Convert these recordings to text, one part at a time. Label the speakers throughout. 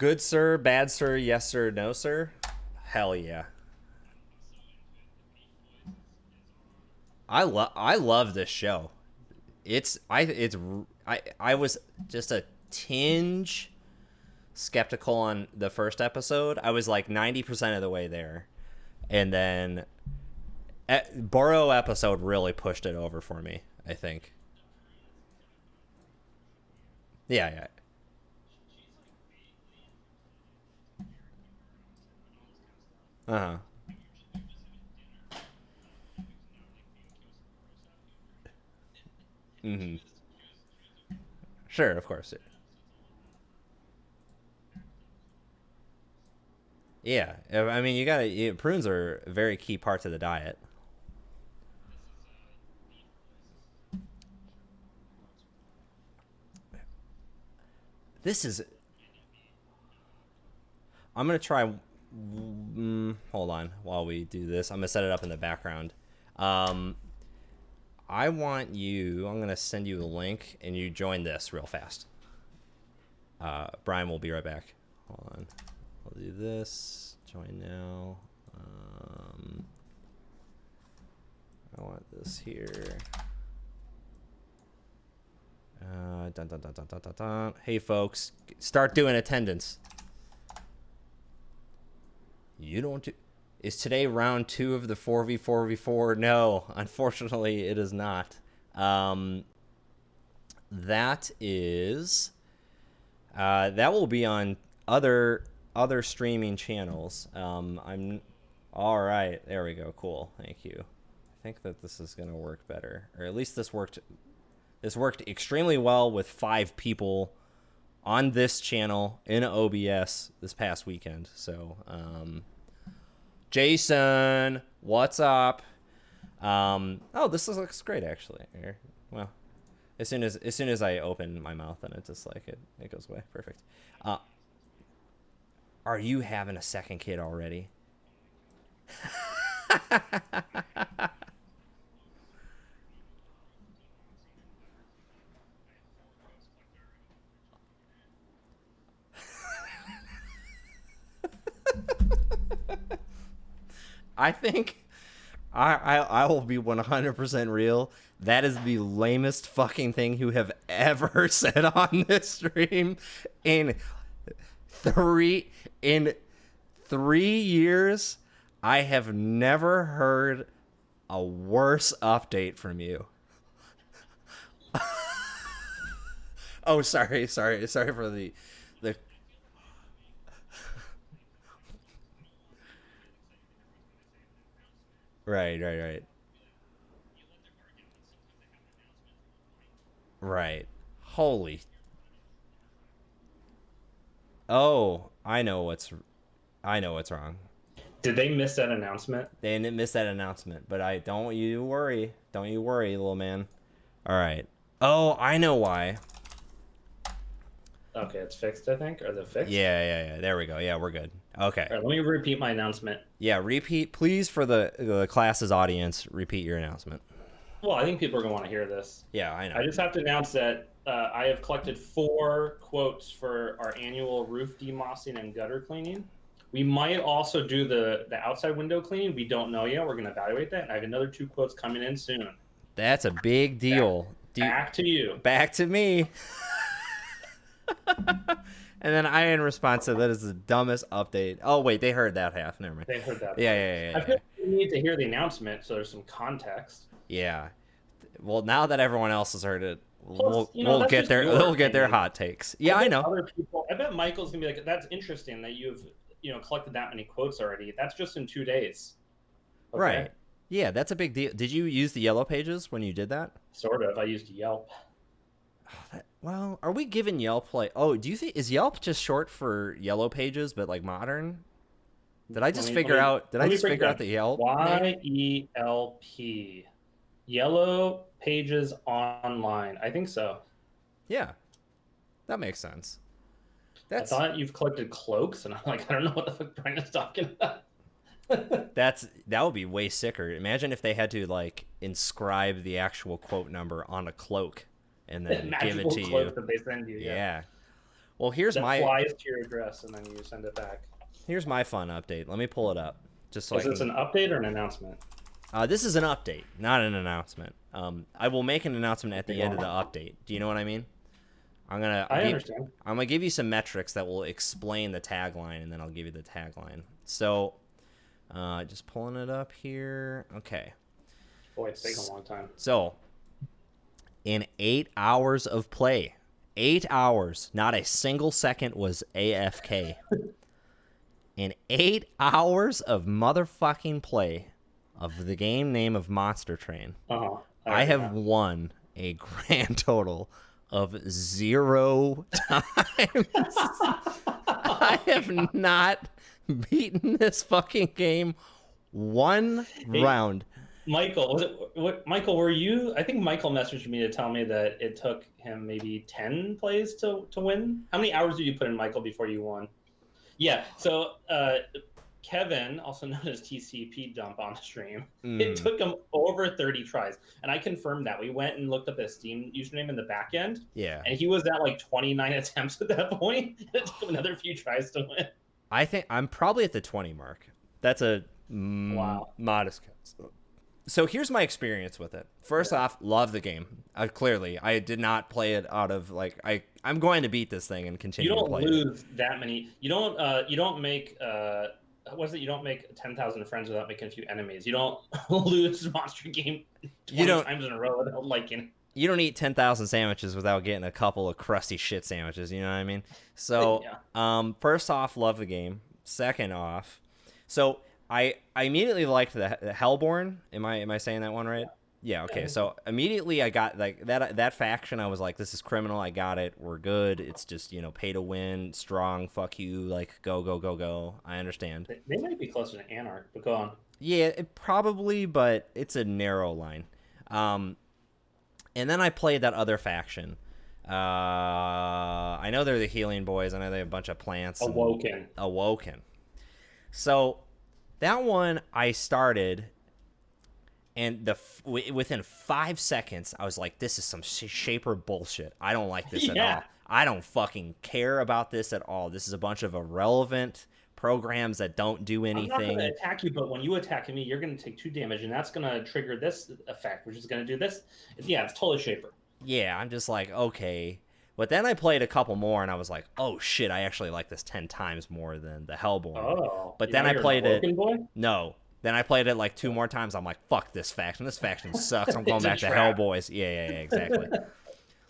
Speaker 1: Good sir, bad sir, yes sir, no sir. Hell yeah. I love this show. I was just a tinge skeptical on the first episode. I was like 90% of the way there. And then Burrow episode really pushed it over for me, I think. Yeah, yeah. Uh-huh. Mm-hmm. Sure, of course. Yeah. I mean, prunes are a very key part to the diet. This is I'm gonna try. Hold on, while we do this, I'm gonna set it up in the background. Um, I want you. I'm gonna send you a link, and you join this real fast. Brian will be right back. Hold on. I'll do this. Join now. I want this here. Dun, dun, dun, dun, dun, dun, dun. Hey, folks, start doing attendance. You don't do... Is today round 2 of the 4v4v4? No, unfortunately, it is not. That is... that will be on other streaming channels. I'm... All right, there we go. Cool, thank you. I think that this is going to work better. Or at least this worked extremely well with 5 people on this channel in OBS this past weekend. So, Jason, what's up? Oh, this looks great actually. Here, well, as soon as I open my mouth, then it just like it goes away. Perfect. Are you having a second kid already? I think I will be 100% real. That is the lamest fucking thing you have ever said on this stream. In three in 3 years, I have never heard a worse update from you. Oh, sorry for the right. Right. Holy. Oh, I know what's wrong.
Speaker 2: Did they miss that announcement?
Speaker 1: They didn't miss that announcement, but don't you worry. Don't you worry, little man. All right. Oh, I know why.
Speaker 2: Okay, it's fixed, I think. Are they fixed?
Speaker 1: Yeah. There we go. Yeah, we're good. Okay.
Speaker 2: All right, let me repeat my announcement.
Speaker 1: Yeah, repeat, please, for the class's audience. Repeat your announcement.
Speaker 2: Well, I think people are going to want to hear this.
Speaker 1: Yeah, I know.
Speaker 2: I just have to announce that I have collected 4 quotes for our annual roof demossing and gutter cleaning. We might also do the outside window cleaning. We don't know yet. We're going to evaluate that. And I have another 2 quotes coming in soon.
Speaker 1: That's a big deal.
Speaker 2: Back to you.
Speaker 1: Back to me. And then I, in response to that, is the dumbest update. Oh, wait, they heard that half. Never mind.
Speaker 2: They heard that.
Speaker 1: Yeah.
Speaker 2: I feel like we need to hear the announcement so there's some context.
Speaker 1: Yeah. Well, now that everyone else has heard it,
Speaker 2: Plus,
Speaker 1: we'll get their hot takes. Yeah, I know.
Speaker 2: Other people, I bet Michael's gonna be like, "That's interesting that you've collected that many quotes already. That's just in 2 days."
Speaker 1: Okay? Right. Yeah, that's a big deal. Did you use the yellow pages when you did that?
Speaker 2: Sort of. I used Yelp.
Speaker 1: Well, are we giving Yelp like? Oh, do you think is Yelp just short for Yellow Pages, but like modern? Did I just figure out? Did I just figure out the Yelp?
Speaker 2: YELP, Yellow Pages Online. I think so.
Speaker 1: Yeah, that makes sense.
Speaker 2: I thought you've collected cloaks, and I'm like, I don't know what the fuck Brian is talking about.
Speaker 1: That would be way sicker. Imagine if they had to like inscribe the actual quote number on a cloak and then give it to you.
Speaker 2: That they send you.
Speaker 1: Yeah. Well,
Speaker 2: that flies to your address and then you send it back.
Speaker 1: here's my fun update. Let me pull it up just so
Speaker 2: Is this an update or an announcement?
Speaker 1: This is an update, not an announcement. I will make an announcement at the end of the update. Do you know what I mean?
Speaker 2: I understand.
Speaker 1: I'm gonna give you some metrics that will explain the tagline, and then I'll give you the tagline. So, just pulling it up here. Okay.
Speaker 2: Boy, it's taking a long time.
Speaker 1: So, in 8 hours of play, 8 hours, not a single second was AFK. In 8 hours of motherfucking play of the game name of Monster Train, I have won a grand total of 0 times. I have not beaten this fucking game one round.
Speaker 2: Michael, was it what? Michael, were you? I think Michael messaged me to tell me that it took him maybe 10 plays to win. How many hours did you put in, Michael, before you won? Yeah. So Kevin, also known as TCP Dump on the stream, it took him over 30 tries, and I confirmed that. We went and looked up his Steam username in the back end.
Speaker 1: Yeah.
Speaker 2: And he was at like 29 attempts at that point. It took him another few tries to win.
Speaker 1: I think I'm probably at the 20 mark. That's a modest. So here's my experience with it. First off, love the game. Clearly, I did not play it out of like I'm going to beat this thing and continue to play it.
Speaker 2: You don't lose that many. You don't make was it? You don't make 10,000 friends without making a few enemies. You don't lose Monster Game 20 times in a row without liking.
Speaker 1: You don't eat 10,000 sandwiches without getting a couple of crusty shit sandwiches. You know what I mean? So, first off, love the game. Second off, so I immediately liked the Hellborn. Am I saying that one right? Yeah. Okay. So immediately I got like that faction. I was like, this is criminal. I got it. We're good. It's just pay to win, strong. Fuck you. Like go. I understand.
Speaker 2: They might be closer to Anarch, but go on.
Speaker 1: Yeah, probably, but it's a narrow line. And then I played that other faction. I know they're the Healing Boys. I know they have a bunch of plants. Awoken. So that one I started, and within 5 seconds, I was like, this is some Shaper bullshit. I don't like this at all. I don't fucking care about this at all. This is a bunch of irrelevant programs that don't do anything. I'm not going
Speaker 2: to attack you, but when you attack me, you're going to take 2 damage, and that's going to trigger this effect, which is going to do this. Yeah, it's totally Shaper.
Speaker 1: Yeah, I'm just like, okay. But then I played a couple more, and I was like, oh, shit, I actually like this 10 times more than the Hellborn.
Speaker 2: Oh.
Speaker 1: But then I played it. Boy? No. Then I played it like 2 more times. I'm like, fuck this faction. This faction sucks. I'm going back to Hellboys. Yeah, exactly.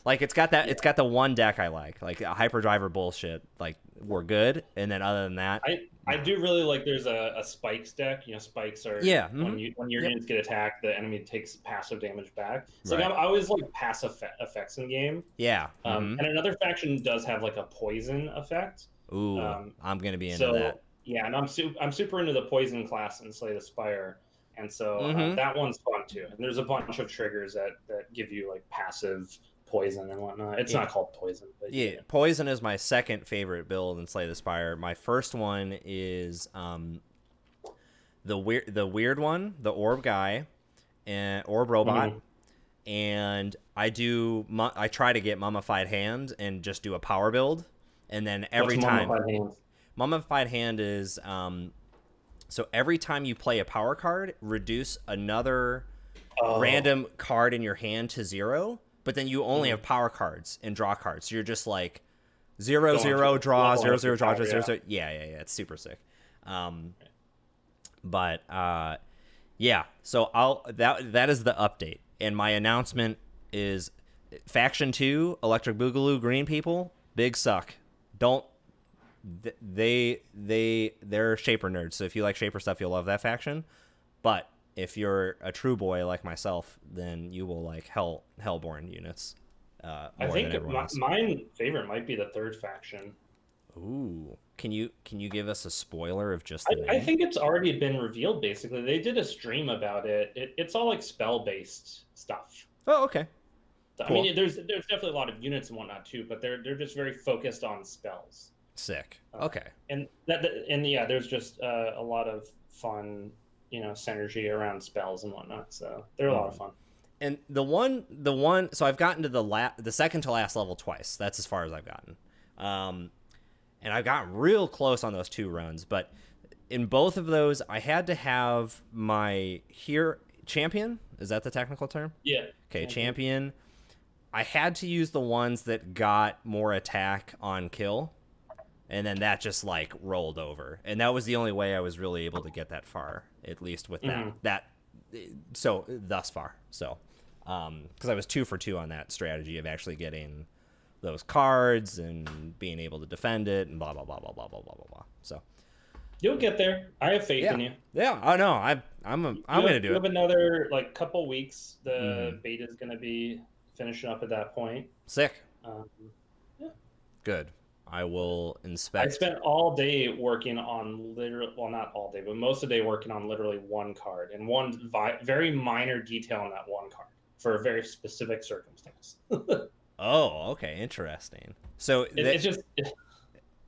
Speaker 1: Like, it's got the one deck I like Hyperdriver bullshit. Like, we're good. And then other than that,
Speaker 2: I do really like. There's a spikes deck. Spikes are when your units get attacked, the enemy takes passive damage back. So I always like passive effects in game.
Speaker 1: Yeah.
Speaker 2: And another faction does have like a poison effect.
Speaker 1: Ooh, I'm gonna be into that.
Speaker 2: Yeah, and I'm super into the poison class in Slay the Spire, and so that one's fun too. And there's a bunch of triggers that give you like passive poison and whatnot. It's not called poison, but
Speaker 1: poison is my second favorite build in Slay the Spire. My first one is the weird one, the orb guy, and orb robot, and I try to get mummified hand and just do a power build, and then every time mummified hand is so every time you play a power card, reduce another random card in your hand to 0. But then you only have power cards and draw cards. So you're just like 0, 0, draw, 0, 0, draw, 0, 0. Yeah. It's super sick. But so that is the update. And my announcement is Faction 2, Electric Boogaloo, Green People, big suck. They're Shaper nerds. So if you like Shaper stuff, you'll love that faction. But if you're a true boy like myself, then you will like Hellborn units.
Speaker 2: I think my favorite might be the third faction.
Speaker 1: Ooh, can you give us a spoiler of just the name?
Speaker 2: I think it's already been revealed. Basically, they did a stream about it. It's all like spell based stuff.
Speaker 1: Oh, okay.
Speaker 2: So, cool. I mean, there's definitely a lot of units and whatnot too, but they're just very focused on spells.
Speaker 1: Sick. Okay.
Speaker 2: And there's just a lot of fun. Synergy around spells and whatnot. So they're a lot of fun.
Speaker 1: And the one, so I've gotten to the second to last level twice. That's as far as I've gotten. And I got real close on those 2 runs, but in both of those, I had to have my champion. Is that the technical term?
Speaker 2: Yeah.
Speaker 1: Okay, champion. I had to use the ones that got more attack on kill, and then that just like rolled over, and that was the only way I was really able to get that far, at least with that. So thus far, so because I was 2 for 2 on that strategy of actually getting those cards and being able to defend it and blah blah blah blah blah blah blah blah blah. So
Speaker 2: you'll get there. I have faith in you.
Speaker 1: Yeah, I know. I'm gonna do it.
Speaker 2: You have another like couple weeks. The beta is gonna be finishing up at that point.
Speaker 1: Sick.
Speaker 2: Yeah.
Speaker 1: Good. I will inspect.
Speaker 2: I spent all day working on not all day, but most of the day working on literally one card and one very minor detail on that one card for a very specific circumstance.
Speaker 1: Oh, okay, interesting. So
Speaker 2: it's just. Yeah.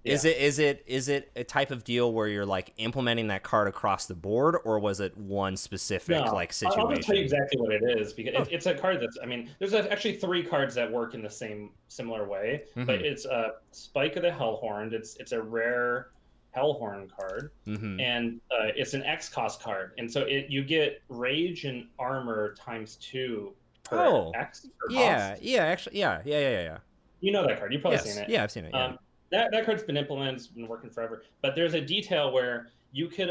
Speaker 1: Is it a type of deal where you're like implementing that card across the board, or was it one specific like situation?
Speaker 2: I'll just tell you exactly what it is, because it's a card that's. I mean, there's actually 3 cards that work in the similar way, but it's a Spike of the Hellhorned. It's a rare Hellhorn card, and it's an X cost card, and so you get Rage and Armor ×2 per X. Per cost.
Speaker 1: Actually, yeah.
Speaker 2: You know that card? You've probably seen it.
Speaker 1: Yeah, I've seen it. Yeah.
Speaker 2: That card's been implemented, it's been working forever. But there's a detail where you could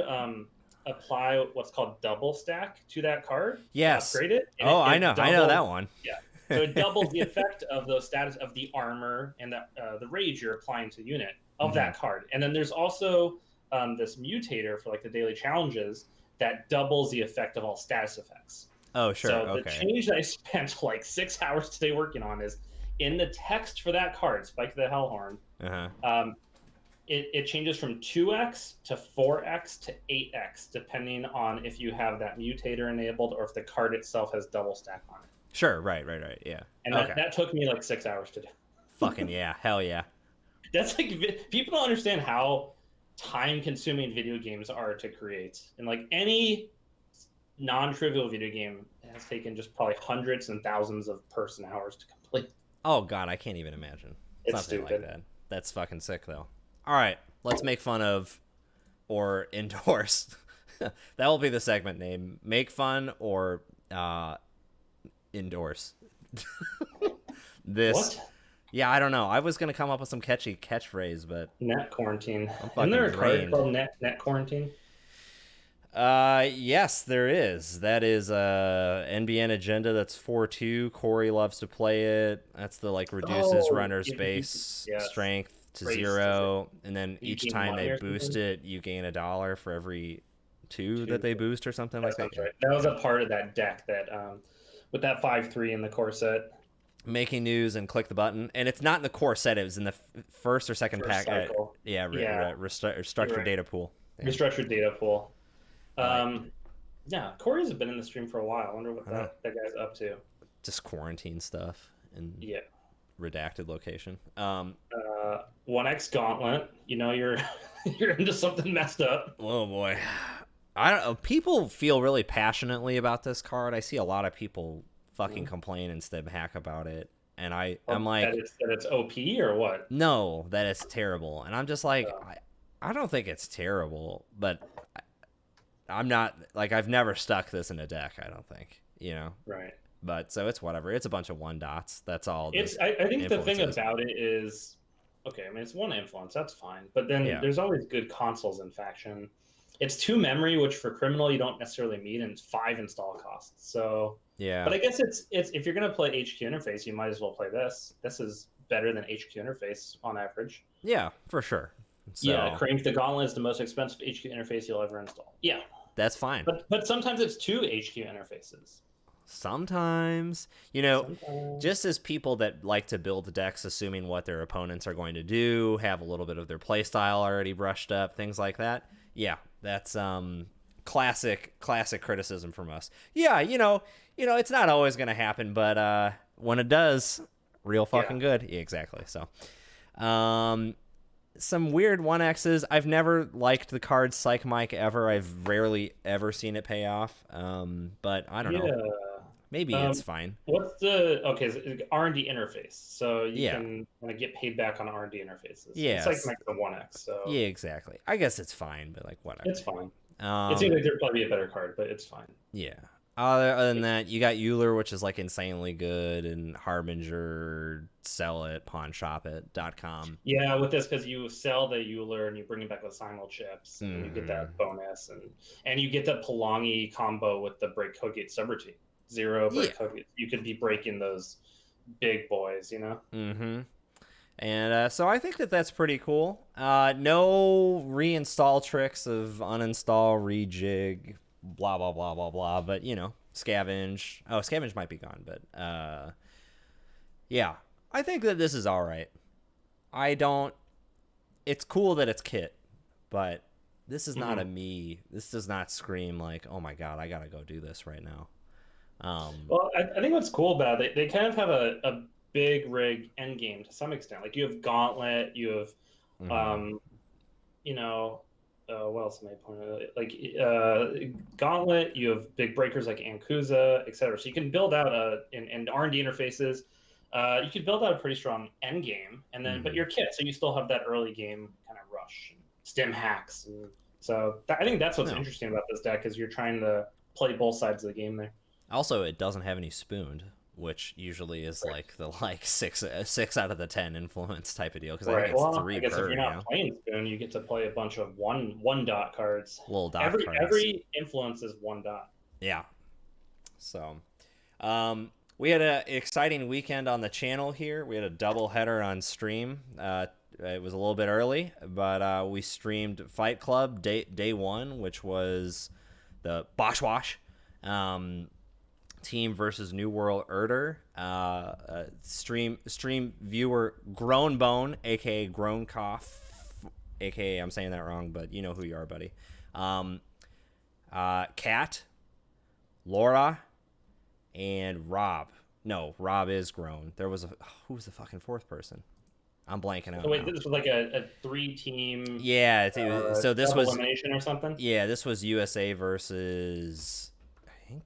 Speaker 2: apply what's called double stack to that card.
Speaker 1: Yes.
Speaker 2: Upgrade it.
Speaker 1: I know that one.
Speaker 2: Yeah. So it doubles the effect of those status of the armor and the rage you're applying to the unit of that card. And then there's also this mutator for like the daily challenges that doubles the effect of all status effects.
Speaker 1: Oh, sure.
Speaker 2: So the change that I spent like 6 hours today working on is in the text for that card, Spike the Hellhorn. It changes from 2x to 4x to 8x, depending on if you have that mutator enabled or if the card itself has double stack on it.
Speaker 1: Sure, right, yeah.
Speaker 2: And that took me like 6 hours to do.
Speaker 1: Fucking yeah, hell yeah.
Speaker 2: That's like, people don't understand how time-consuming video games are to create. And like any non-trivial video game has taken just probably hundreds and thousands of person hours to complete.
Speaker 1: Oh god, I can't even imagine.
Speaker 2: It's
Speaker 1: something
Speaker 2: stupid.
Speaker 1: Like that. That's fucking sick though. All right, let's make fun of or endorse. That will be the segment name. Make fun or endorse. This.
Speaker 2: What?
Speaker 1: Yeah, I don't know. I was gonna come up with some catchy catchphrase, but
Speaker 2: net quarantine.
Speaker 1: Isn't
Speaker 2: there a card called net quarantine?
Speaker 1: Yes, there is. That is NBN agenda. That's 4-2. Corey loves to play it. That's the like reduces runner's base strength to 0, and then each time they boost it, you gain $1 for every 2 that they boost or something like that.
Speaker 2: Right. That was a part of that deck that with that 5/3 in the core set.
Speaker 1: Making news and click the button, and it's not in the core set. It was in the first or second pack. Restructured data pool. Yeah.
Speaker 2: Restructured data pool. Yeah, Corey's been in the stream for a while. I wonder what that guy's up to.
Speaker 1: Just quarantine stuff and redacted location.
Speaker 2: 1x Gauntlet. You know you're you're into something messed up.
Speaker 1: Oh boy, I don't know. People feel really passionately about this card. I see a lot of people fucking complain instead of hack about it, and I'm like
Speaker 2: that it's OP or what?
Speaker 1: No, that it's terrible, and I'm just like I don't think it's terrible, but I'm not like I've never stuck this in a deck. I don't think,
Speaker 2: Right.
Speaker 1: But so it's whatever. It's a bunch of 1 dots. That's all.
Speaker 2: I think the thing about it is, okay, I mean it's 1 influence, that's fine, but then there's always good consoles in faction. It's 2 memory, which for criminal you don't necessarily need, and it's 5 install costs. So
Speaker 1: yeah.
Speaker 2: But I guess it's if you're gonna play HQ interface, you might as well play this. This is better than HQ interface on average.
Speaker 1: Yeah, for sure. So,
Speaker 2: yeah, Crank the Gauntlet is the most expensive HQ interface you'll ever install. Yeah,
Speaker 1: that's fine.
Speaker 2: But sometimes it's 2 HQ interfaces.
Speaker 1: Sometimes, just as people that like to build decks assuming what their opponents are going to do, have a little bit of their play style already brushed up, things like that. Yeah, that's classic criticism from us. Yeah, it's not always going to happen, but when it does, real fucking good. Yeah, exactly. So, some weird 1Xs. I've never liked the card Psych Mike ever. I've rarely ever seen it pay off. But I don't know. Maybe it's fine.
Speaker 2: What's the R&D interface? So you
Speaker 1: Yeah.
Speaker 2: can kind of get paid back on R&D interfaces. It's like
Speaker 1: Yes.
Speaker 2: the One X, so
Speaker 1: Yeah, exactly. I guess it's fine, but like whatever.
Speaker 2: it's fine. It seems
Speaker 1: Um,
Speaker 2: like there'd probably be a better card, but it's fine.
Speaker 1: yeah. Other than that, you got Euler, which is like insanely good, and Harbinger, sell it, pawnshopit.com.
Speaker 2: Yeah, with this, because you sell the Euler and you bring it back with Simul chips, and you get
Speaker 1: Mm-hmm.
Speaker 2: that bonus, and you get the Palangi combo with the break Codegate subroutine. Zero
Speaker 1: Yeah.
Speaker 2: break Codegate. You could be breaking those big boys, you know?
Speaker 1: Mm-hmm. And so I think that that's pretty cool. No reinstall tricks of uninstall, rejig, blah, blah, blah, blah, blah. But, scavenge. Oh, scavenge might be gone, but yeah. I think that this is all right. I don't. It's cool that it's kit, but this is not a me. This does not scream like, oh my God, I got to go do this right now.
Speaker 2: Well, I think what's cool about it, they kind of have a big rig end game to some extent. Like you have Gauntlet, you have,
Speaker 1: Mm-hmm.
Speaker 2: you know, what else am I pointing out? Like Gauntlet, you have big breakers like Ankusa, etc. So you can build out in R&D interfaces. You could build out a pretty strong end game, and then but
Speaker 1: Mm-hmm.
Speaker 2: your kit, so you still have that early game kind of rush, and stim hacks, and so I think that's what's
Speaker 1: No.
Speaker 2: interesting about this deck is you're trying to play both sides of the game there.
Speaker 1: Also, it doesn't have any spooned, which usually is
Speaker 2: Right.
Speaker 1: like the six out of the 10 influence type of deal because I think
Speaker 2: Right.
Speaker 1: it's
Speaker 2: Well, I
Speaker 1: three
Speaker 2: guess if
Speaker 1: per,
Speaker 2: you're not playing Spoon, you get to play a bunch of one dot cards.
Speaker 1: little dot
Speaker 2: Every
Speaker 1: cards.
Speaker 2: every influence is one dot.
Speaker 1: Yeah. So, we had an exciting weekend on the channel here. We had a double header on stream. It was a little bit early, but we streamed Fight Club day one, which was the Bosh Wash team versus New World Order. Stream viewer Grown Bone, aka Grown Cough, aka I'm saying that wrong, but you know who you are, buddy. Cat, Laura, and Rob. No, Rob is grown. There was who was the fucking fourth person? I'm blanking out
Speaker 2: So wait,
Speaker 1: now.
Speaker 2: this was like a 3-team
Speaker 1: Yeah, so this
Speaker 2: double
Speaker 1: was
Speaker 2: elimination or something.
Speaker 1: this was USA versus I think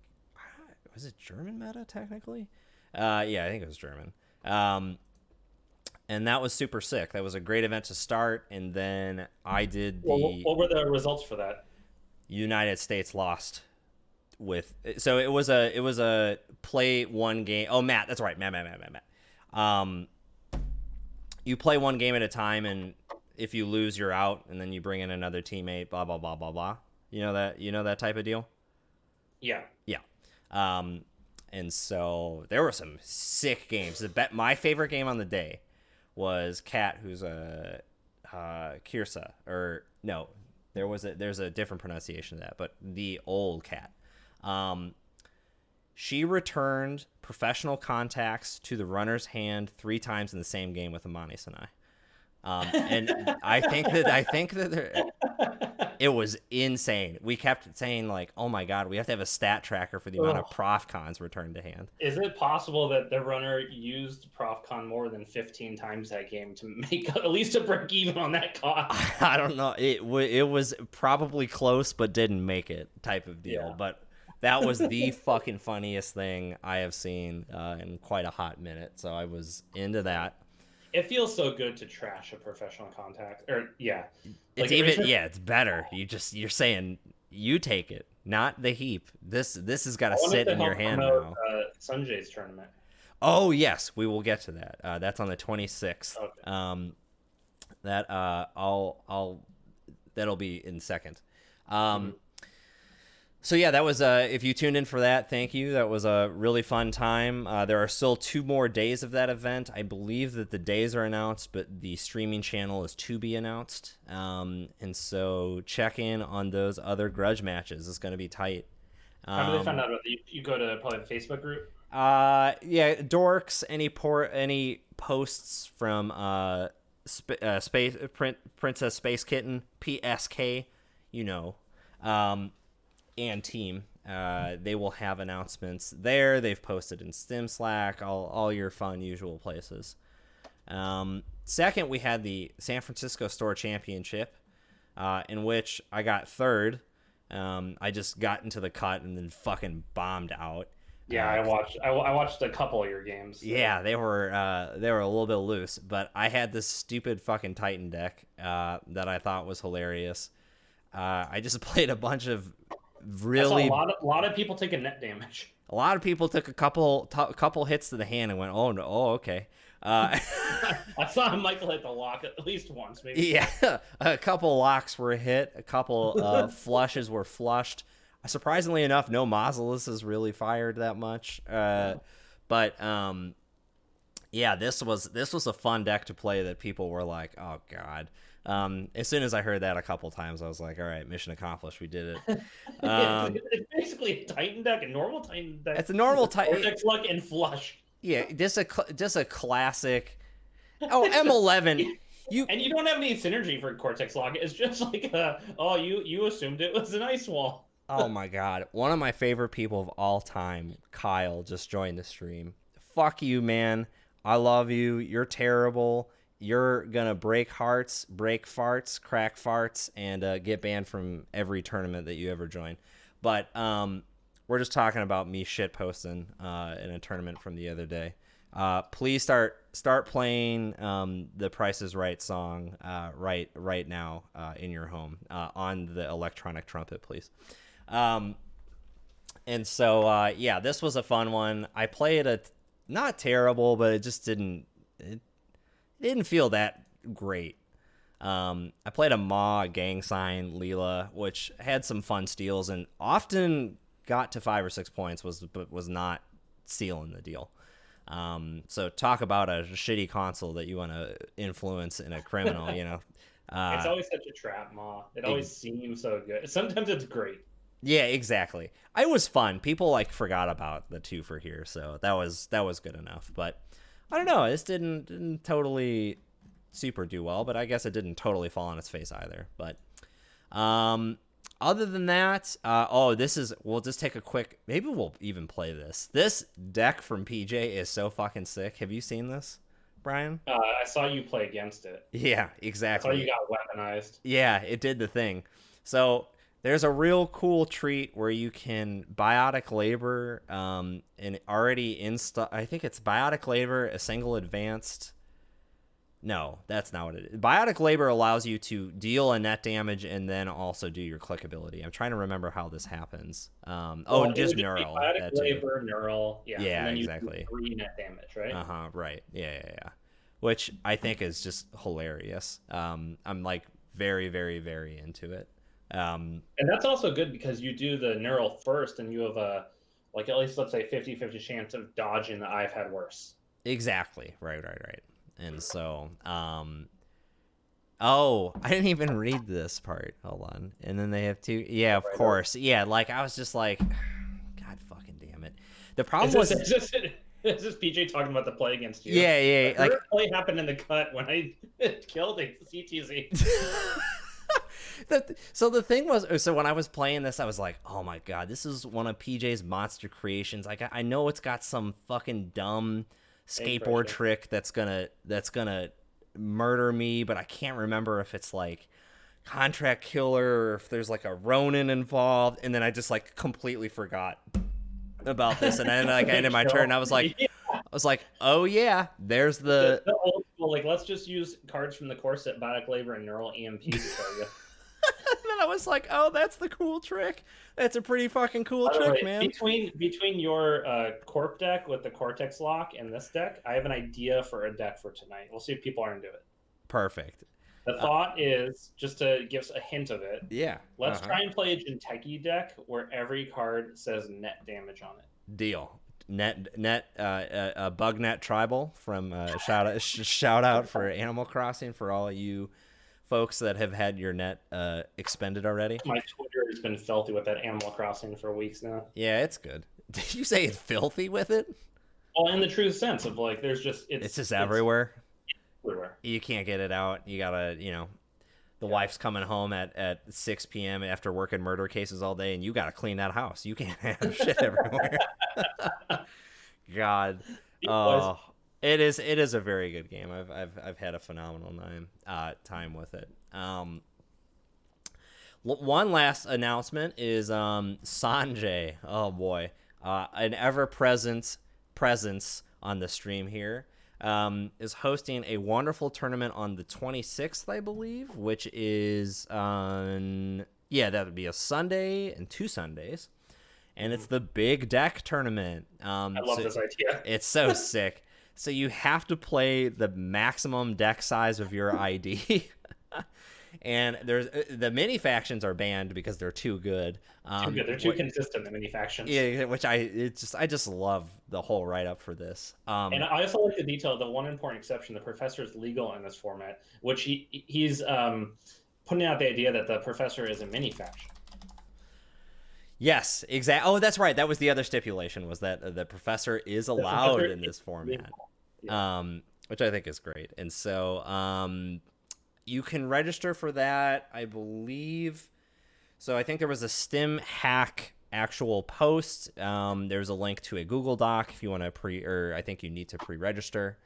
Speaker 1: was it German meta technically? Yeah, I think it was German. And that was super sick. That was a great event to start, and then I did
Speaker 2: Well,
Speaker 1: the
Speaker 2: what were the results for that?
Speaker 1: United States lost with so it was a play one game. Oh, Matt, that's right. Matt. You play one game at a time, and if you lose, you're out, and then you bring in another teammate. Blah blah blah blah blah. You know that type of deal.
Speaker 2: Yeah.
Speaker 1: Yeah. And so there were some sick games. My favorite game on the day was Cat, who's a Kirsa, or no, there's a different pronunciation of that, but the old Cat. She returned professional contacts to the runner's hand 3 times in the same game with Amani Sanai. And I think that it was insane. We kept saying like, "Oh my God, we have to have a stat tracker for the amount of prof cons returned to hand."
Speaker 2: Is it possible that the runner used ProfCon more than 15 times that game to make at least a break even on that cost?
Speaker 1: I don't know. It was probably close, but didn't make it type of deal.
Speaker 2: Yeah.
Speaker 1: But that was the fucking funniest thing I have seen in quite a hot minute. So I was into that.
Speaker 2: It feels so good to trash a professional contact. Or yeah.
Speaker 1: It's
Speaker 2: Like
Speaker 1: even it's better. You're saying you take it, not the heap. This has got to sit in your hand now.
Speaker 2: Sanjay's tournament.
Speaker 1: Oh yes, we will get to that. That's on the 26th.
Speaker 2: Okay.
Speaker 1: That'll be in second. So yeah, that was if you tuned in for that, thank you. That was a really fun time. There are still 2 more days of that event. I believe that the days are announced, but the streaming channel is to be announced. And so check in on those other grudge matches. It's going to be tight.
Speaker 2: How do they find out about it? You go to probably the Facebook group.
Speaker 1: Yeah, dorks. Any posts from Space Princess Space Kitten PSK, and team. They will have announcements there. They've posted in Stim Slack, all your fun usual places. Second, we had the San Francisco Store Championship, in which I got third. I just got into the cut and then fucking bombed out.
Speaker 2: Yeah, I watched a couple of your games. So.
Speaker 1: Yeah, they were a little bit loose, but I had this stupid fucking Titan deck that I thought was hilarious. I just played a bunch of
Speaker 2: I saw
Speaker 1: really.
Speaker 2: a lot of people taking net damage.
Speaker 1: A lot of people took a couple hits to the hand and went, oh no, oh okay.
Speaker 2: I saw Michael hit the lock at least once, maybe.
Speaker 1: Yeah, a couple locks were hit, a couple flushes were flushed. Surprisingly enough, no Mausolus has really fired that much. But yeah, this was a fun deck to play that people were like, oh god. As soon as I heard that a couple times, I was like, all right, mission accomplished. We did it.
Speaker 2: It's basically a Titan deck, a normal Titan deck.
Speaker 1: It's a normal Titan.
Speaker 2: Vortex Luck and Flush.
Speaker 1: Yeah, just a classic. Oh, M11.
Speaker 2: And you don't have any synergy for Cortex Lock. It's just like, you assumed it was an ice wall.
Speaker 1: Oh my god, one of my favorite people of all time, Kyle, just joined the stream. Fuck you, man. I love you. You're terrible. You're gonna break hearts, break farts, crack farts, and get banned from every tournament that you ever join. But we're just talking about me shit posting in a tournament from the other day. Please start playing the Price is Right song right now in your home on the electronic trumpet, please. And so yeah, this was a fun one. I played a not terrible, but it just didn't feel that great. I played a Ma Gang Sign Leela, which had some fun steals and often got to 5 or 6 points, but was not sealing the deal. So talk about a shitty console that you want to influence in a criminal, you know.
Speaker 2: It's always such a trap, Ma. It always seems so good. Sometimes it's great.
Speaker 1: Yeah, exactly. It was fun. People like forgot about the 2 for here, so that was good enough. But I don't know. This didn't totally super do well, but I guess it didn't totally fall on its face either. But other than that, we'll just take a quick, maybe we'll even play this. This deck from PJ is so fucking sick. Have you seen this, Brian?
Speaker 2: I saw you play against it.
Speaker 1: Yeah, exactly.
Speaker 2: I saw you got weaponized.
Speaker 1: Yeah, it did the thing. So there's a real cool treat where you can Biotic Labor and already install. I think it's Biotic Labor, a single advanced. No, that's not what it is. Biotic Labor allows you to deal a net damage and then also do your click ability. I'm trying to remember how this happens. And just Neural.
Speaker 2: Biotic Labor, Neural. Yeah,
Speaker 1: yeah,
Speaker 2: and then
Speaker 1: exactly.
Speaker 2: You do 3 net damage, right?
Speaker 1: Right. Yeah. Which I think is just hilarious. I'm like very, very, very into it.
Speaker 2: And that's also good because you do the Neural first and you have a, like, at least let's say 50-50 chance of dodging the I've had worse.
Speaker 1: Exactly. Right. And so, I didn't even read this part. Hold on. And then they have 2. Yeah, of course. Yeah, like, I was just like, God fucking damn it. The problem was...
Speaker 2: Is this PJ talking about the play against you?
Speaker 1: Yeah.
Speaker 2: Like, the play happened in the cut when I killed a CTZ.
Speaker 1: So the thing was, so when I was playing this, I was like, oh my God, this is one of PJ's monster creations. Like, I know it's got some fucking dumb skateboard trick that's gonna murder me, but I can't remember if it's like contract killer or if there's like a Ronin involved. And then I just like completely forgot about this, and then like I ended my turn. I was like, oh yeah, there's the
Speaker 2: old school, like, let's just use cards from the core set, Biotic Labor and Neural EMP to show you.
Speaker 1: And then I was like, oh, that's the cool trick. That's a pretty fucking cool trick, man.
Speaker 2: Between your Corp deck with the Cortex Lock and this deck, I have an idea for a deck for tonight. We'll see if people are into it.
Speaker 1: Perfect.
Speaker 2: The thought is, just to give us a hint of it,
Speaker 1: yeah.
Speaker 2: Let's try and play a Jinteki deck where every card says net damage on it.
Speaker 1: Deal. Bug net tribal from shout out for Animal Crossing for all of you folks that have had your net expended already.
Speaker 2: My Twitter has been filthy with that Animal Crossing for weeks now.
Speaker 1: Yeah, it's good. Did you say it's filthy with it?
Speaker 2: Well, in the true sense of, like, there's just
Speaker 1: it's just everywhere.
Speaker 2: Everywhere.
Speaker 1: You can't get it out. You gotta, the wife's coming home at 6 p.m. after working murder cases all day, and you gotta clean that house. You can't have shit everywhere. God, it is a very good game. I've had a phenomenal time with it. One last announcement is Sanjay. Oh boy, an ever-present presence on the stream here, is hosting a wonderful tournament on the 26th, I believe, which is on, that would be a Sunday and 2 Sundays. And it's the Big Deck Tournament.
Speaker 2: I love this idea.
Speaker 1: It's so sick. So you have to play the maximum deck size of your ID. And there's the mini factions are banned because they're too good.
Speaker 2: Too good. They're too consistent, the mini factions.
Speaker 1: Yeah, which I just love the whole write-up for this.
Speaker 2: And I also like the detail. The one important exception: the professor is legal in this format, which he's putting out the idea that the professor is a mini faction.
Speaker 1: Yes, exactly. Oh, that's right. That was the other stipulation, was that the professor is allowed in this format, which I think is great. And so you can register for that, I believe. So I think there was a Stim Hack actual post. There's a link to a Google Doc if you want to I think you need to pre-register.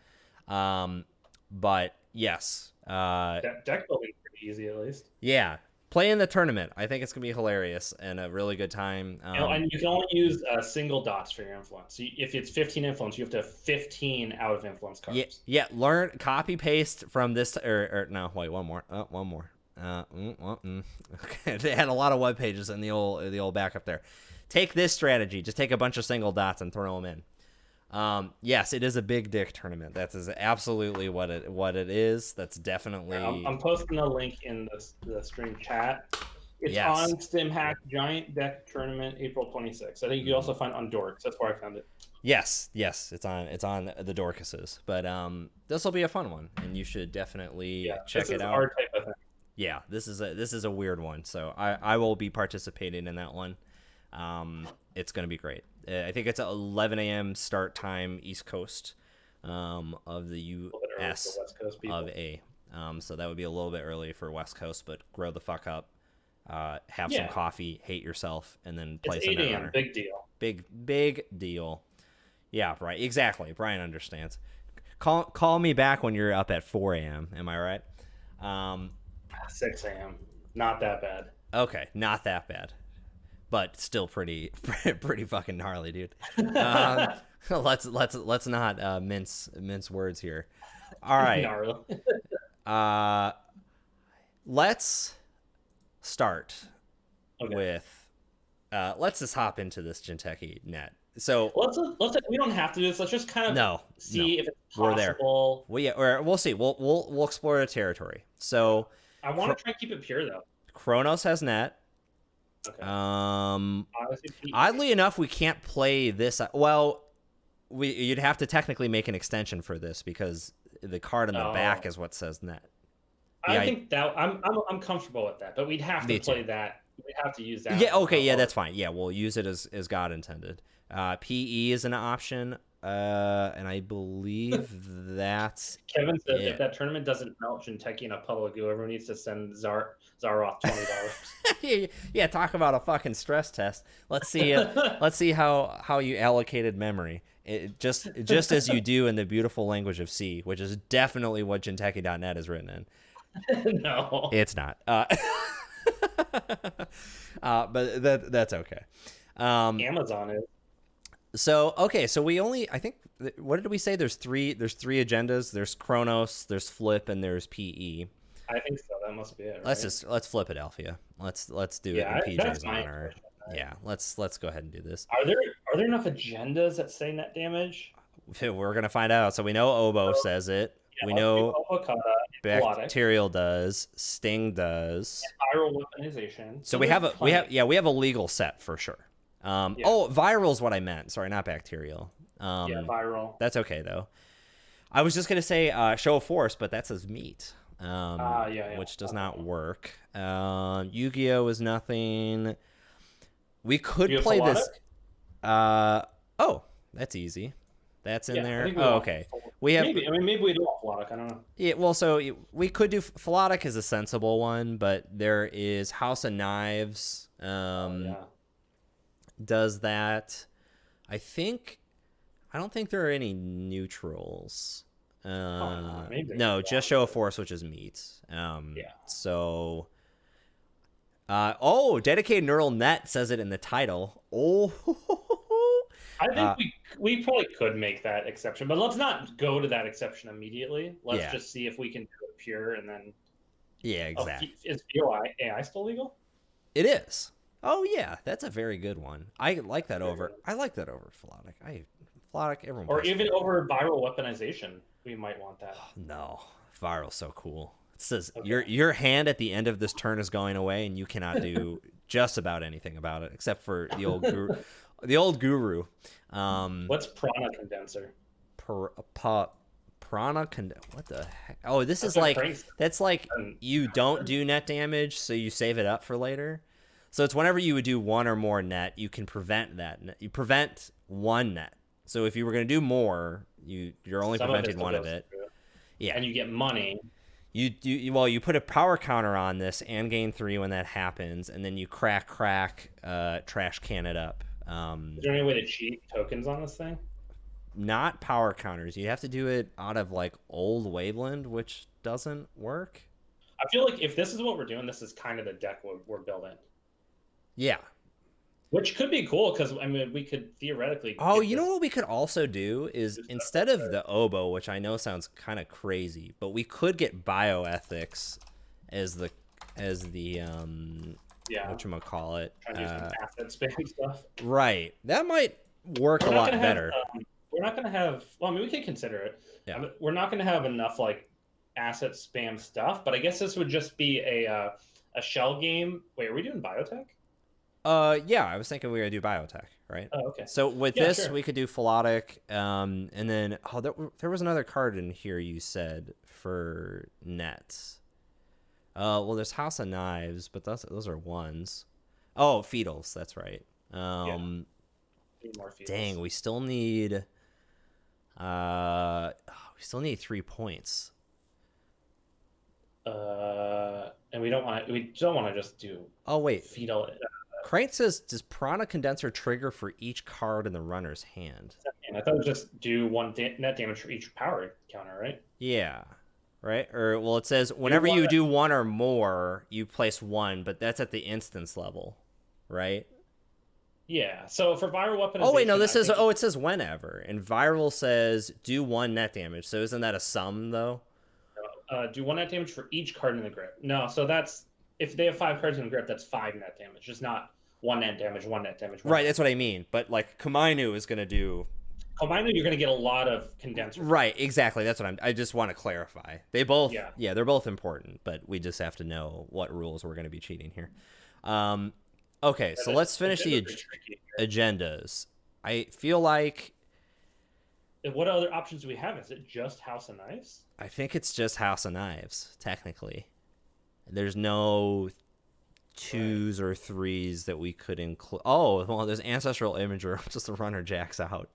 Speaker 1: But yes.
Speaker 2: Deck building pretty easy, at least.
Speaker 1: Yeah. Play in the tournament. I think it's going to be hilarious and a really good time.
Speaker 2: And you can only use single dots for your influence. So if it's 15 influence, you have to have 15 out of influence cards.
Speaker 1: Yeah. Learn, copy, paste from this. No, wait, one more. One more. Okay. They had a lot of web pages in the old backup there. Take this strategy. Just take a bunch of single dots and throw them in. Yes, it is a big dick tournament. That is absolutely what it is. That's definitely.
Speaker 2: I'm posting a link in the stream chat. It's on StimHack Giant Deck Tournament, April 26th. I think you can also find on Dorks. That's where I found it.
Speaker 1: Yes, it's on the Dorcases. But this will be a fun one, and you should definitely check it out.
Speaker 2: Our type of thing.
Speaker 1: Yeah, this is a weird one, so I will be participating in that one. It's going to be great. I think it's 11 a.m. start time East Coast of the U.S. of A. So that would be a little bit early for West Coast, but grow the fuck up. Have some coffee, hate yourself, and then play some Netrunner.
Speaker 2: Big deal.
Speaker 1: Big deal. Yeah, right. Exactly. Brian understands. Call me back when you're up at 4 a.m. Am I right?
Speaker 2: 6 a.m. Not that bad.
Speaker 1: Okay, not that bad. But still pretty fucking gnarly, dude. Let's not mince words here. All right.
Speaker 2: Gnarly.
Speaker 1: Let's start with. Let's just hop into this Jinteki net. So
Speaker 2: let's. We don't have to do this. Let's just kind of see if it's possible.
Speaker 1: We're there. We'll see. We'll explore the territory. So
Speaker 2: I want to try and keep it pure though.
Speaker 1: Kronos has net.
Speaker 2: Okay.
Speaker 1: Oddly enough, we can't play this. Well, you'd have to technically make an extension for this because the card on the back is what says net.
Speaker 2: I think that I'm comfortable with that, but we'd have to play that. We'd have to use that.
Speaker 1: Yeah. Okay. Yeah, that's fine. Yeah, we'll use it as God intended. PE is an option, and I believe that's
Speaker 2: Kevin says if that tournament doesn't melt Jinteki in a puddle of goo, everyone needs to send Zaroff $20.
Speaker 1: Yeah, talk about a fucking stress test. Let's see how you allocated memory. Just as you do in the beautiful language of C, which is definitely what Jinteki.net is written in.
Speaker 2: No,
Speaker 1: it's not. But that's okay.
Speaker 2: Amazon is.
Speaker 1: So I think, what did we say? There's three agendas. There's Kronos, there's Flip, and there's PE.
Speaker 2: I think so. That must be it. Right?
Speaker 1: Let's flip it, Alfia. Let's do it in PJ's honor. Yeah, let's go ahead and do this.
Speaker 2: Are there enough agendas that say net damage?
Speaker 1: We're gonna find out. So we know Oboe says it. Yeah, we know Bacterial does. Sting does.
Speaker 2: And viral weaponization.
Speaker 1: So we have a legal set for sure. Oh, viral is what I meant. Sorry, not bacterial.
Speaker 2: Viral.
Speaker 1: That's okay though. I was just gonna say show of force, but that says meat. Which does not work. Yu-Gi-Oh is nothing. We could play this. Oh, that's easy. That's in there. Oh, okay. We have.
Speaker 2: Maybe we do Philotic. I don't know.
Speaker 1: Yeah. Well, so we could do Philotic is a sensible one, but there is House of Knives. Does that? I don't think there are any neutrals. No, just show of force, which is meat. So. Dedicated neural net says it in the title. Oh,
Speaker 2: I think we probably could make that exception, but let's not go to that exception immediately. Let's
Speaker 1: Yeah.
Speaker 2: just see if we can do it pure, and then.
Speaker 1: Yeah, exactly.
Speaker 2: Is VOI still legal?
Speaker 1: It is. Oh yeah, that's a very good one. I like that over. I like that over Philotic. Philotic, everyone.
Speaker 2: Or
Speaker 1: plays
Speaker 2: even
Speaker 1: Philotic.
Speaker 2: over viral weaponization, we might want that.
Speaker 1: Oh, no, viral's so cool. It says
Speaker 2: Okay.
Speaker 1: your hand at the end of this turn is going away, and you cannot do just about anything about it except for the old guru. The old guru.
Speaker 2: What's prana condenser?
Speaker 1: What the heck? Oh, this is
Speaker 2: what
Speaker 1: like
Speaker 2: Frank said.
Speaker 1: that's like you don't do net damage, so you save it up for later. So it's whenever you would do one or more net, you can prevent that. You prevent one net. So if you were going to do more, you're only
Speaker 2: Some
Speaker 1: preventing one of it. Yeah.
Speaker 2: And you get money.
Speaker 1: You put a power counter on this and gain 3 when that happens, and then you crack, trash can it up.
Speaker 2: Is there any way to cheat tokens on this thing?
Speaker 1: Not power counters. You have to do it out of like old Waveland, which doesn't work.
Speaker 2: I feel like if this is what we're doing, this is kind of the deck we're building.
Speaker 1: Yeah.
Speaker 2: Which could be cool because I mean we could theoretically.
Speaker 1: Oh, you know what we could also do is instead of the oboe, which I know sounds kind of crazy, but we could get bioethics as the whatchamacallit.
Speaker 2: Trying to do some asset spam stuff.
Speaker 1: Right. That might work a lot better.
Speaker 2: We're not going to have. Well, I mean, we can consider it.
Speaker 1: Yeah.
Speaker 2: We're not going to have enough like asset spam stuff, but I guess this would just be a shell game. Wait, are we doing biotech?
Speaker 1: Yeah, I was thinking we were gonna do biotech, right?
Speaker 2: Oh, okay.
Speaker 1: So with this, sure. We could do Philotic, and then there was another card in here you said for nets. Well, there's House of Knives, but those are ones. Oh, Fetals, that's right.
Speaker 2: Yeah. Need more Fetals.
Speaker 1: Dang, we still need. We still need 3 points.
Speaker 2: And we don't want to just do.
Speaker 1: Oh wait,
Speaker 2: Fetal.
Speaker 1: Crate says, does Piranha Condenser trigger for each card in the runner's hand?
Speaker 2: And I thought it would just do one net damage for each power counter, right?
Speaker 1: Yeah. Right? Or, well, it says whenever you do one or more, you place 1, but that's at the instance level, right?
Speaker 2: Yeah. So for viral weaponization...
Speaker 1: Oh, wait, no, this is... Oh, it says whenever. And viral says do 1 net damage. So isn't that a sum, though?
Speaker 2: Do 1 net damage for each card in the grip. No, so that's... If they have 5 cards in the grip, that's 5 net damage. It's not 1 net damage, 1 net damage.
Speaker 1: Right, that's what I mean. But, like, Komainu is going to do...
Speaker 2: Komainu, you're going to get a lot of condensers.
Speaker 1: Right, exactly. That's what I just want to clarify. They both... Yeah, they're both important, but we just have to know what rules we're going to be cheating here. Okay, so let's finish the agendas. I feel like...
Speaker 2: What other options do we have? Is it just House of Knives?
Speaker 1: I think it's just House of Knives, technically. There's no 2s or 3s that we could include. Oh, well, there's Ancestral Imager, just the runner jacks out,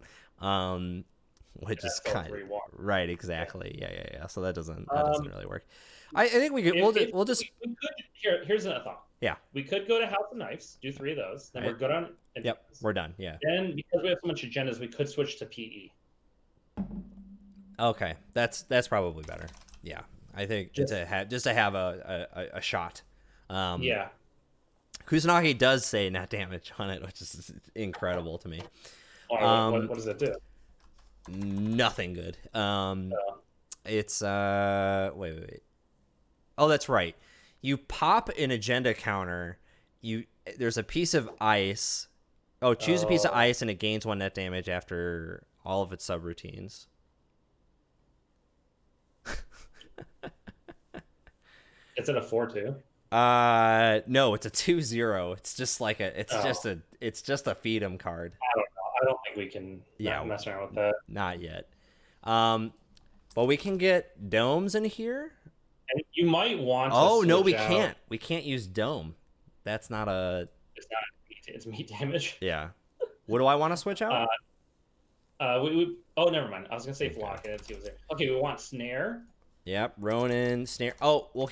Speaker 1: which is kind of right. Exactly. Yeah. So that doesn't really work. I think we could. We'll just.
Speaker 2: We could, here's a thought.
Speaker 1: Yeah.
Speaker 2: We could go to House of Knives, do 3 of those. Then we're good on.
Speaker 1: Yep, we're done. Yeah.
Speaker 2: Then because we have so much agendas, we could switch to PE.
Speaker 1: Okay, that's probably better. Yeah. I think just to have a shot.
Speaker 2: Yeah.
Speaker 1: Kusanagi does say net damage on it, which is incredible to me.
Speaker 2: What does it do?
Speaker 1: Nothing good. It's wait. Oh, that's right. You pop an agenda counter. There's a piece of ice. Oh, choose a piece of ice and it gains 1 net damage after all of its subroutines.
Speaker 2: Is it a 4/2?
Speaker 1: No, it's a 2/0. It's just like it's just a feed 'em card.
Speaker 2: I don't know. I don't think we can mess around with that.
Speaker 1: Not yet. But we can get domes in here.
Speaker 2: And you might want to
Speaker 1: Oh, no, we can't. We can't use dome. That's not a...
Speaker 2: It's meat damage.
Speaker 1: Yeah. What do I want to switch out?
Speaker 2: Oh, never mind. I was going to say flock. I didn't see what was there. Okay, we want snare.
Speaker 1: Yep, Ronin, snare. Oh, well,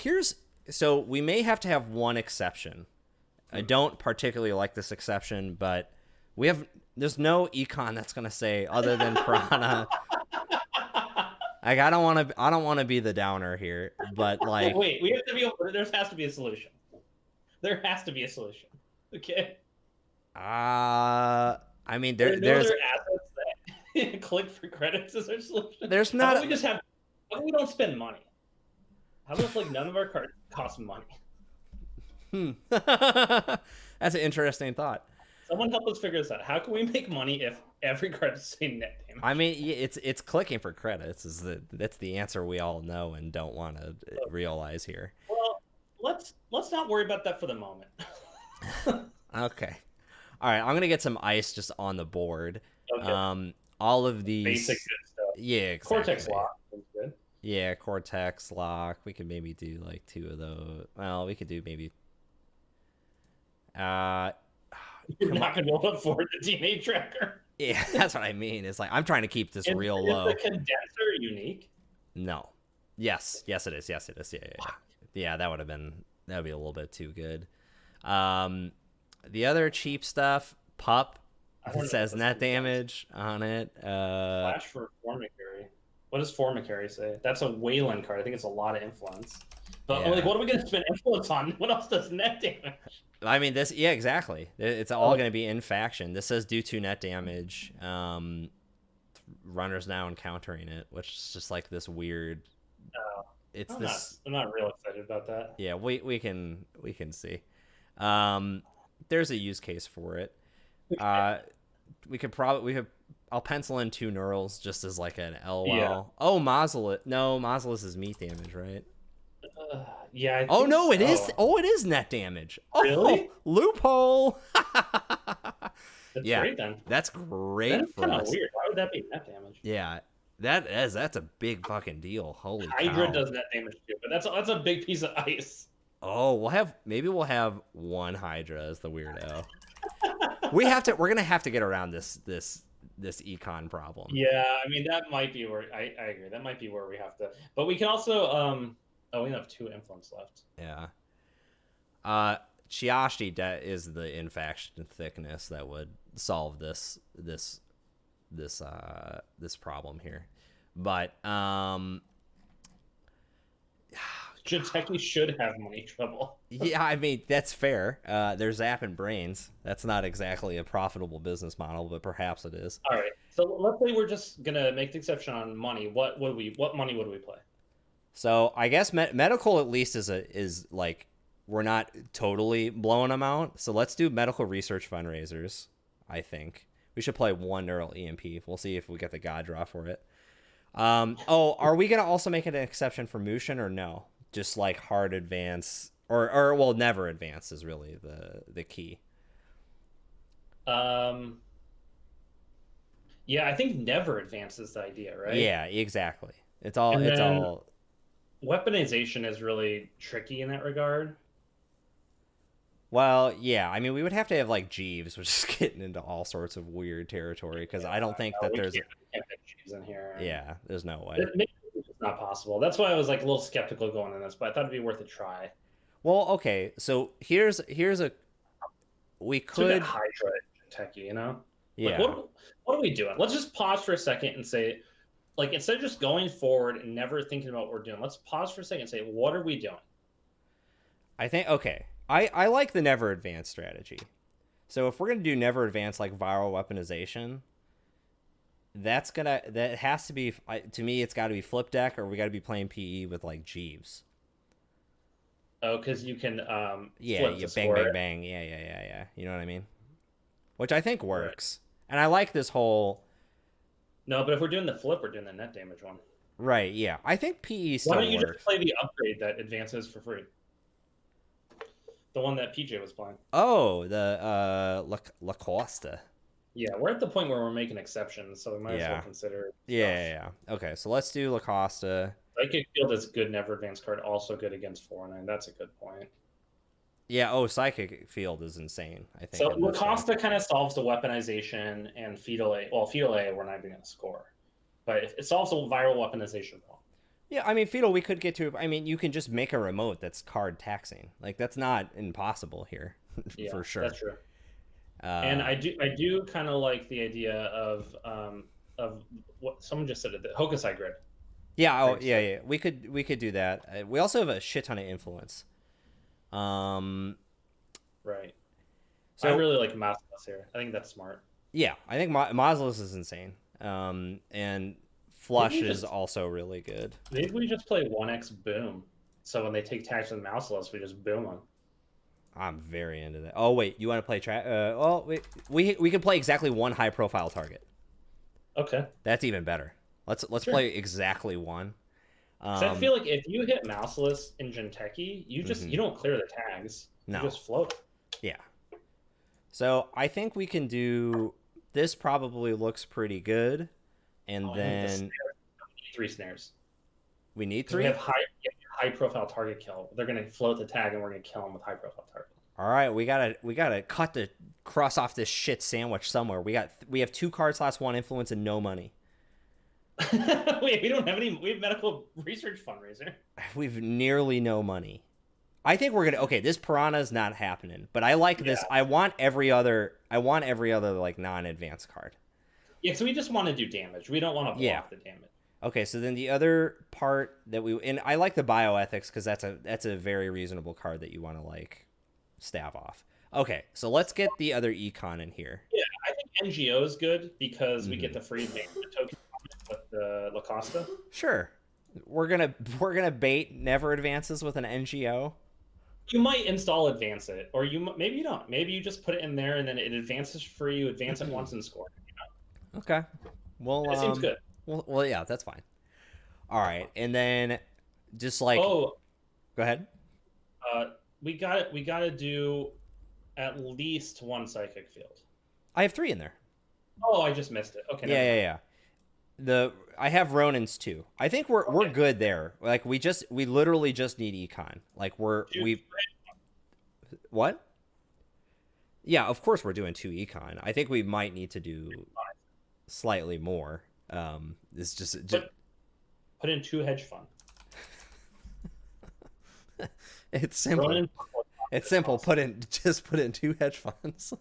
Speaker 1: so we may have to have one exception. I don't particularly like this exception, but there's no econ that's going to say other than Piranha. Like, I don't want to be the downer here, but like...
Speaker 2: Wait, there has to be a solution. There has to be a solution. Okay.
Speaker 1: I mean,
Speaker 2: There are no other assets that click for credits as our solution.
Speaker 1: there's
Speaker 2: How
Speaker 1: not.
Speaker 2: about we just have? How about we don't spend money? How about like none of our cards cost money?
Speaker 1: That's an interesting thought.
Speaker 2: Someone help us figure this out. How can we make money if every card is saying net damage?
Speaker 1: I mean, it's clicking for credits. That's the answer we all know and don't want to realize here.
Speaker 2: Well, let's not worry about that for the moment.
Speaker 1: Okay. All right, I'm gonna get some ice just on the board.
Speaker 2: Okay.
Speaker 1: All of these
Speaker 2: Basic good stuff.
Speaker 1: Yeah, exactly.
Speaker 2: Cortex lock is good.
Speaker 1: Yeah, Cortex lock. We could maybe do like 2 of those. Well, we could do maybe.
Speaker 2: You're not gonna be able to afford the DNA tracker.
Speaker 1: Yeah, that's what I mean. It's like I'm trying to keep this real
Speaker 2: Is
Speaker 1: low.
Speaker 2: the condenser unique?
Speaker 1: No. Yes, it is. Yes, it is. Yeah. Yeah, that would be a little bit too good. The other cheap stuff, pup. It says net damage on it.
Speaker 2: Flash for Formicary. What does Formicary say? That's a Wayland card. I think it's a lot of influence. But like, what are we gonna spend influence on? What else does net damage?
Speaker 1: I mean, exactly. It's all going to be in faction. This says due to net damage, runners now encountering it, which is just like this weird.
Speaker 2: I'm not real excited about that.
Speaker 1: Yeah, we can see. There's a use case for it. I'll pencil in 2 Neurals just as like an LOL.
Speaker 2: Yeah.
Speaker 1: Oh, Mausolus is meat damage, right?
Speaker 2: Yeah.
Speaker 1: It is. Oh, it is net damage. Oh,
Speaker 2: really?
Speaker 1: Loophole.
Speaker 2: That's great then.
Speaker 1: That's great. That's
Speaker 2: kind of weird. Why would that be net damage?
Speaker 1: Yeah, that's a big fucking deal. Holy
Speaker 2: Hydra
Speaker 1: cow.
Speaker 2: does net damage too, but that's a big piece of ice.
Speaker 1: Oh, we'll have 1 Hydra as the weirdo. We're gonna have to get around this econ problem.
Speaker 2: Yeah, I mean that might be where I agree. That might be where we have to. But we can also we have 2 influence left.
Speaker 1: Yeah. Chiashi is the infaction thickness that would solve this problem here. But
Speaker 2: Jiteki should have money trouble.
Speaker 1: Yeah, I mean that's fair. They're zapping brains. That's not exactly a profitable business model, but perhaps it is.
Speaker 2: All right. So let's say we're just gonna make the exception on money. What money would we play?
Speaker 1: So I guess medical at least is like we're not totally blowing them out. So let's do medical research fundraisers. I think we should play 1 Neural EMP. We'll see if we get the God draw for it. Are we gonna also make an exception for Mushin or no? Just like hard advance or well, never advance is really the key.
Speaker 2: Yeah, I think never advance is the idea, right?
Speaker 1: Yeah, exactly. It's all
Speaker 2: weaponization is really tricky in that regard.
Speaker 1: Well, yeah, I mean, we would have to have like Jeeves, which is getting into all sorts of weird territory because I don't think that there's.
Speaker 2: Can't have Jeeves in here.
Speaker 1: Yeah, there's no way.
Speaker 2: It's not possible. That's why I was like a little skeptical going in this, but I thought it'd be worth a try.
Speaker 1: Well, okay, so here's we could
Speaker 2: Hydra Techie, you know?
Speaker 1: Yeah.
Speaker 2: Like, what are we doing? Let's just pause for a second and say, like, instead of just going forward and never thinking about what we're doing, let's pause for a second and say, what are we doing?
Speaker 1: I think okay. I like the never advance strategy. So if we're gonna do never advance like viral weaponization, that has to be to me. It's got to be flip deck, or we got to be playing PE with like Jeeves.
Speaker 2: Oh, because you can
Speaker 1: bang. Yeah. You know what I mean? Which I think works, right. And I like this whole.
Speaker 2: No, but if we're doing the flip, we're doing the net damage one.
Speaker 1: Right. Yeah, I think PE still works.
Speaker 2: Why don't you just play the upgrade that advances for free? The one that PJ was playing.
Speaker 1: Oh, the La Costa.
Speaker 2: Yeah, we're at the point where we're making exceptions, so we might as well consider.
Speaker 1: Yeah. Okay, so let's do La Costa.
Speaker 2: Psychic Field is good never advance card, also good against 4-9. That's a good point.
Speaker 1: Yeah, Psychic Field is insane, I think.
Speaker 2: So La Costa kind of solves the weaponization and Fetal A. Well, Fetal A, we're not even going to score. But it solves the viral weaponization problem.
Speaker 1: Yeah, I mean, Fetal, we could get to. I mean, you can just make a remote that's card taxing. Like, that's not impossible here, for sure.
Speaker 2: That's true. And I do kind of like the idea of what someone just said, the Hokusai grid.
Speaker 1: Yeah, yeah. We could do that. We also have a shit ton of influence.
Speaker 2: Right.
Speaker 1: So
Speaker 2: I really like Mouseless here. I think that's smart.
Speaker 1: Yeah, I think Mausolus is insane. And
Speaker 2: Maybe
Speaker 1: Flush
Speaker 2: we
Speaker 1: is
Speaker 2: just
Speaker 1: also really good.
Speaker 2: play 1x boom. So when they take tags with Mouseless, we just boom them.
Speaker 1: I'm very into that. Oh wait, you want to play track? Well, we can play exactly one high profile target.
Speaker 2: Okay.
Speaker 1: That's even better. Let's
Speaker 2: Sure.
Speaker 1: play exactly one.
Speaker 2: Because I feel like if you hit Mouseless in Jinteki, you don't clear the tags. You
Speaker 1: No,
Speaker 2: just float.
Speaker 1: yeah. So I think we can do this. Probably looks pretty good, and
Speaker 2: Oh, and the
Speaker 1: then
Speaker 2: snare, 3 snares.
Speaker 1: we need
Speaker 2: Because we have
Speaker 1: 3.
Speaker 2: high profile target kill. They're gonna float the tag, and we're gonna kill them with high profile target.
Speaker 1: All right, we gotta cut the cross off this shit sandwich somewhere. We have 2 cards, last 1 influence, and no money.
Speaker 2: Wait, we don't have any. We have medical research fundraiser.
Speaker 1: We've nearly no money. I think we're gonna okay. This piranha's not happening, but I like this.
Speaker 2: Yeah.
Speaker 1: I want every other. I want every other like non-advanced card.
Speaker 2: Yeah, so we just want to do damage. We don't want to
Speaker 1: Yeah.
Speaker 2: block the damage.
Speaker 1: Okay, so then the other part that and I like the bioethics because that's a very reasonable card that you want to like stab off. Okay, so let's get the other econ in here.
Speaker 2: Yeah, I think NGO is good because we get the free advancement token with the La Costa.
Speaker 1: Sure, we're gonna bait never advances with an NGO.
Speaker 2: You might install advance it, or maybe you don't. Maybe you just put it in there and then it advances for you. Advance it once and score.
Speaker 1: Okay, well,
Speaker 2: It seems good.
Speaker 1: Well, yeah, that's fine. All right, and then just like
Speaker 2: Oh,
Speaker 1: go ahead.
Speaker 2: we got it. We got to do at least 1 psychic field.
Speaker 1: I have 3 in there.
Speaker 2: Oh, I just missed it. Okay.
Speaker 1: Yeah. I have Ronins too. I think we're good there. Like we literally just need econ. Like we what? Yeah, of course we're doing 2 econ. I think we might need to do slightly more. It's just
Speaker 2: put in 2 hedge fund.
Speaker 1: it's simple. It's simple. Put in 2 hedge funds.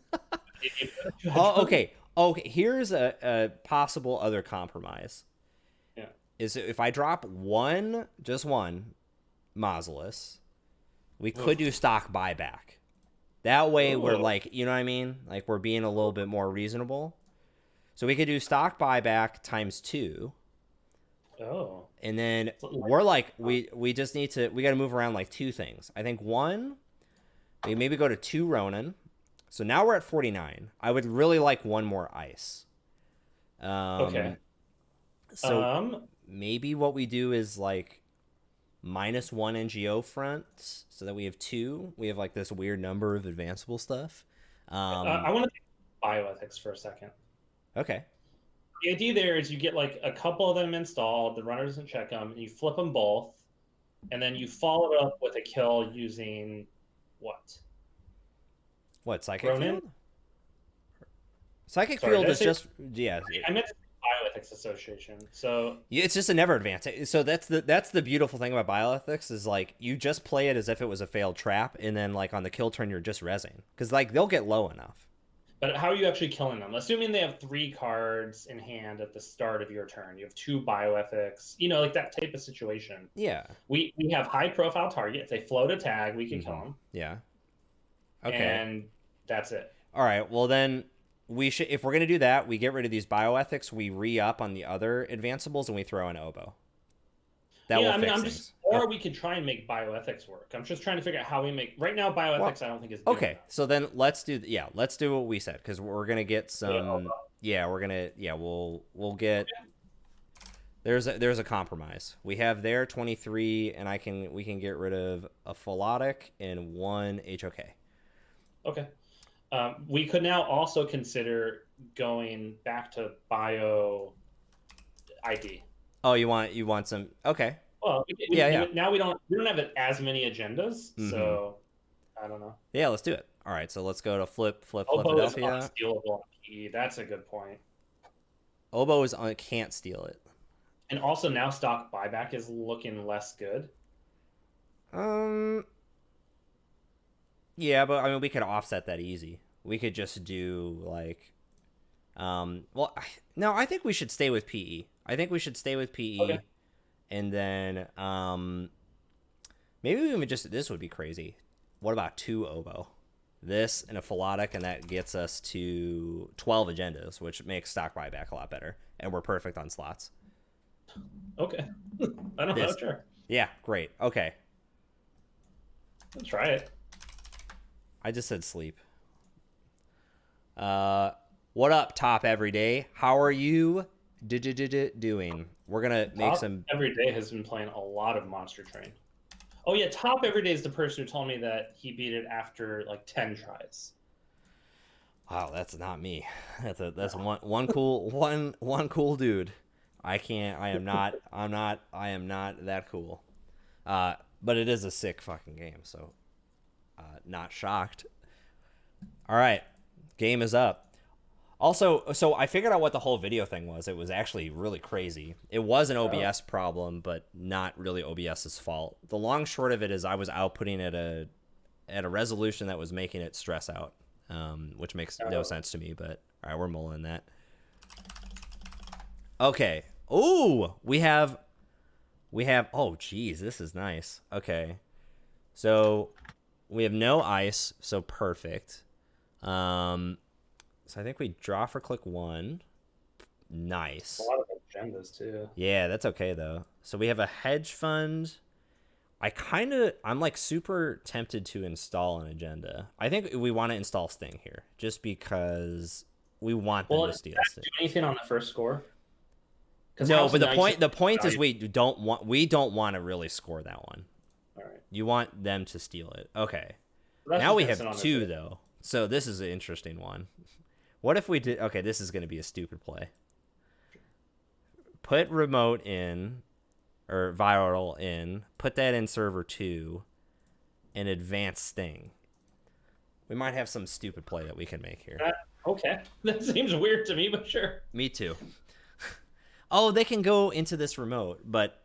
Speaker 1: Oh, okay. Okay, here's a possible other compromise.
Speaker 2: Yeah.
Speaker 1: Is if I drop just one Mausolus, we could do stock buyback. That way we're like, you know what I mean? Like we're being a little bit more reasonable. So we could do stock buyback times 2.
Speaker 2: Oh.
Speaker 1: And then we're like, we just need to, we got to move around like 2 things. I think 1, we maybe go to 2 Ronin. So now we're at 49. I would really like 1 more ice.
Speaker 2: Okay.
Speaker 1: So maybe what we do is like -1 NGO front so that we have 2. We have like this weird number of advanceable stuff.
Speaker 2: I want to take bioethics for a second.
Speaker 1: Okay.
Speaker 2: The idea there is you get like a couple of them installed, the runner doesn't check them, and you flip them both, and then you follow it up with a kill using what?
Speaker 1: What, Psychic
Speaker 2: Ronin?
Speaker 1: Field? Psychic
Speaker 2: Sorry,
Speaker 1: Field is just, yeah.
Speaker 2: I meant Bioethics Association. So
Speaker 1: It's just a never advance. So that's the beautiful thing about bioethics is like you just play it as if it was a failed trap, and then like on the kill turn you're just rezzing because like they'll get low enough.
Speaker 2: but how are you actually killing them? Assuming they have 3 cards in hand at the start of your turn, you have 2 bioethics, like that type of situation.
Speaker 1: Yeah.
Speaker 2: We have high profile target. If they float a tag, we can kill them.
Speaker 1: Yeah. Okay.
Speaker 2: And that's it.
Speaker 1: All right. Well then we should, if we're gonna do that, we get rid of these bioethics, we re-up on the other advanceables, and we throw in obo. That will fix things.
Speaker 2: Or we could try and make bioethics work. I'm just trying to figure out how we make. Right now, bioethics I don't think is doing
Speaker 1: okay.
Speaker 2: enough.
Speaker 1: So then let's do what we said because we're gonna get some. We'll get. There's a compromise. We have there 23, and we can get rid of a Philotic and 1 HOK.
Speaker 2: Okay. We could now also consider going back to bio ID.
Speaker 1: Oh, you want some? Okay.
Speaker 2: Well,
Speaker 1: yeah.
Speaker 2: Now we don't have as many agendas, so I don't know.
Speaker 1: Yeah, let's do it. All right, so let's go to flip
Speaker 2: Obo is
Speaker 1: Philadelphia.
Speaker 2: unstealable on PE. That's a good point.
Speaker 1: Obo can't steal it.
Speaker 2: And also now stock buyback is looking less good.
Speaker 1: Yeah, but I mean we could offset that easy. We could just do like no, I think we should stay with PE.
Speaker 2: Okay.
Speaker 1: And then maybe we would just, this would be crazy. What about 2 Obo? this, and a Philotic, and that gets us to 12 agendas, which makes stock buyback a lot better. And we're perfect on slots.
Speaker 2: Okay. I don't know. Sure.
Speaker 1: Yeah, great. Okay.
Speaker 2: Let's try it.
Speaker 1: I just said sleep. What up, Top Everyday? How are you doing? We're going to make some...
Speaker 2: Everyday has been playing a lot of Monster Train. Oh, yeah. Top Everyday is the person who told me that he beat it after like 10 tries.
Speaker 1: Wow, that's not me. That's one cool dude. I am not that cool. But it is a sick fucking game, so not shocked. All right. Game is up. Also, so I figured out what the whole video thing was. It was actually really crazy. It was an OBS problem, but not really OBS's fault. The long short of it is I was outputting at a resolution that was making it stress out, which makes no sense to me, but all right, we're mulling that. Okay. Ooh, we have, oh, geez, this is nice. Okay. So we have no ice, so perfect. So I think we draw for click 1. Nice.
Speaker 2: A lot of agendas too.
Speaker 1: Yeah, that's okay though. So we have a hedge fund. I'm like super tempted to install an agenda. I think we want to install Sting here just because we want them to steal Sting.
Speaker 2: Do anything on the first score?
Speaker 1: No, but the point is we don't want to really score that one.
Speaker 2: All right.
Speaker 1: You want them to steal it. Okay. Now we have 2 though. So this is an interesting one. What if we did... Okay, this is going to be a stupid play. Put remote in, or viral in, put that in server 2, and advance Sting. We might have some stupid play that we can make here.
Speaker 2: Okay. That seems weird to me, but sure.
Speaker 1: Me too. Oh, they can go into this remote, but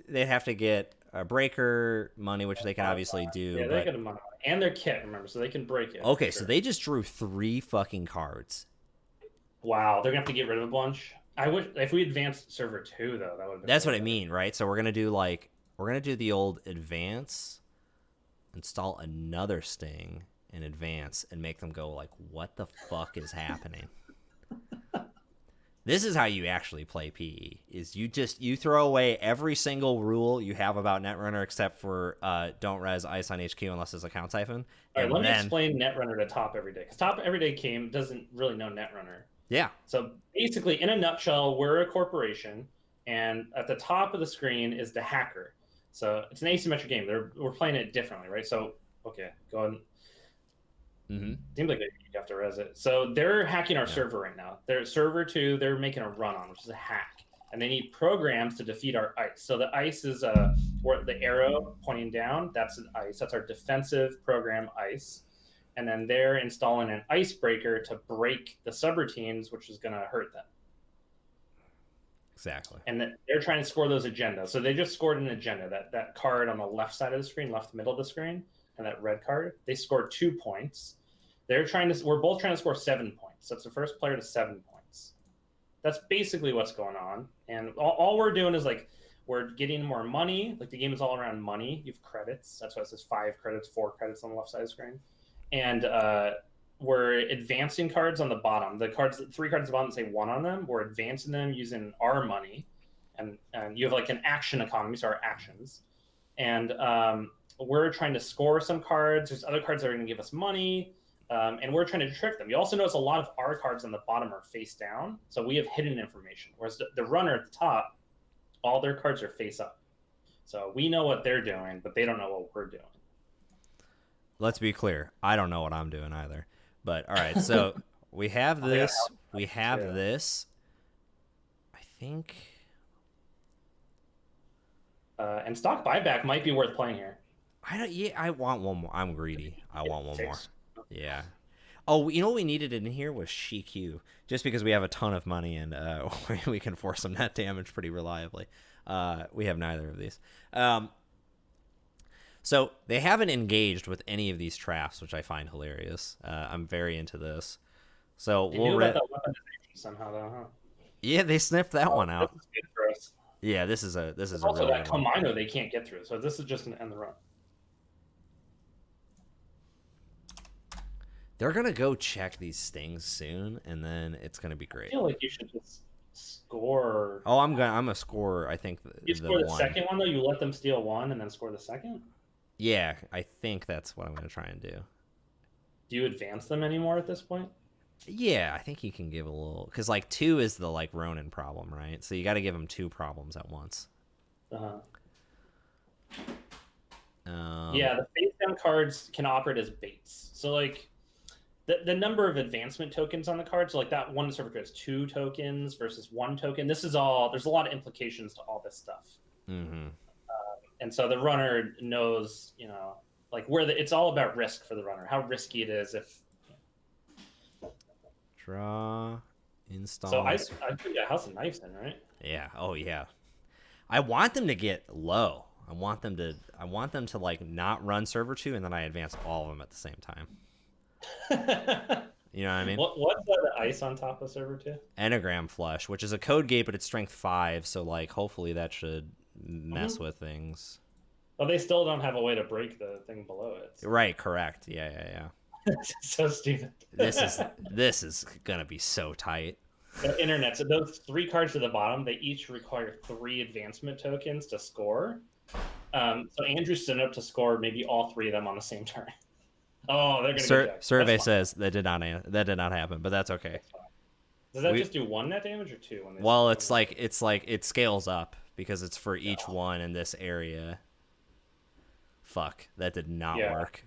Speaker 1: they have to get a breaker money, which they can obviously do.
Speaker 2: Yeah, they get money. And their kit, remember, so they can break it.
Speaker 1: Okay, so they just drew 3 fucking cards.
Speaker 2: Wow, they're gonna have to get rid of a bunch. I wish if we advanced server 2 though, that would.
Speaker 1: That's what I mean, right? So we're gonna do the old advance, install another Sting, and advance, and make them go like, "What the fuck is happening?" This is how you actually play PE. Is you throw away every single rule you have about Netrunner except for don't res ice on HQ unless it's a count siphon.
Speaker 2: All right, let me explain Netrunner to Top Everyday, because Top Everyday doesn't really know Netrunner.
Speaker 1: Yeah.
Speaker 2: So basically, in a nutshell, we're a corporation, and at the top of the screen is the hacker. So it's an asymmetric game. We're playing it differently, right? So okay, go ahead. Seems like you have to res it. So they're hacking our server right now. Their server 2, they're making a run on, which is a hack. And they need programs to defeat our ice. So the ice is where the arrow pointing down, that's an ice. That's our defensive program ice. And then they're installing an icebreaker to break the subroutines, which is going to hurt them.
Speaker 1: Exactly.
Speaker 2: And they're trying to score those agendas. So they just scored an agenda, that card on the left side of the screen, left middle of the screen, and that red card. They scored 2 points. We're both trying to score 7 points. So it's the first player to 7 points. That's basically what's going on. And all we're doing is like, we're getting more money. Like the game is all around money. You have credits. That's why it says 5 credits, 4 credits on the left side of the screen. And we're advancing cards on the bottom. The 3 cards at the bottom that say 1 on them, we're advancing them using our money. And you have like an action economy, so our actions. And we're trying to score some cards. There's other cards that are going to give us money. And we're trying to trick them. You also notice a lot of our cards on the bottom are face down. So we have hidden information. Whereas the runner at the top, all their cards are face up. So we know what they're doing, but they don't know what we're doing.
Speaker 1: Let's be clear. I don't know what I'm doing either. But all right, so we have this. We have this. I think.
Speaker 2: And stock buyback might be worth playing here.
Speaker 1: I want one more. I'm greedy. I want one more. Yeah. Oh, you know what we needed in here was ShiQ, just because we have a ton of money and we can force some net damage pretty reliably. We have neither of these. So they haven't engaged with any of these traps, which I find hilarious. I'm very into this. So
Speaker 2: they knew about that weaponization somehow, though, huh?
Speaker 1: Yeah, they sniffed that one out.
Speaker 2: This is good for us.
Speaker 1: Yeah, this is a
Speaker 2: also
Speaker 1: really
Speaker 2: that Kamino they can't get through, so this is just gonna end the run.
Speaker 1: They're gonna go check these things soon, and then it's gonna be
Speaker 2: I
Speaker 1: great.
Speaker 2: feel like you should just score.
Speaker 1: Oh, I'm a scorer. I think
Speaker 2: You
Speaker 1: the
Speaker 2: score the
Speaker 1: one.
Speaker 2: second one though. You let them steal one and then score the second.
Speaker 1: Yeah, I think that's what I'm gonna try and do.
Speaker 2: Do you advance them anymore at this point?
Speaker 1: Yeah, I think you can give a little because like 2 is the like Ronin problem, right? So you got to give them 2 problems at once.
Speaker 2: Uh-huh.
Speaker 1: Um,
Speaker 2: Yeah, the face down cards can operate as baits. So like the number of advancement tokens on the card, so like that one server has 2 tokens versus 1 token. This is all, there's a lot of implications to all this stuff.
Speaker 1: mm-hmm.
Speaker 2: And so the runner knows, like where it's all about risk for the runner, how risky it is if.
Speaker 1: Draw, install.
Speaker 2: So I put a House of Knives in, right?
Speaker 1: Yeah. Oh yeah. I want them to get low. I want them to like not run server 2, and then I advance all of them at the same time. You know what I mean?
Speaker 2: What's the ice on top of server 2?
Speaker 1: Enneagram Flush, which is a code gate, but it's strength 5, so like hopefully that should mess with things.
Speaker 2: Well, they still don't have a way to break the thing below it. So.
Speaker 1: Right, correct. Yeah.
Speaker 2: So stupid.
Speaker 1: This is gonna be so tight.
Speaker 2: The internet. So those 3 cards to the bottom, they each require 3 advancement tokens to score. So Andrew stood up to score maybe all 3 of them on the same turn. Oh, they're gonna get
Speaker 1: Survey says that did not happen, but that's okay.
Speaker 2: Does that just do 1 net damage or 2? When
Speaker 1: well, it's like it scales up because it's for each one in this area. Fuck, that did not work.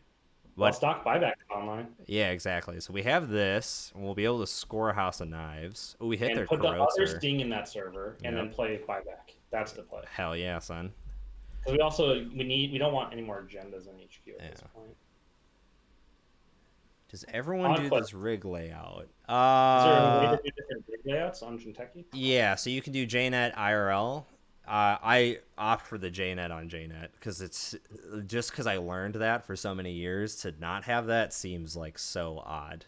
Speaker 2: Well, stock buyback online.
Speaker 1: Yeah, exactly. So we have this, and we'll be able to score a House of Knives. Oh, we hit their
Speaker 2: put
Speaker 1: corrosive.
Speaker 2: The other sting in that server, and then play buyback. That's the play.
Speaker 1: Hell yeah, son.
Speaker 2: Because we don't want any more agendas in HQ at this point.
Speaker 1: Does everyone do this rig layout?
Speaker 2: Is there a way to do different rig layouts on Jinteki?
Speaker 1: Yeah, so you can do JNet IRL. I opt for the JNet on JNet because it's just because I learned that for so many years. To not have that seems like so odd.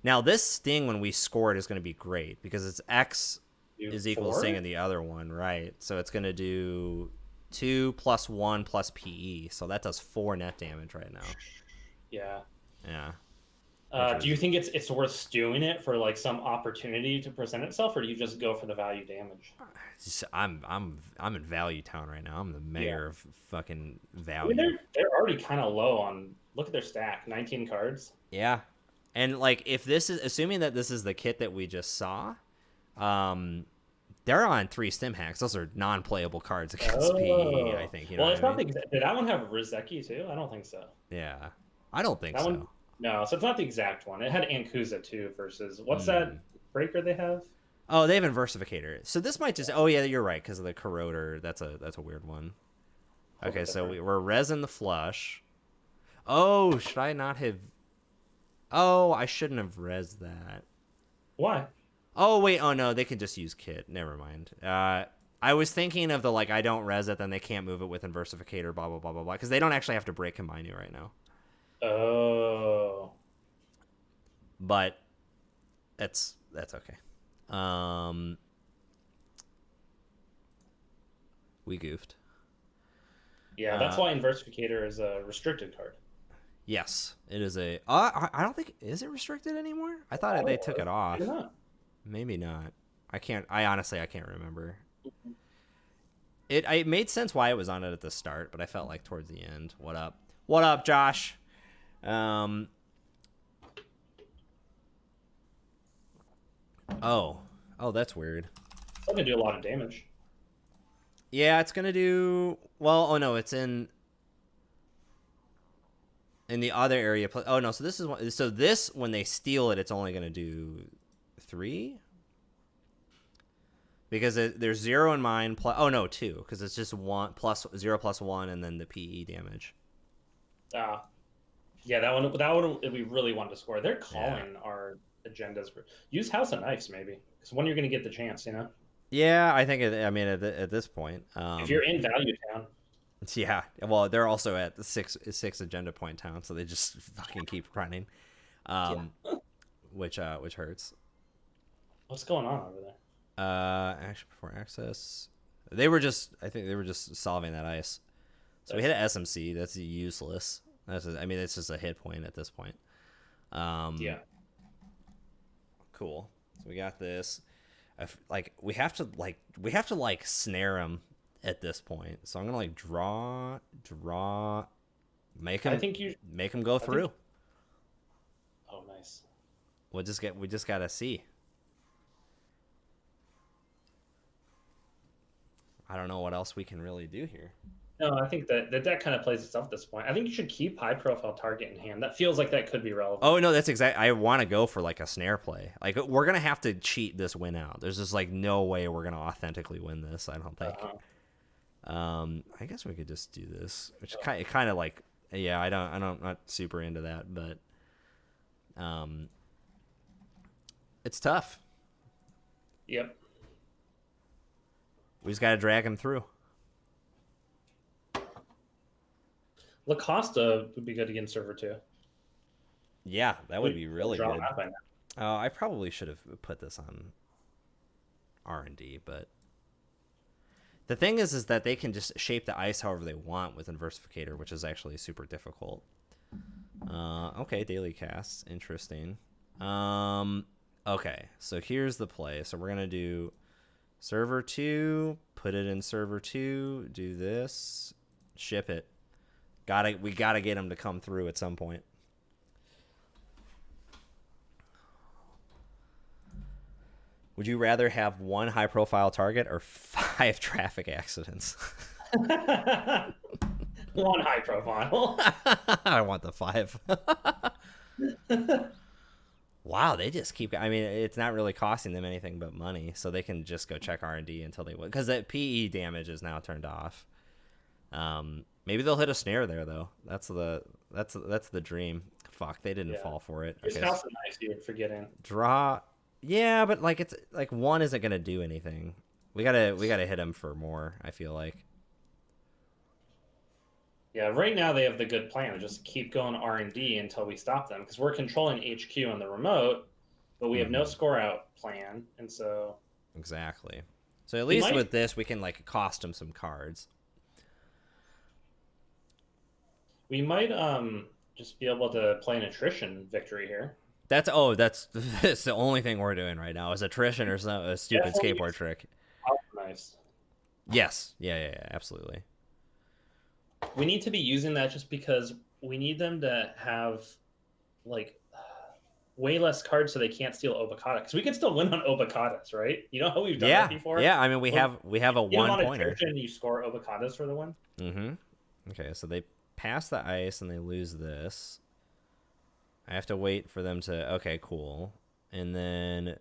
Speaker 1: Now this sting when we score it is going to be great because it's X is equal to sting in the other one, right? So it's going to do 2 + 1 + PE, so that does 4 net damage right now.
Speaker 2: Yeah.
Speaker 1: Do
Speaker 2: you think it's worth stewing it for like some opportunity to present itself, or do you just go for the value damage?
Speaker 1: I'm in Value Town right now. I'm the mayor of fucking value.
Speaker 2: I mean, they're already kind of low on. Look at their stack, 19 cards.
Speaker 1: Yeah, and like if this is assuming that this is the kit that we just saw, they're on 3 stim hacks. Those are non-playable cards against PE. I think.
Speaker 2: Well, it's not did that one have Rizeki too? I don't think so.
Speaker 1: Yeah, I don't think
Speaker 2: that
Speaker 1: so.
Speaker 2: One, no, so it's not the exact one. It had Ankusa too versus what's that breaker they have?
Speaker 1: Oh, they have Inversificator. So this might just. Oh yeah, you're right because of the Corroder. That's a weird one. Okay, so we're resin the flush. Oh, should I not have? Oh, I shouldn't have res that.
Speaker 2: Why?
Speaker 1: Oh wait, oh no, they can just use kit. Never mind. I was thinking of the like I don't res it, then they can't move it with Inversificator, blah blah blah blah blah, because they don't actually have to break combine you right now.
Speaker 2: Oh.
Speaker 1: But that's okay. We goofed.
Speaker 2: Yeah, that's why Inversificator is a restricted card.
Speaker 1: Yes, it is a. I don't think is it restricted anymore. I thought they took it off. Maybe not. I honestly can't remember. It made sense why it was on it at the start, but I felt like towards the end. What up? What up, Josh? Oh, that's weird.
Speaker 2: It's gonna do a lot of damage.
Speaker 1: Yeah, it's gonna do well. Oh no, it's in the other area. Oh no, so this is one. So this when they steal it, it's only gonna do 3 because there's 0 in mine. Plus, oh no, 2 because it's just 1 plus 0 plus 1 and then the PE damage.
Speaker 2: Yeah, that one we really want to score. They're calling our agendas. Use House of Knives maybe because when you're gonna get the chance, you know.
Speaker 1: Yeah, I think. At this point,
Speaker 2: if you're in Value Town.
Speaker 1: Yeah, well, they're also at the six agenda point town, so they just fucking keep running, which hurts.
Speaker 2: What's going on over there?
Speaker 1: Action before access. I think they were just solving that ice. So we hit an SMC. That's useless. It's just a hit point at this point.
Speaker 2: Yeah.
Speaker 1: Cool. So we got this. We have to like snare him at this point. So I'm gonna like draw, make
Speaker 2: I
Speaker 1: him
Speaker 2: think you.
Speaker 1: make him go
Speaker 2: I think.
Speaker 1: through.
Speaker 2: Oh, nice.
Speaker 1: We just gotta see. I don't know what else we can really do here.
Speaker 2: No, I think that the deck kind of plays itself at this point. I think you should keep high profile target in hand. That feels like that could be relevant.
Speaker 1: Oh no, that's exact. I want to go for like a snare play. Like we're gonna have to cheat this win out. There's just like no way we're gonna authentically win this. I don't think. I guess we could just do this, which kind of like, yeah. I'm not super into that, but it's tough.
Speaker 2: Yep.
Speaker 1: We just gotta drag him through.
Speaker 2: Lacosta would be good against server 2.
Speaker 1: Yeah, that would be really good.
Speaker 2: By now.
Speaker 1: I probably should have put this on R&D, but the thing is that they can just shape the ice however they want with Inversificator, which is actually super difficult. Okay, daily casts, interesting. Okay, so here's the play. So we're gonna do server 2, put it in server 2, do this, ship it. We gotta get him to come through at some point. Would you rather have 1 high-profile target or 5 traffic accidents?
Speaker 2: 1 high profile.
Speaker 1: I want the 5. Wow, they just keep. I mean, it's not really costing them anything but money, so they can just go check R&D until they win. Because that PE damage is now turned off. Maybe they'll hit a snare there though. That's the dream. Fuck, they didn't fall for it.
Speaker 2: It's also nice you're forgetting.
Speaker 1: Draw. Yeah, but like it's like 1 isn't gonna do anything. We gotta hit him for more. I feel like.
Speaker 2: Yeah, right now they have the good plan. Just keep going R&D until we stop them because we're controlling HQ on the remote, but we have no score out plan, and so
Speaker 1: exactly. So at least with this, we can like cost them some cards.
Speaker 2: We might just be able to play an attrition victory here.
Speaker 1: That's the only thing we're doing right now is attrition or a stupid skateboard trick.
Speaker 2: Oh, nice.
Speaker 1: Yes. Yeah, absolutely.
Speaker 2: We need to be using that just because we need them to have like way less cards so they can't steal Obokata. Because we can still win on Obokatas, right? You know how we've done that before?
Speaker 1: Yeah, I mean we have a 1-pointer.
Speaker 2: And you score Obokatas for the win.
Speaker 1: Mm-hmm. Okay, so they pass the ice and they lose this. I have to wait for them to... Okay, cool. And then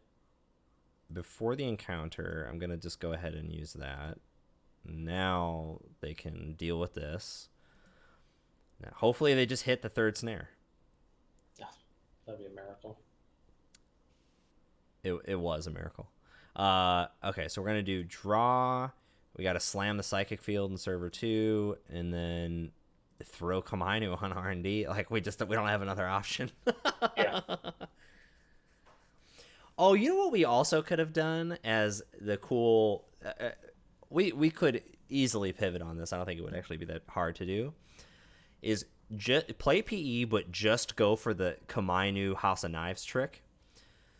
Speaker 1: before the encounter, I'm going to just go ahead and use that. Now they can deal with this. Now, hopefully they just hit the 3rd snare.
Speaker 2: Yeah, that'd be a miracle.
Speaker 1: It was a miracle. Okay, so we're going to do draw. We got to slam the Psychic Field in server 2, and then throw Kamainu on R&D. Like we don't have another option.
Speaker 2: Yeah.
Speaker 1: Oh, you know what we also could have done as the cool... we could easily pivot on this. I don't think it would actually be that hard to do. Is just play PE, but just go for the Kamainu House of Knives trick.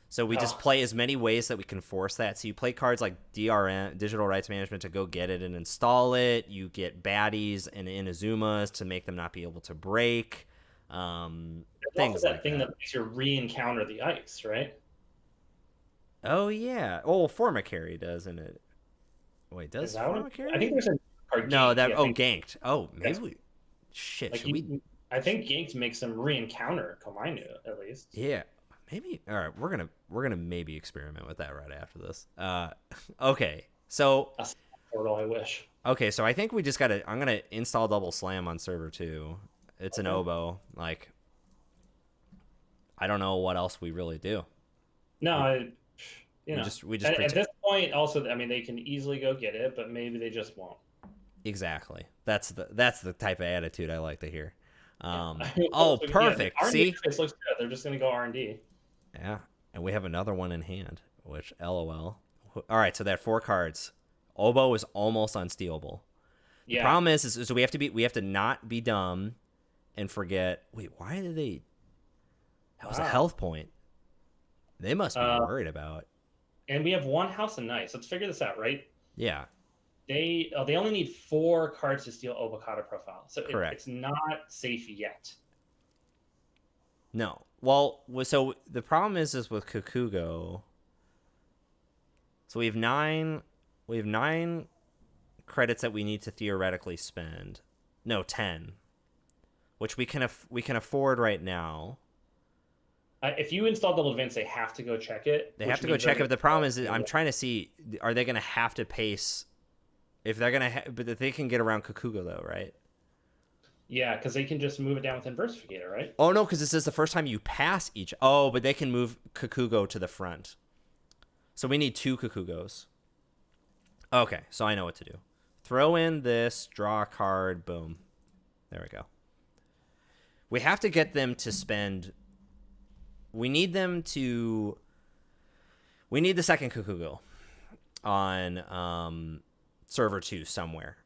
Speaker 1: So we just play as many ways that we can force that. So you play cards like DRM, Digital Rights Management, to go get it and install it. You get baddies and Inazumas to make them not be able to break. Things
Speaker 2: that thing that makes you re-encounter the ice, right?
Speaker 1: Oh, yeah. Oh, Formicary does, isn't it? Wait, does Formicary?
Speaker 2: I think there's a card.
Speaker 1: No, ganked. Oh, maybe we... Shit,
Speaker 2: like I think ganked makes them re-encounter Kamainu, at least.
Speaker 1: Yeah. Maybe. All right, we're gonna maybe experiment with that right after this. Okay, so
Speaker 2: That's portal, I wish.
Speaker 1: Okay, so I think we just gotta. I'm gonna install Double Slam on server 2. It's an oboe. Like, I don't know what else we really do.
Speaker 2: No, we
Speaker 1: just
Speaker 2: at this point. Also, I mean, they can easily go get it, but maybe they just won't.
Speaker 1: Exactly. That's the type of attitude I like to hear. Oh, perfect.
Speaker 2: Yeah,
Speaker 1: see,
Speaker 2: this looks good. They're just gonna go R&D.
Speaker 1: Yeah, and we have another one in hand, which LOL. All right, so that 4 cards. Oboe is almost unstealable. Yeah. The problem is we have to not be dumb and forget. Wait, why did they? That was a health point. They must be worried about.
Speaker 2: And we have one house of nice. Let's figure this out, right?
Speaker 1: Yeah.
Speaker 2: They only need 4 cards to steal Obokata profile. So it's not safe yet.
Speaker 1: No. Well, so the problem is with Kukugo. So we have 9 credits that we need to theoretically spend. No, 10. Which we can afford right now.
Speaker 2: If you install Double Advance, they have to go check it.
Speaker 1: They have to go check it. But the problem is, I'm trying to see, are they going to have to pace? If they're going to, but they can get around Kukugo though, right?
Speaker 2: Yeah, because they can just move it down with Inversificator, right?
Speaker 1: Oh no, because this is the first time you pass each. Oh, but they can move Kukugo to the front. So we need 2 Kukugos. Okay, so I know what to do. Throw in this, draw a card, boom. There we go. We have to get them to spend. We need them to. We need the second Kukugo on server 2 somewhere.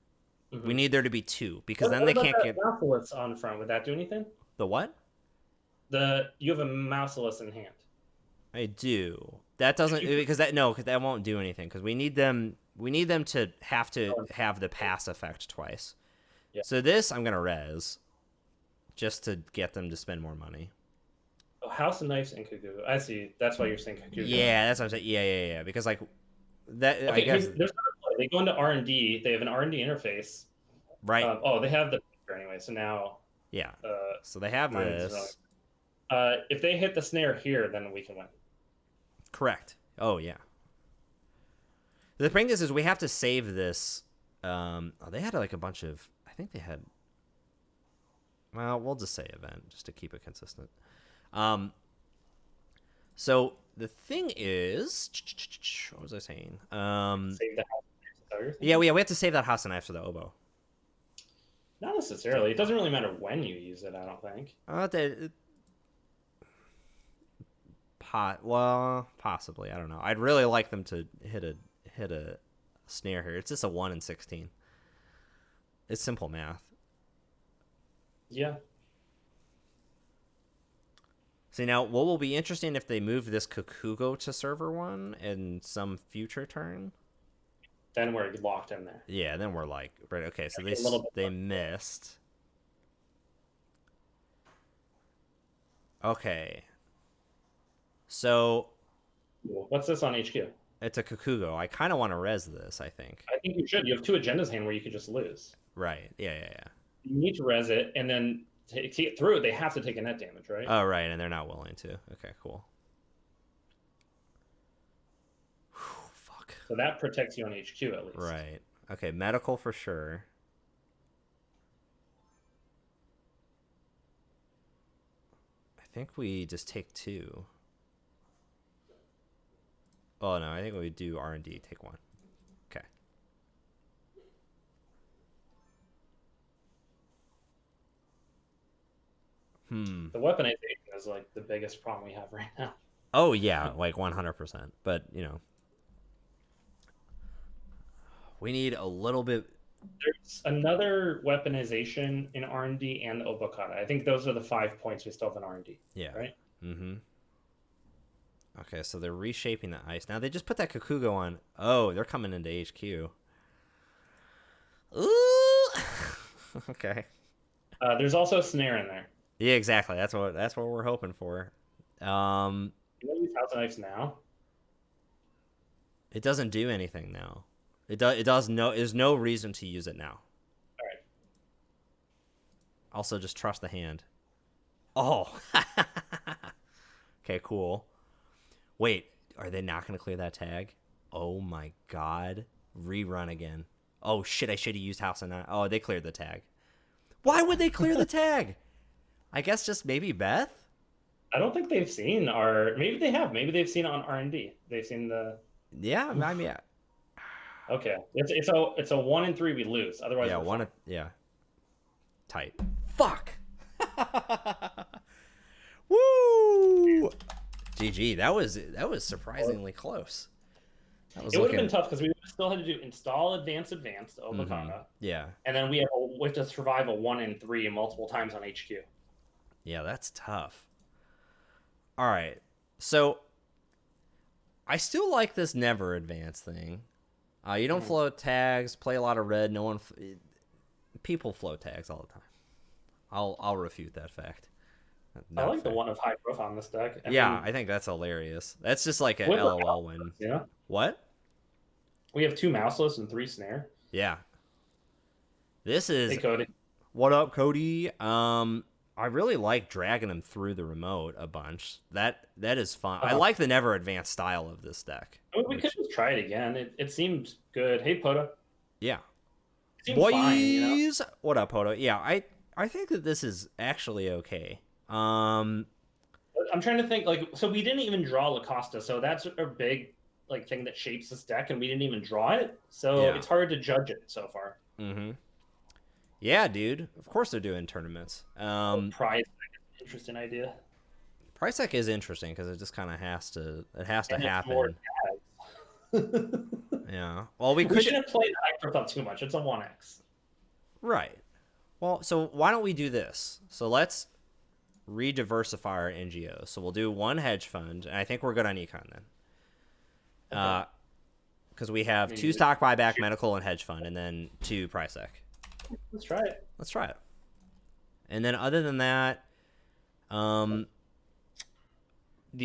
Speaker 1: Mm-hmm. We need there to be 2 because then they can't get.
Speaker 2: Mouseless on front. Would that do anything?
Speaker 1: The what?
Speaker 2: You have a Mouseless in hand.
Speaker 1: I do. That doesn't because that won't do anything because we need them. We need them to have the pass effect twice. Yeah. So this I'm gonna res, just to get them to spend more money.
Speaker 2: Oh, House of Knives and Kukugo. I see. That's why you're saying Kukugo.
Speaker 1: Yeah, that's what I'm saying. Yeah. Because like that. Okay, I guess
Speaker 2: they go into R&D. They have an R&D interface.
Speaker 1: Right.
Speaker 2: They have the anyway. So now.
Speaker 1: Yeah. So they have this.
Speaker 2: If they hit the snare here, then we can win.
Speaker 1: Correct. Oh yeah. The thing is we have to save this. They had like a bunch of. I think they had. Well, we'll just say event just to keep it consistent. So the thing is, what was I saying?
Speaker 2: Save the house.
Speaker 1: Yeah, we have to save that house and knife for the oboe.
Speaker 2: Not necessarily. It doesn't really matter when you use it. I don't think.
Speaker 1: Possibly. I don't know. I'd really like them to hit a snare here. It's just a 1 in 16. It's simple math.
Speaker 2: Yeah.
Speaker 1: See, now, what will be interesting if they move this Kukugo to server 1 in some future turn?
Speaker 2: Then we're locked in there.
Speaker 1: Yeah, then we're like, right, okay, so they missed. Okay. So...
Speaker 2: What's this on HQ?
Speaker 1: It's a Kukugo. I kind of want to res this, I think.
Speaker 2: I think you should. You have 2 agendas hand where you could just lose.
Speaker 1: Right, yeah.
Speaker 2: You need to res it, and then to get through it, they have to take a net damage, right?
Speaker 1: Oh, right, and they're not willing to. Okay, cool. Whew, fuck.
Speaker 2: So that protects you on HQ at least.
Speaker 1: Right. Okay, medical for sure. I think we just take 2. Oh, no, I think we do R&D, take 1. Okay.
Speaker 2: The weaponization is like the biggest problem we have right now.
Speaker 1: Oh yeah, like 100%. But we need a little bit.
Speaker 2: There's another weaponization in R&D and Obokata. I think those are the 5 points we still have in R&D.
Speaker 1: Yeah.
Speaker 2: Right.
Speaker 1: Mm-hmm. Okay, so they're reshaping the ice. Now they just put that Kukugo on. Oh, they're coming into HQ. Ooh. Okay.
Speaker 2: There's also a snare in there.
Speaker 1: Yeah, exactly. That's what we're hoping for.
Speaker 2: You want to use House of Knives now?
Speaker 1: It doesn't do anything now. It does no. There's no reason to use it now.
Speaker 2: All right.
Speaker 1: Also, just trust the hand. Oh. Okay, cool. Wait, are they not going to clear that tag? Oh my god. Rerun again. Oh shit, I should have used House of Knives. Oh, they cleared the tag. Why would they clear the tag? I guess just maybe Beth?
Speaker 2: I don't think they've seen maybe they have. Maybe they've seen it on R&D. They've seen the...
Speaker 1: Yeah, I mean, yeah.
Speaker 2: Okay. It's a 1 in 3 we lose. Otherwise,
Speaker 1: yeah. Tight. Fuck! Woo! GG. That was surprisingly close.
Speaker 2: It would have been tough because we still had to do install advanced Obokata.
Speaker 1: Mm-hmm. Yeah.
Speaker 2: And then we have to survive a 1 in 3 multiple times on HQ.
Speaker 1: Yeah, that's tough. All right. So I still like this never advance thing. You don't float tags, play a lot of red. No one, people float tags all the time. I'll refute that fact.
Speaker 2: I
Speaker 1: Not
Speaker 2: like the
Speaker 1: fact.
Speaker 2: one of high profile on this deck.
Speaker 1: I think that's hilarious. That's just like an LOL win.
Speaker 2: Yeah.
Speaker 1: What?
Speaker 2: We have 2 mouseless and 3 snare.
Speaker 1: Yeah. This is.
Speaker 2: Hey, Cody.
Speaker 1: What up, Cody? I really like dragging him through the remote a bunch. That is fun. I like the never advance style of this deck.
Speaker 2: I mean, we could just try it again. It seems good. Hey, Poda.
Speaker 1: Yeah.
Speaker 2: Boys, fine,
Speaker 1: What up, Poto? Yeah, I think that this is actually okay.
Speaker 2: I'm trying to think. Like, so we didn't even draw Lacosta, so that's a big like thing that shapes this deck, and we didn't even draw it, so it's hard to judge it so far.
Speaker 1: Mm-hmm. Yeah, dude. Of course they're doing tournaments.
Speaker 2: Prize deck is an interesting idea.
Speaker 1: Price deck is interesting because it just kind of has to. It has to
Speaker 2: And
Speaker 1: happen.
Speaker 2: More tags.
Speaker 1: Yeah. Well, we
Speaker 2: shouldn't play the high profile too much. It's a 1x.
Speaker 1: Right. Well, so why don't we do this? So let's re-diversify our NGOs. So we'll do 1 hedge fund, and I think we're good on econ then. Because we have 2 stock buyback, medical, and hedge fund, and then 2 price deck.
Speaker 2: Let's try it.
Speaker 1: Let's try it. And then other than that, the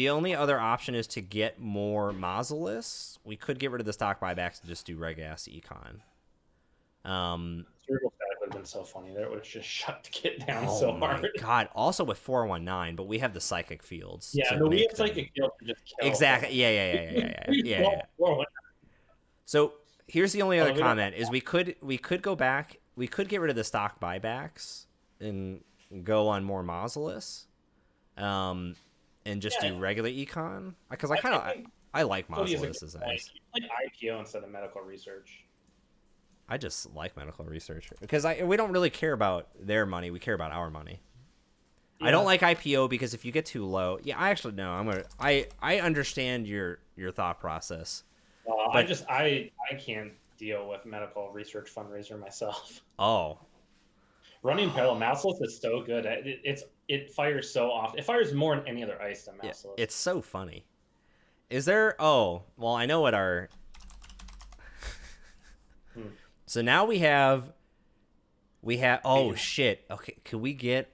Speaker 1: only other option is to get more Mausolus. We could get rid of the stock buybacks and just do reg-ass econ.
Speaker 2: Cerebral Static would have been so funny. That would have just shut the kid down so hard.
Speaker 1: God. Also with 419, but we have the psychic fields.
Speaker 2: Yeah, no, we have psychic fields to just kill.
Speaker 1: Exactly. Yeah. So here's the only other comment: is we could go back. We could get rid of the stock buybacks and go on more Mausolus, and just do regular econ. Because I like Mausolus as nice.
Speaker 2: You play IPO instead of medical research.
Speaker 1: I just like medical research because we don't really care about their money. We care about our money. Yeah. I don't like IPO because if you get too low, I actually no. I understand your thought process.
Speaker 2: I can't deal with medical research fundraiser myself.
Speaker 1: Oh,
Speaker 2: running parallel Mouseless is so good. It fires so often. It fires more than any other ice than Mouseless.
Speaker 1: It's so funny. Is there? Oh, well, I know what our. So now we have. Oh shit. Okay, could we get?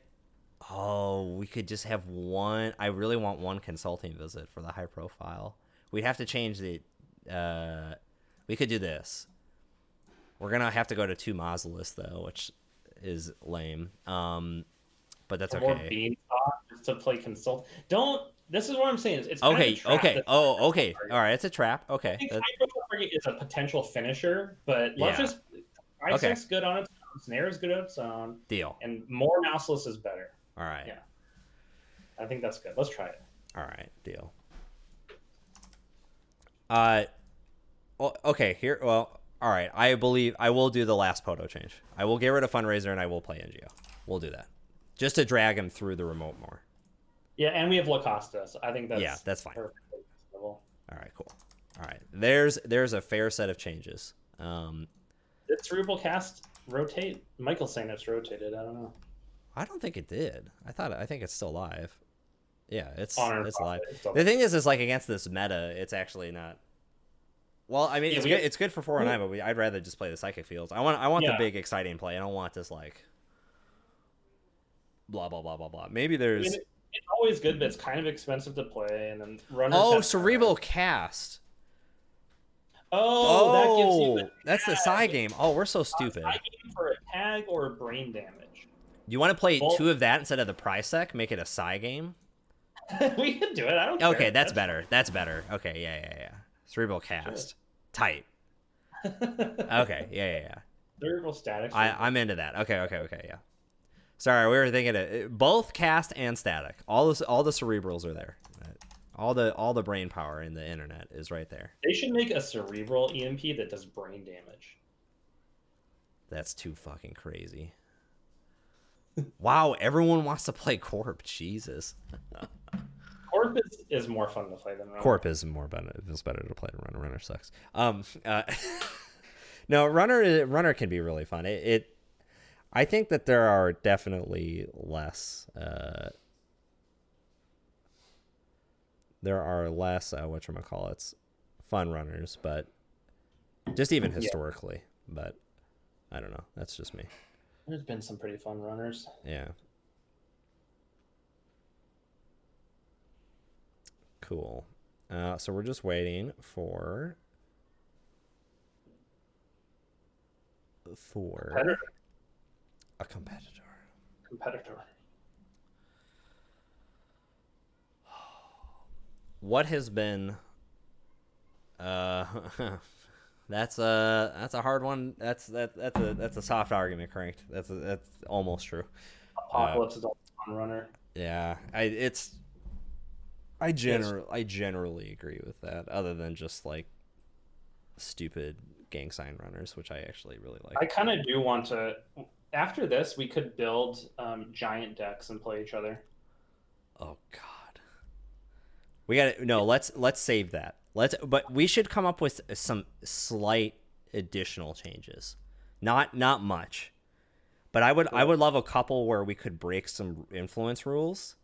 Speaker 1: Oh, we could just have one. I really want one consulting visit for the high profile. We'd have to change the. We could do this. We're gonna have to go to 2 Mausolus though, which is lame. But that's okay.
Speaker 2: More beanstalk just to play consult. Don't. This is what I'm saying. It's
Speaker 1: okay. Oh, okay. All right, it's a trap. Okay.
Speaker 2: I think high profile target is a potential finisher, but let's just. Isaacs good on its own. Snare is good on its own.
Speaker 1: Deal.
Speaker 2: And more Mouseless is better.
Speaker 1: All right.
Speaker 2: Yeah. I think that's good. Let's try it.
Speaker 1: All right. Deal. Well, okay. Here. Well. All right. I believe I will do the last Poto change. I will get rid of fundraiser and I will play NGO. We'll do that, just to drag him through the remote more.
Speaker 2: Yeah, and we have Lacosta, so I think
Speaker 1: that's fine.
Speaker 2: Perfectly reasonable.
Speaker 1: All right. Cool. All right. There's a fair set of changes.
Speaker 2: Did Cerebral Cast rotate? Michael's saying it's rotated. I don't know.
Speaker 1: I don't think it did. I think it's still live. Yeah, it's live. The thing is like against this meta, it's actually not. Well, I mean, it's good for 409, but I'd rather just play the psychic fields. I want the big exciting play. I don't want this like blah blah blah blah blah. Maybe there's.
Speaker 2: I mean, it's always good, but it's kind of expensive to play, and then runners.
Speaker 1: Cerebral Cast.
Speaker 2: Oh, that gives you
Speaker 1: that's the side game. Oh, we're so stupid.
Speaker 2: Side game for a tag or brain damage.
Speaker 1: You want to play 2 of that instead of the prize deck? Make it a side game?
Speaker 2: We can do it. I don't care.
Speaker 1: Okay, that's better. That's better. Okay, yeah. Cerebral Cast. Sure. Tight. Okay, yeah.
Speaker 2: Cerebral Static.
Speaker 1: I'm into that. Okay, yeah. Sorry, we were thinking it both cast and static. All the cerebrals are there. All the brain power in the internet is right there.
Speaker 2: They should make a cerebral EMP that does brain damage.
Speaker 1: That's too fucking crazy. Wow, everyone wants to play Corp. Jesus.
Speaker 2: Corp is more fun to play than Runner.
Speaker 1: Corp is better. It's better to play than Runner. Runner sucks. No, Runner can be really fun. I think that there are definitely less. there are less whatchamacallits, fun runners, but just even historically. But I don't know. That's just me.
Speaker 2: There's been some pretty fun runners.
Speaker 1: Yeah. Cool. So we're just waiting for a competitor. What has been that's a hard one. That's a soft argument, Cranked. That's almost true.
Speaker 2: Apocalypse is a fun runner.
Speaker 1: Yeah, I generally agree with that, other than just like stupid gang sign runners, which I actually really like.
Speaker 2: I kind of do want to. After this, we could build giant decks and play each other.
Speaker 1: Oh God, we got no. Let's save that. But we should come up with some slight additional changes. Not much, but I would love a couple where we could break some influence rules.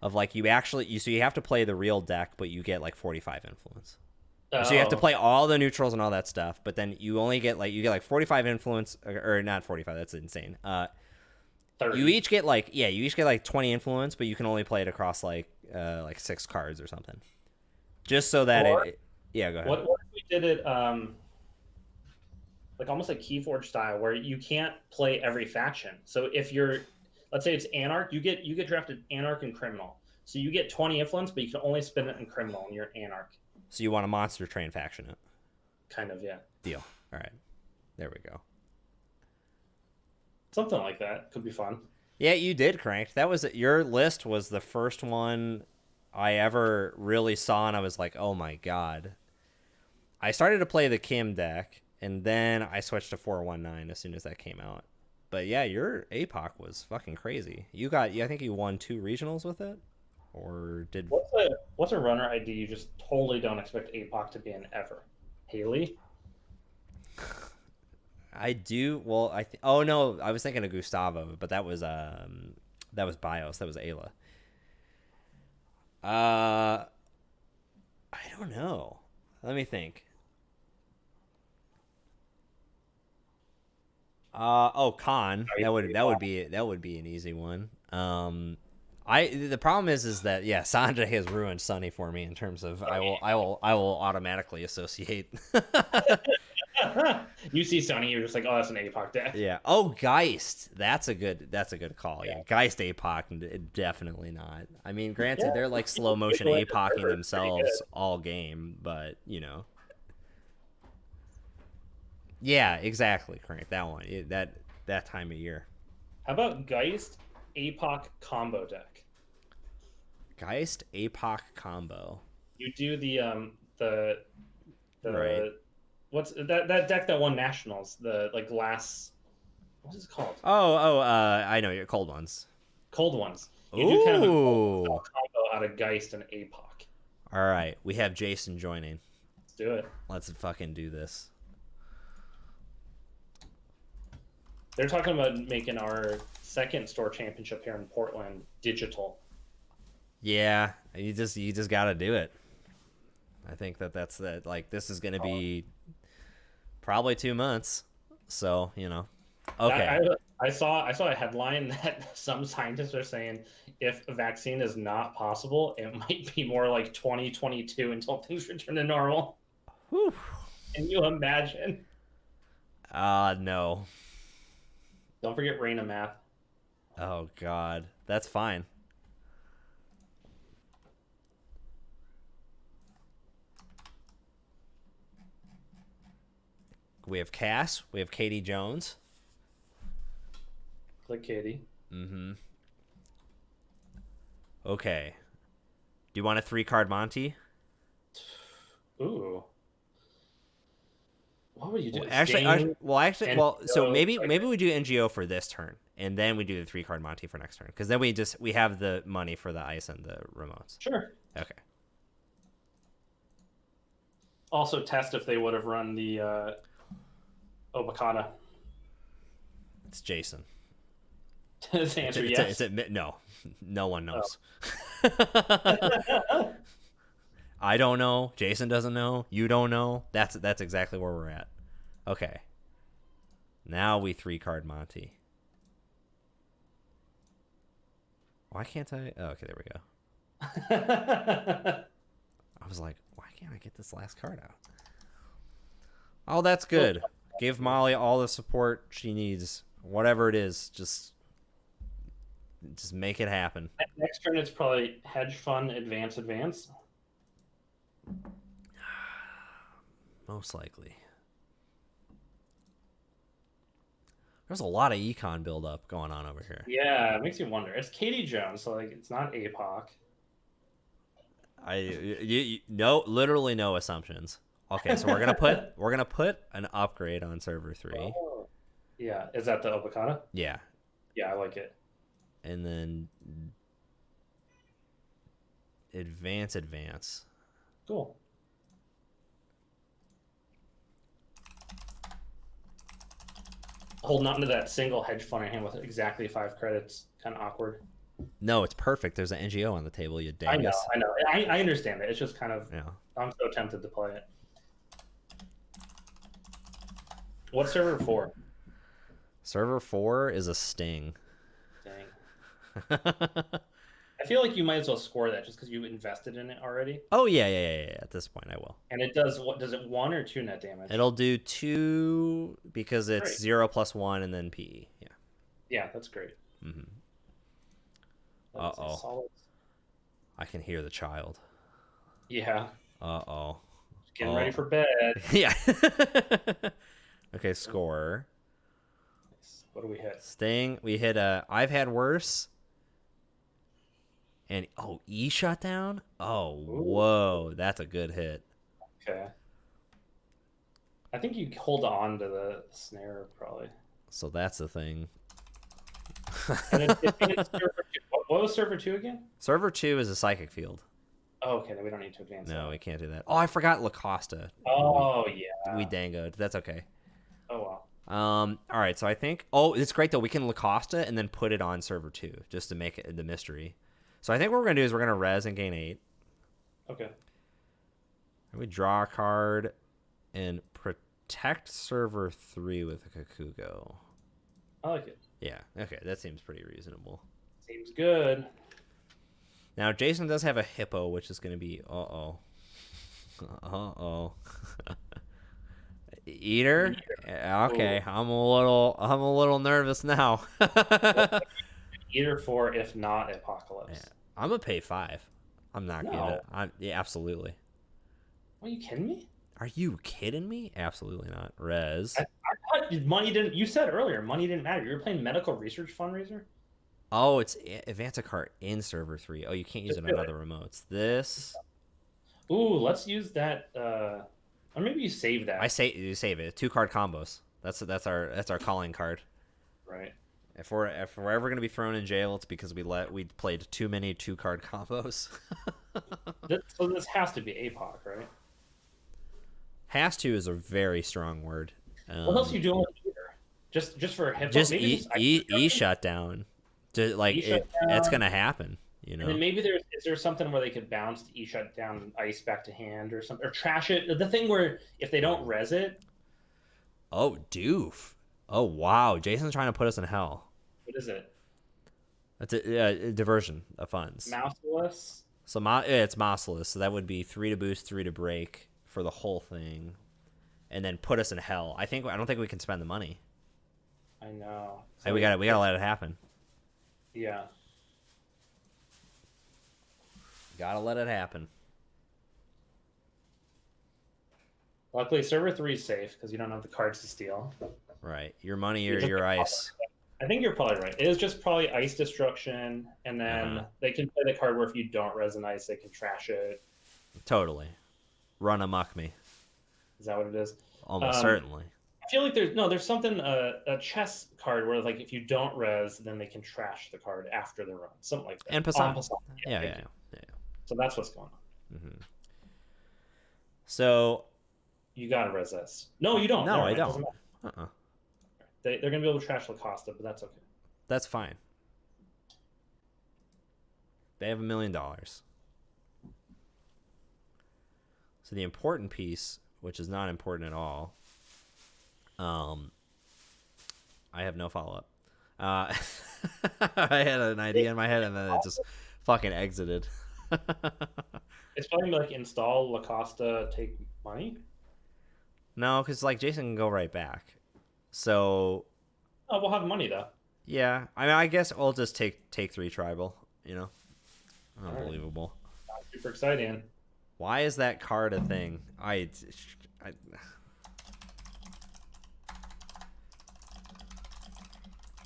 Speaker 1: Of like you have to play the real deck, but you get like 45 influence. So you have to play all the neutrals and all that stuff, but then you only get like 45 influence, or not 45. That's insane.
Speaker 2: 30.
Speaker 1: You each get like 20 influence, but you can only play it across like 6 cards or something. Just so that go ahead.
Speaker 2: What if we did it like almost like Keyforge style, where you can't play every faction. So if you're, let's say it's Anarch, you get drafted Anarch and Criminal. So you get 20 influence, but you can only spend it in Criminal and you're Anarch.
Speaker 1: So you want a monster train faction it?
Speaker 2: Kind of, yeah.
Speaker 1: Deal. All right. There we go.
Speaker 2: Something like that could be fun.
Speaker 1: Yeah, you did, Cranked. Your list was the first one I ever really saw, and I was like, oh my God. I started to play the Kim deck, and then I switched to 419 as soon as that came out. But yeah, your APOC was fucking crazy. I think you won 2 regionals with it? Or did...
Speaker 2: What's a runner ID you just totally don't expect APOC to be in ever? Haley?
Speaker 1: I do. Well, oh no, I was thinking of Gustavo, but that was BIOS. That was Ayla. I don't know. Let me think. Khan. That would be an easy one. The problem is that Sanjay has ruined Sunny for me in terms of I will automatically associate.
Speaker 2: You see Sunny, you're just like, oh, that's an APOC deck.
Speaker 1: Yeah. Oh, Geist. That's a good call. Yeah. Geist APOC, definitely not. I mean, granted, they're like slow motion APOCing themselves all game, but you know. Yeah, exactly. Correct. That one. That time of year.
Speaker 2: How about Geist APOC combo deck?
Speaker 1: Geist APOC combo.
Speaker 2: You do the
Speaker 1: right.
Speaker 2: What's that deck that won nationals? The like glass. What is it called?
Speaker 1: I know your cold ones.
Speaker 2: Cold ones. You do kind of a combo out of Geist and APOC.
Speaker 1: All right, we have Jason joining.
Speaker 2: Let's do it.
Speaker 1: Let's fucking do this.
Speaker 2: They're talking about making our second store championship here in Portland digital.
Speaker 1: Yeah, you just got to do it. I think that's like this is going to be probably 2 months. So, you know. Okay.
Speaker 2: I saw a headline that some scientists are saying if a vaccine is not possible, it might be more like 2022 until things return to normal.
Speaker 1: Whew.
Speaker 2: Can you imagine?
Speaker 1: No.
Speaker 2: Don't forget Raina math.
Speaker 1: Oh God, that's fine. We have Cass. We have Katie Jones.
Speaker 2: Click Katie.
Speaker 1: Mm-hmm. Okay. Do you want a 3-card Monty?
Speaker 2: Ooh. What would you do?
Speaker 1: So maybe we do NGO for this turn, and then we do the 3-card Monty for next turn, because then we have the money for the ice and the remotes.
Speaker 2: Sure.
Speaker 1: Okay.
Speaker 2: Also test if they would have run the Obakata.
Speaker 1: It's Jason.
Speaker 2: His answer yes.
Speaker 1: No one knows. I don't know. Jason doesn't know. You don't know. That's exactly where we're at. Okay. Now we 3-card Monty. Why can't I? Oh, okay, there we go. I was like, why can't I get this last card out? Oh, that's good. Give Molly all the support she needs. Whatever it is, just make it happen.
Speaker 2: Next turn, it's probably hedge fund, advance.
Speaker 1: Most likely. There's a lot of econ buildup going on over here.
Speaker 2: Yeah, it makes you wonder. It's Katie Jones, so like it's not APOC.
Speaker 1: No, literally no assumptions. Okay, so we're gonna put an upgrade on server 3.
Speaker 2: Oh. Yeah, is that the Obakata?
Speaker 1: Yeah.
Speaker 2: Yeah, I like it.
Speaker 1: And then advance.
Speaker 2: Cool. Holding on to that single hedge fund in hand with exactly 5 credits, kind of awkward.
Speaker 1: No, it's perfect. There's an NGO on the table, you dangus.
Speaker 2: I know. I understand it. It's just kind of,
Speaker 1: yeah.
Speaker 2: I'm so tempted to play it. What's server 4?
Speaker 1: Server 4 is a sting.
Speaker 2: Dang. I feel like you might as well score that just because you invested in it already.
Speaker 1: Oh yeah. At this point, I will.
Speaker 2: And it does what? Does it 1 or 2 net damage?
Speaker 1: It'll do 2 because it's
Speaker 2: great.
Speaker 1: 0 plus 1 and then PE. Yeah.
Speaker 2: Yeah, that's great.
Speaker 1: Mm-hmm.
Speaker 2: Solid...
Speaker 1: I can hear the child.
Speaker 2: Yeah. Getting ready for bed.
Speaker 1: Yeah. Okay, score.
Speaker 2: What do we hit?
Speaker 1: Sting. We hit a. I've had worse. And E shutdown. Oh,
Speaker 2: Ooh.
Speaker 1: Whoa, that's a good hit.
Speaker 2: Okay. I think you hold on to the snare probably.
Speaker 1: So that's the thing.
Speaker 2: And it's server 2. What was server 2 again?
Speaker 1: Server 2 is a psychic field.
Speaker 2: Oh, okay. Then we don't need to advance.
Speaker 1: No, we can't do that. Oh, I forgot Lacosta.
Speaker 2: Oh, yeah.
Speaker 1: We dangoed. That's okay.
Speaker 2: Oh, wow.
Speaker 1: All right. So I think. Oh, it's great though. We can Lacosta and then put it on server 2 just to make it the mystery. So I think what we're gonna do is we're gonna res and gain 8.
Speaker 2: Okay.
Speaker 1: And we draw a card and protect server 3 with a Kakugo.
Speaker 2: I like it.
Speaker 1: Yeah. Okay. That seems pretty reasonable.
Speaker 2: Seems good.
Speaker 1: Now Jason does have a hippo, which is gonna be Eater. Okay.
Speaker 2: Ooh.
Speaker 1: I'm a little nervous now.
Speaker 2: Eater 4, if not Apocalypse.
Speaker 1: Yeah. I'm gonna pay 5. I'm not giving it. Yeah, absolutely.
Speaker 2: Are you kidding me?
Speaker 1: Are you kidding me? Absolutely not. Res.
Speaker 2: I thought money didn't. You said earlier money didn't matter. You were playing medical research fundraiser.
Speaker 1: Oh, it's advance a card in server 3. Oh, you can't use it on other remotes. This.
Speaker 2: Ooh, let's use that. Or maybe you save that.
Speaker 1: You save it. 2-card combos. That's our calling card.
Speaker 2: Right.
Speaker 1: If we're ever gonna be thrown in jail, it's because we played too many 2-card combos.
Speaker 2: So this has to be APOC, right?
Speaker 1: Has to is a very strong word.
Speaker 2: What else are you doing with Eater? Just for hip?
Speaker 1: Just E shutdown. It's gonna happen. You know.
Speaker 2: And then maybe is there something where they could bounce E shutdown ice back to hand or something, or trash it? The thing where if they don't res it.
Speaker 1: Oh, doof. Oh, wow. Jason's trying to put us in hell.
Speaker 2: What is it?
Speaker 1: That's a diversion of funds.
Speaker 2: Mouseless?
Speaker 1: So it's mouseless. So that would be 3 to boost, 3 to break for the whole thing. And then put us in hell. I don't think we can spend the money.
Speaker 2: I know.
Speaker 1: So we gotta let it happen.
Speaker 2: Yeah.
Speaker 1: Gotta let it happen.
Speaker 2: Luckily, server 3 is safe because you don't have the cards to steal.
Speaker 1: Right. Your money or your ice.
Speaker 2: I think you're probably right. It is just probably ice destruction, and then they can play the card where if you don't res an ice, they can trash it.
Speaker 1: Totally. Run amok me.
Speaker 2: Is that what it is?
Speaker 1: Almost certainly.
Speaker 2: I feel like there's something, a chess card where like if you don't res, then they can trash the card after the run. Something like that.
Speaker 1: And Poseidon. Yeah.
Speaker 2: So that's what's going on.
Speaker 1: Mm-hmm. So...
Speaker 2: You gotta res this. No, you don't.
Speaker 1: No, I don't.
Speaker 2: They're gonna be able to trash Lacosta, but that's okay.
Speaker 1: That's fine. They have $1 million. So the important piece, which is not important at all, I have no follow-up. I had an idea in my head, and then it just fucking exited.
Speaker 2: It's probably like install La Costa, take money.
Speaker 1: No, because like Jason can go right back. So
Speaker 2: Oh, we'll have money though.
Speaker 1: yeah, I mean, I guess I'll just take 3 tribal. You know,
Speaker 2: All right.
Speaker 1: unbelievable.
Speaker 2: Super exciting.
Speaker 1: Why is that card a thing? I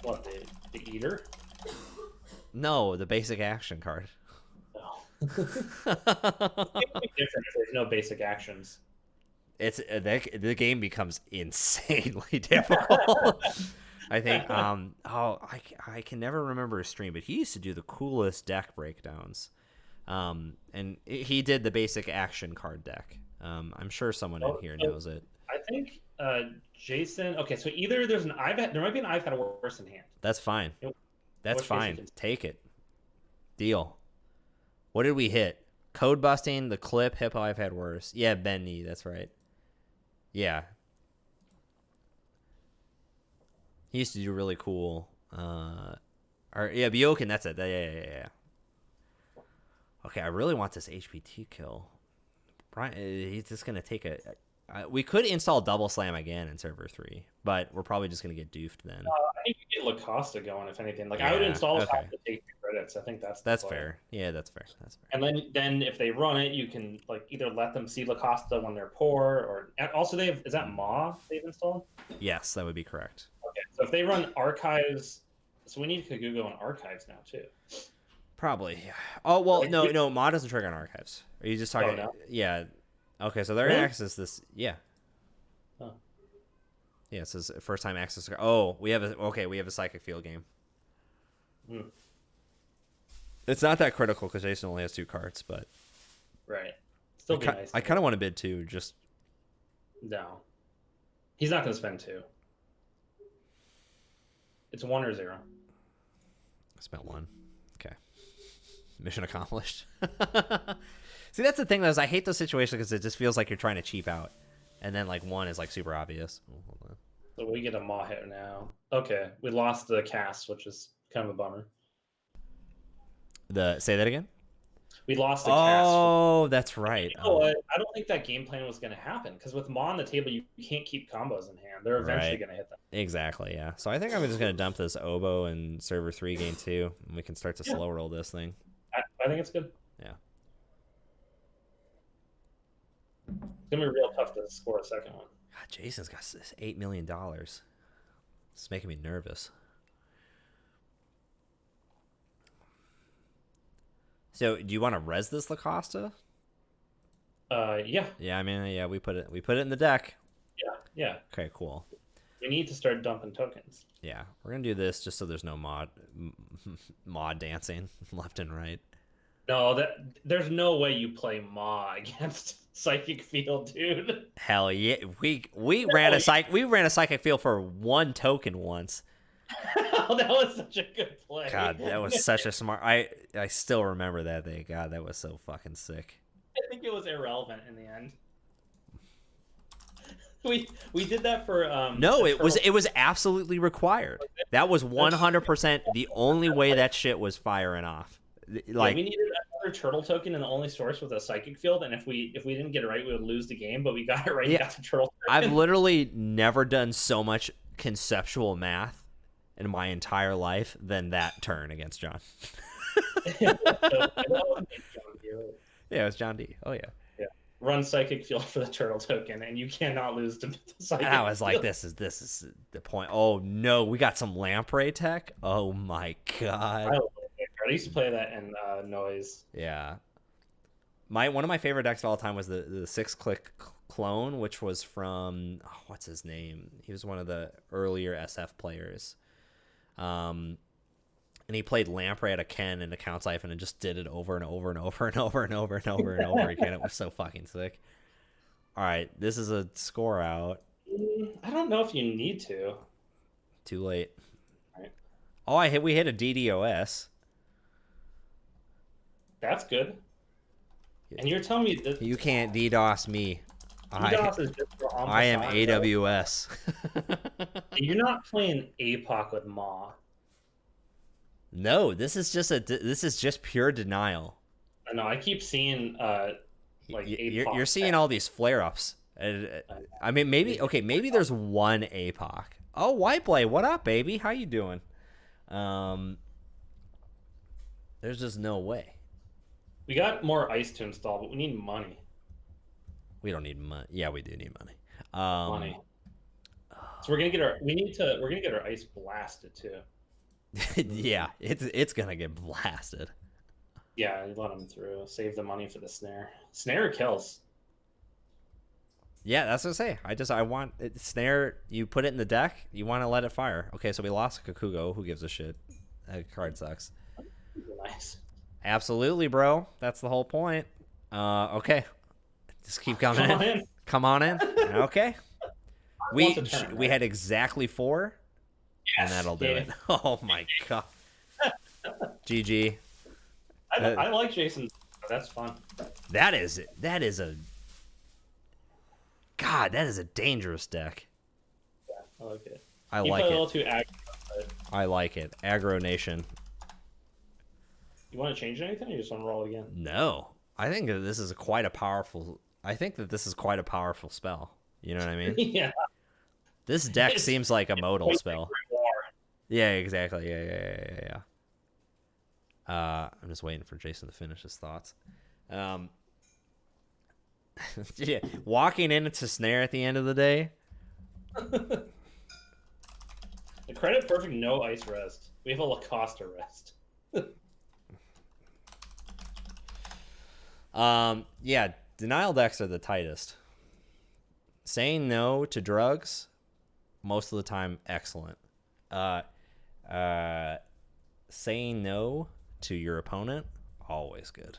Speaker 2: What, the eater?
Speaker 1: no, the basic action card.
Speaker 2: No. It's different if there's no basic actions.
Speaker 1: It's the game becomes insanely difficult. I think I can never remember a stream, but he used to do the coolest deck breakdowns. And he did the basic action card deck. I'm sure someone in here knows it.
Speaker 2: I think Jason. Okay, so either there's an iPad. There might be an iPad or worse in hand.
Speaker 1: That's fine. That's
Speaker 2: Which
Speaker 1: fine.
Speaker 2: Jason
Speaker 1: Take it. Deal. What did we hit? Code busting, the clip, Hippo I've had worse. Yeah, Benny, that's right. Yeah. He used to do really cool. Biokin, that's it. Yeah. Okay, I really want this HPT kill. Brian, he's just gonna take we could install double slam again in server 3, but we're probably just gonna get doofed then.
Speaker 2: I think you get La Costa going if anything. Like I would install it to take 2 credits. I think that's
Speaker 1: fair. Yeah, that's fair.
Speaker 2: And then if they run it, you can like either let them see La Costa when they're poor, or and also they have, is that Ma they've installed?
Speaker 1: Yes, that would be correct.
Speaker 2: Okay, so if they run archives, so we need Kagugo and archives now too.
Speaker 1: Probably. Oh well, no. Ma doesn't trigger on archives. Are you just talking?
Speaker 2: No?
Speaker 1: Yeah. Okay, so they're
Speaker 2: Really?
Speaker 1: gonna access this. Yeah.
Speaker 2: Oh.
Speaker 1: Yeah, it says first time access. Oh, we have a psychic field game.
Speaker 2: Hmm.
Speaker 1: It's not that critical because Jason only has 2 cards, but
Speaker 2: Right. Still be nice.
Speaker 1: I kind of want to bid 2. Just
Speaker 2: No. He's not going to spend 2. It's 1 or 0.
Speaker 1: I spent 1. Okay. Mission accomplished. See, that's the thing, though, is I hate those situations because it just feels like you're trying to cheap out. And then, like, 1 is, like, super obvious. Oh, hold on.
Speaker 2: So we get a Maw hit now. Okay. We lost the cast, which is kind of a bummer.
Speaker 1: Say that again?
Speaker 2: We lost the cast.
Speaker 1: Oh, that's right.
Speaker 2: You know what? I don't think that game plan was going to happen because with Maw on the table, you can't keep combos in hand. They're eventually going to hit them.
Speaker 1: Exactly, yeah. So I think I'm just going to dump this Oboe and server 3 game 2, and we can start to slow roll this thing.
Speaker 2: I think it's good.
Speaker 1: Yeah.
Speaker 2: It's going to be real tough to score a second one.
Speaker 1: God, Jason's got this $8 million. It's making me nervous. So, do you want to res this La Costa?
Speaker 2: Yeah.
Speaker 1: Yeah, I mean, yeah, we put it in the deck.
Speaker 2: Yeah.
Speaker 1: Okay, cool.
Speaker 2: We need to start dumping tokens.
Speaker 1: Yeah, we're gonna do this just so there's no mod dancing left and right.
Speaker 2: No, there's no way you play Maw against Psychic Field, dude.
Speaker 1: Hell yeah, we ran a psychic field for 1 token once.
Speaker 2: Oh, that was such a good play.
Speaker 1: God, that was such a smart. I still remember that day. God, that was so fucking sick.
Speaker 2: I think it was irrelevant in the end. We did that for
Speaker 1: No, it was absolutely required. That was 100% the only way that shit was firing off. Like
Speaker 2: we needed another turtle token, and the only source was a Psychic Field. And if we didn't get it right, we would lose the game. But we got it right.
Speaker 1: Yeah.
Speaker 2: And got the turtle token.
Speaker 1: I've literally never done so much conceptual math in my entire life than that turn against John. Yeah, it was John D. Oh yeah.
Speaker 2: Run Psychic Field for the turtle token, and you cannot lose to the Psychic
Speaker 1: I was
Speaker 2: Field.
Speaker 1: like, this is the point. Oh no, we got some lamprey tech. Oh my god.
Speaker 2: I used to play that in Noise.
Speaker 1: Yeah. One of my favorite decks of all time was the 6-click clone, which was from what's his name? He was one of the earlier SF players. And he played Lamprey at a Ken in the Count Siphon and just did it over and over and over and over and over and over and over again. It was so fucking sick. All right, this is a score out.
Speaker 2: I don't know if you need to.
Speaker 1: Too late.
Speaker 2: All right.
Speaker 1: Oh, we hit a DDoS.
Speaker 2: That's good. And you're telling me that
Speaker 1: You can't DDoS me.
Speaker 2: DDoS is just for
Speaker 1: I am
Speaker 2: Amphasan,
Speaker 1: AWS.
Speaker 2: You're not playing APOC with Maw.
Speaker 1: No, this is just pure denial.
Speaker 2: I know. I keep seeing like APOC.
Speaker 1: You're seeing all these flare ups. I mean, maybe there's one APOC. Oh, Whiteblade, what up, baby? How you doing? There's just no way.
Speaker 2: We got more ice to install, but we need money.
Speaker 1: We don't need money. Yeah, we do need money.
Speaker 2: Money. So we're gonna get our ice blasted too.
Speaker 1: Yeah, it's gonna get blasted.
Speaker 2: Yeah, let them through. Save the money for the snare. Snare kills.
Speaker 1: Yeah, that's what I say. I want it, snare. You put it in the deck. You want to let it fire. Okay, so we lost Kakugo. Who gives a shit? That card sucks.
Speaker 2: Nice.
Speaker 1: Absolutely, bro. That's the whole point. Okay, just keep coming in. Come on in. Okay. We had exactly 4, and that'll do it. Oh my god. GG.
Speaker 2: I like Jason. That's fun.
Speaker 1: That is a God. That is a dangerous deck.
Speaker 2: Yeah, I like it.
Speaker 1: I like it.
Speaker 2: A little too aggro, but...
Speaker 1: I like it. Aggro Nation.
Speaker 2: You want to change anything, or you just want to roll again?
Speaker 1: No, I think that this is quite a powerful. I think that this is quite a powerful spell. You know what I mean?
Speaker 2: Yeah.
Speaker 1: This deck seems like a modal spell. Yeah, exactly. Yeah. I'm just waiting for Jason to finish his thoughts. Yeah, walking into snare at the end of the day.
Speaker 2: The credit perfect no ice rest. We have a Lacoste rest.
Speaker 1: Yeah, denial decks are the tightest. Saying no to drugs, most of the time, excellent. Saying no to your opponent, always good.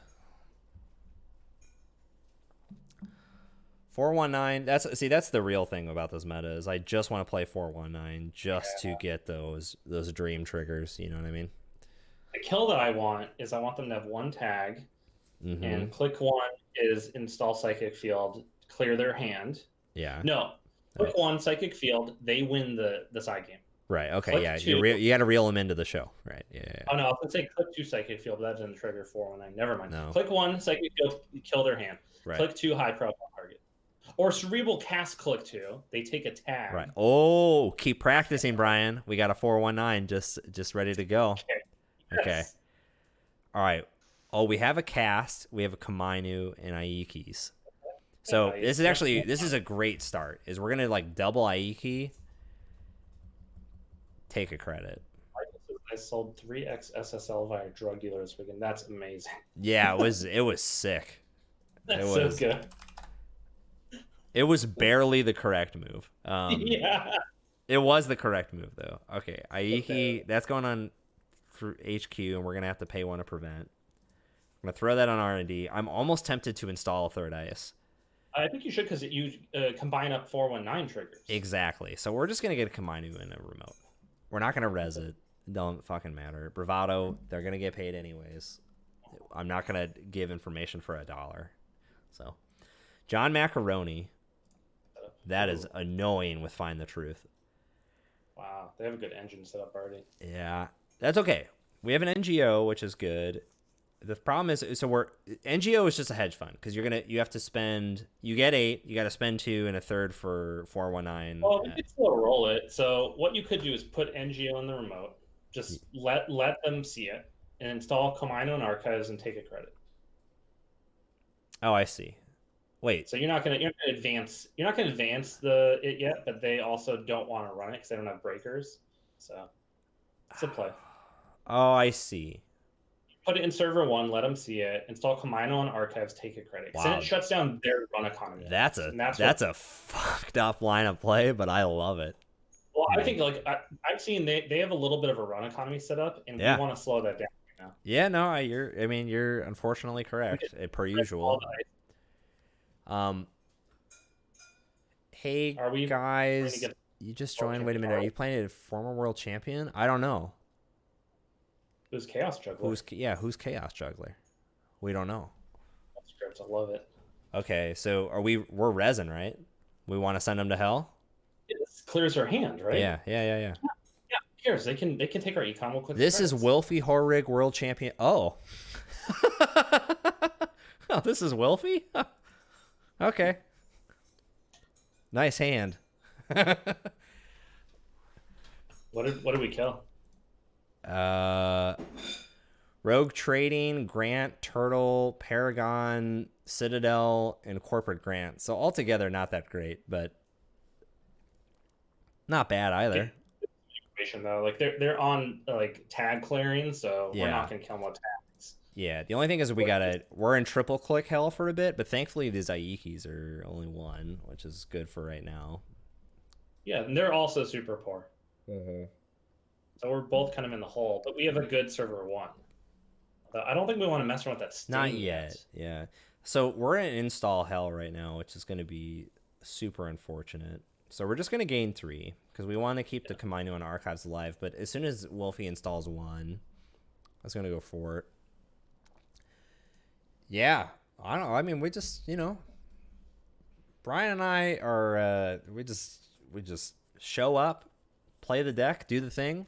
Speaker 1: 419. That's the real thing about this meta is I just want to play 419 just to get those dream triggers. You know what I mean?
Speaker 2: The kill that I want them to have one tag, and click 1 is install Psychic Field, clear their hand.
Speaker 1: Yeah.
Speaker 2: No, click 1 Psychic Field, they win the side game.
Speaker 1: Right. Okay.
Speaker 2: Click
Speaker 1: yeah.
Speaker 2: 2,
Speaker 1: You got to reel them into the show. Right. Yeah.
Speaker 2: Oh no, I was gonna say click 2 Psychic Field, but that doesn't trigger 419. Never mind.
Speaker 1: No.
Speaker 2: Click 1 Psychic Field, kill their hand.
Speaker 1: Right.
Speaker 2: Click 2 High Profile Target. Or Cerebral Cast click 2. They take a tag.
Speaker 1: Right. Oh, keep practicing, Brian. We got a 419 just ready to go.
Speaker 2: Okay.
Speaker 1: Okay.
Speaker 2: Yes.
Speaker 1: All right. Oh, we have a cast. We have a Kamainu and Aikis. So this is a great start. Is we're gonna like double Aiki. Take a credit.
Speaker 2: I sold 3x SSL via drug dealer this weekend. That's amazing.
Speaker 1: Yeah, it was sick.
Speaker 2: That's so good.
Speaker 1: It was barely the correct move.
Speaker 2: Yeah.
Speaker 1: It was the correct move though. Okay, Aiki, that's going on for HQ, and we're gonna have to pay 1 to prevent. I'm gonna throw that on R&D. I'm almost tempted to install a third ice.
Speaker 2: I think you should because you combine up 419 triggers.
Speaker 1: Exactly. So we're just gonna get a Kamainu in a remote. We're not gonna res it. Don't fucking matter. Bravado, they're gonna get paid anyways. I'm not gonna give information for $1. So, John Macaroni. That is annoying with Find the Truth.
Speaker 2: Wow, they have a good engine set up already.
Speaker 1: Yeah, that's okay. We have an NGO, which is good. The problem is, NGO is just a hedge fund because you have to spend. You get 8. You got to spend 2 and a third for 419.
Speaker 2: Well, we could still roll it. So what you could do is put NGO in the remote. Just let them see it and install Kamaino and Archives and take a credit.
Speaker 1: Oh, I see. Wait.
Speaker 2: So you're not gonna advance it yet, but they also don't want to run it because they don't have breakers. So it's a play.
Speaker 1: Oh, I see.
Speaker 2: Put it in server 1, let them see it. Install Kamaino and Archives, take a credit. Wow. Then it shuts down their run economy.
Speaker 1: That's a fucked up line of play, but I love it.
Speaker 2: Well, I think I've seen they have a little bit of a run economy set up, and we want to slow that down right now.
Speaker 1: Yeah, no, you're unfortunately correct, per usual. Hey guys, you just joined. Wait a minute, are you playing a former world champion? I don't know.
Speaker 2: Who's Chaos Juggler?
Speaker 1: Who's Chaos Juggler? We don't know.
Speaker 2: script. I love it.
Speaker 1: Okay, so we're resin, right? We want to send them to hell?
Speaker 2: It clears their hand, right?
Speaker 1: Yeah.
Speaker 2: Yeah. Who cares? They can take our econ. We'll click the
Speaker 1: This is
Speaker 2: credits.
Speaker 1: Wilfie Horrig World Champion. Oh. Oh, this is Wilfie? Okay. Nice hand.
Speaker 2: What did we kill?
Speaker 1: uh Rogue Trading, Grant, Turtle, Paragon, Citadel, and Corporate Grant. So altogether not that great, but not bad either.
Speaker 2: Though, like they're on like tag clearing, so we're
Speaker 1: Yeah.
Speaker 2: not gonna kill them with tags.
Speaker 1: Yeah, the only thing is we're in triple click hell for a bit, but thankfully these Aikis are only one, which is good for right now.
Speaker 2: Yeah, and they're also super poor. So we're both kind of in the hole, but we have a good server one. I don't think we want to mess around with that Sting
Speaker 1: Not yet. Yeah. So we're in install hell right now, which is going to be super unfortunate. So we're just going to gain 3 because we want to keep the Combined and Archives alive. But as soon as Wolfie installs 1, I was going to go for it. Yeah. I don't know. I mean, we just, Brian and I are, we just show up, play the deck, do the thing,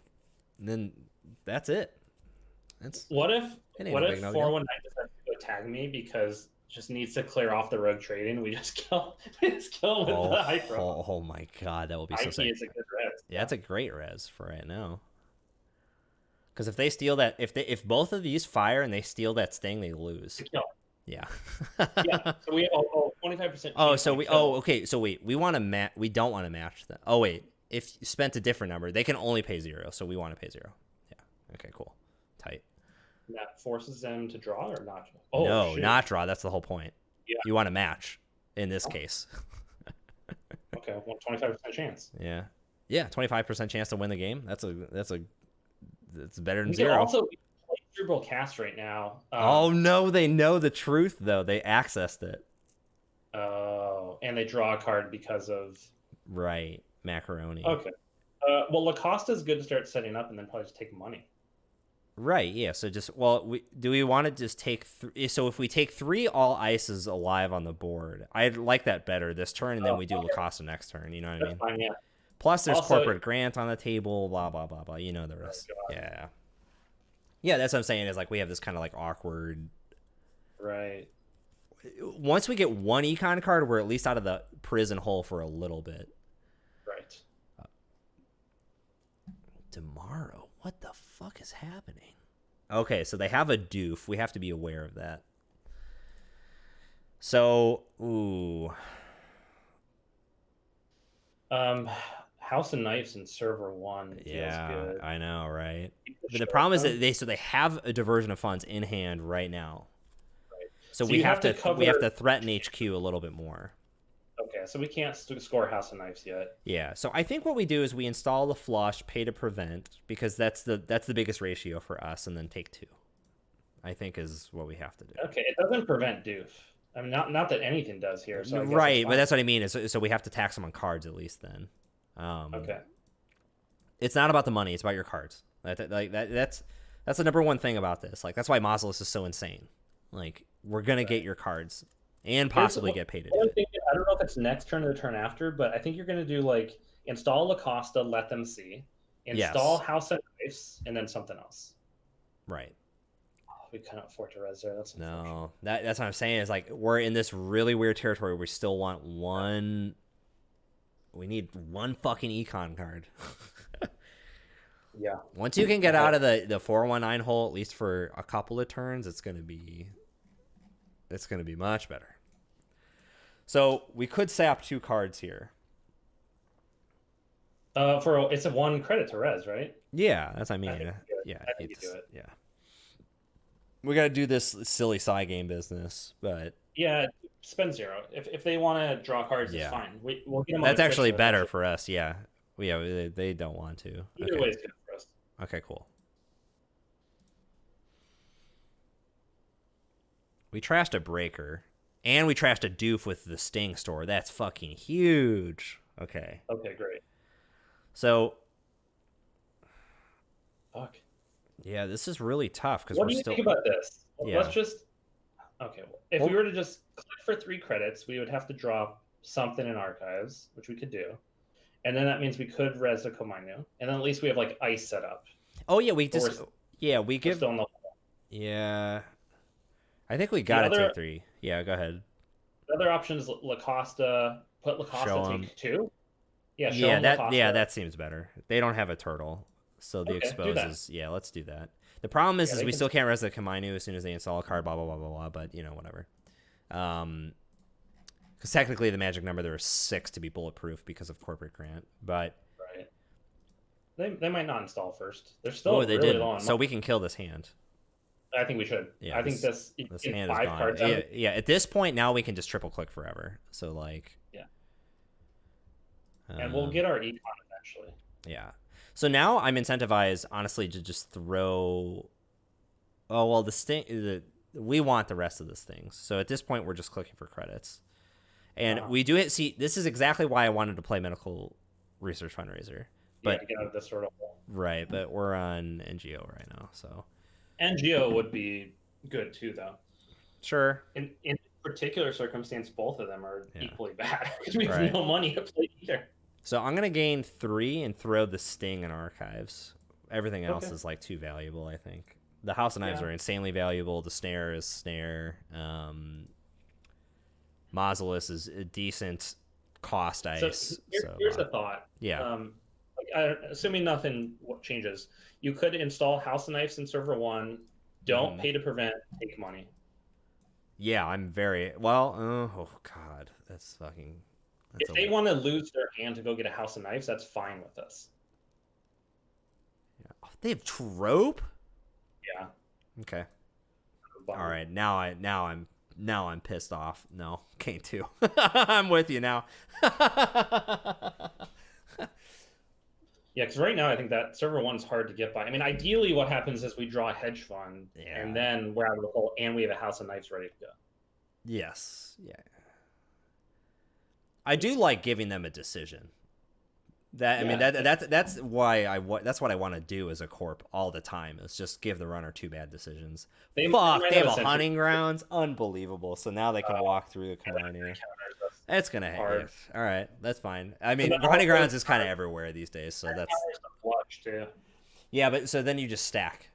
Speaker 1: and then that's it.
Speaker 2: What if
Speaker 1: no
Speaker 2: 419 decides to go tag me because just needs to clear off the Rogue Trading? We just kill with the Hypro.
Speaker 1: Oh my god, that will be so sick.
Speaker 2: Is a good res.
Speaker 1: Yeah, it's a great res for right now. Because if they steal that, if both of these fire and they steal that Sting, they lose. Yeah.
Speaker 2: Yeah. So we 25%.
Speaker 1: Okay. So wait, we want to we don't want to match that. Oh wait, if you spent a different number, they can only pay 0. So we want to pay 0. Yeah. Okay. Cool. Tight.
Speaker 2: That forces them to draw or not draw?
Speaker 1: Oh, no, shit. Not draw. That's the whole point.
Speaker 2: Yeah.
Speaker 1: You want to match in this case.
Speaker 2: Okay. Well, 25% chance.
Speaker 1: Yeah. Yeah. 25% chance to win the game. That's better than
Speaker 2: we
Speaker 1: 0.
Speaker 2: Also, Dribble cast right now.
Speaker 1: Oh no, they know the truth though. They accessed it.
Speaker 2: Oh, and they draw a card because of
Speaker 1: macaroni.
Speaker 2: Okay. Well, Lacosta's good to start setting up, and then probably just take money.
Speaker 1: Right. Yeah. So do we want to just take so if we take 3 all ices alive on the board, I'd like that better this turn, and then we do Lacosta next turn. You know what I mean?
Speaker 2: Fine, yeah.
Speaker 1: Plus, there's also, Corporate Grant on the table. Blah blah blah blah. You know the rest. Yeah. Yeah, that's what I'm saying. Is like we have this kind of like awkward.
Speaker 2: Right.
Speaker 1: Once we get 1 econ card, we're at least out of the prison hole for a little bit.
Speaker 2: Right.
Speaker 1: Tomorrow, what the fuck is happening? Okay, so they have a doof. We have to be aware of that. So,
Speaker 2: House of Knives and server 1 feels good.
Speaker 1: I know, right? But the problem is that they have a diversion of funds in hand right now. Right. So we have to threaten HQ a little bit more.
Speaker 2: Okay, so we can't score House of Knives yet.
Speaker 1: Yeah, so I think what we do is we install the flush, pay to prevent, because that's the biggest ratio for us, and then take 2. I think is what we have to do.
Speaker 2: Okay, it doesn't prevent doof. I mean, not that anything does here. So
Speaker 1: right, but that's what I mean. So we have to tax them on cards at least then.
Speaker 2: Okay.
Speaker 1: It's not about the money; it's about your cards. That's the number one thing about this. Like that's why Mausolus is so insane. Like we're gonna get your cards and possibly get paid to do it.
Speaker 2: I don't know if it's next turn or the turn after, but I think you're gonna do like install Lacosta, let them see, install House of Knives, and then something else.
Speaker 1: Right.
Speaker 2: We couldn't afford to res there. That's
Speaker 1: what I'm saying is like we're in this really weird territory. We still want one. We need 1 fucking econ card.
Speaker 2: Yeah.
Speaker 1: Once you can get out of the 419 hole, at least for a couple of turns, it's gonna be much better. So we could sap 2 cards here.
Speaker 2: It's a 1 credit to res, right?
Speaker 1: Yeah, that's what I mean.
Speaker 2: I think you do it.
Speaker 1: Yeah. We got to do this silly side game business, but
Speaker 2: yeah, spend 0. If they want to draw cards, it's fine. We'll get them.
Speaker 1: That's actually better for us. Yeah, they don't want to.
Speaker 2: Either way is good for us.
Speaker 1: Okay, cool. We trashed a breaker, and we trashed a doof with the Sting store. That's fucking huge. Okay.
Speaker 2: Okay, great.
Speaker 1: So.
Speaker 2: Fuck.
Speaker 1: Yeah, this is really tough because
Speaker 2: what do you think about this?
Speaker 1: Yeah.
Speaker 2: Okay, well, if we were to just click for 3 credits, we would have to drop something in archives, which we could do. And then that means we could res the Komainu. And then at least we have like ice set up.
Speaker 1: Oh yeah, we
Speaker 2: But
Speaker 1: just yeah we
Speaker 2: we're
Speaker 1: give
Speaker 2: still in the
Speaker 1: yeah. I think we gotta take 3. Yeah, go ahead.
Speaker 2: The other option is Lacosta. Put
Speaker 1: Show
Speaker 2: Lacosta
Speaker 1: 'em.
Speaker 2: take 2. Yeah, show
Speaker 1: Yeah,
Speaker 2: them
Speaker 1: that
Speaker 2: Lacosta.
Speaker 1: that seems better. They don't have a turtle, so the
Speaker 2: Okay, do
Speaker 1: expose
Speaker 2: that.
Speaker 1: is yeah. Let's do that. The problem is
Speaker 2: Yeah,
Speaker 1: is
Speaker 2: they
Speaker 1: we
Speaker 2: can-
Speaker 1: still can't res the Komainu as soon as they install a card. Blah blah blah blah blah. But you know whatever. Because technically the magic number there is 6 to be bulletproof because of corporate grant, but
Speaker 2: Right. They might not install first. They're still
Speaker 1: they
Speaker 2: really
Speaker 1: did.
Speaker 2: low on
Speaker 1: So
Speaker 2: money.
Speaker 1: we can kill this hand.
Speaker 2: I think we should.
Speaker 1: Yeah,
Speaker 2: I think this
Speaker 1: This
Speaker 2: in
Speaker 1: hand is
Speaker 2: 5
Speaker 1: gone.
Speaker 2: cards.
Speaker 1: Yeah, at this point now we can just triple click forever. So like.
Speaker 2: Yeah. And we'll get our econ eventually.
Speaker 1: Yeah. So now I'm incentivized, honestly, to just throw. Oh well, we want the rest of this thing. So at this point, we're just clicking for credits, and we do it. See, this is exactly why I wanted to play Medical Research Fundraiser. But
Speaker 2: to get out of this sort of hole.
Speaker 1: Right, but we're on NGO right now, so.
Speaker 2: NGO would be good too, though.
Speaker 1: Sure.
Speaker 2: In particular circumstance, both of them are equally bad because we have
Speaker 1: Right.
Speaker 2: no money to play either.
Speaker 1: So I'm gonna gain 3 and throw the Sting in archives. Everything else
Speaker 2: Okay.
Speaker 1: is like too valuable, I think. The House of Knives are insanely valuable. The Snare is Snare. Mausolus is a decent cost ice.
Speaker 2: Here's the thought.
Speaker 1: Yeah.
Speaker 2: Assuming nothing changes, you could install House of Knives in server 1. Don't pay to prevent. Take money.
Speaker 1: Yeah, I'm very well. Oh God, that's fucking.
Speaker 2: If they want to lose their hand to go get a House of Knives, that's fine with us.
Speaker 1: Yeah. Oh, they have Trope.
Speaker 2: Yeah.
Speaker 1: Okay. All right. Now I'm pissed off. No, Kane 2. I'm with you now.
Speaker 2: Yeah, because right now I think that server 1 is hard to get by. I mean, ideally, what happens is we draw a hedge fund, and then we're out of the hole, and we have a House of Knives ready to go.
Speaker 1: Yes. Yeah. I do like giving them a decision. I mean that's why that's what I want to do as a corp all the time is just give the runner 2 bad decisions. They have a hunting grounds, unbelievable. So now they can walk through the Komainu. It's gonna hit. All right, that's fine. I mean, the hunting grounds is kind of everywhere these days, so that's
Speaker 2: flush too.
Speaker 1: Yeah, but so then you just stack,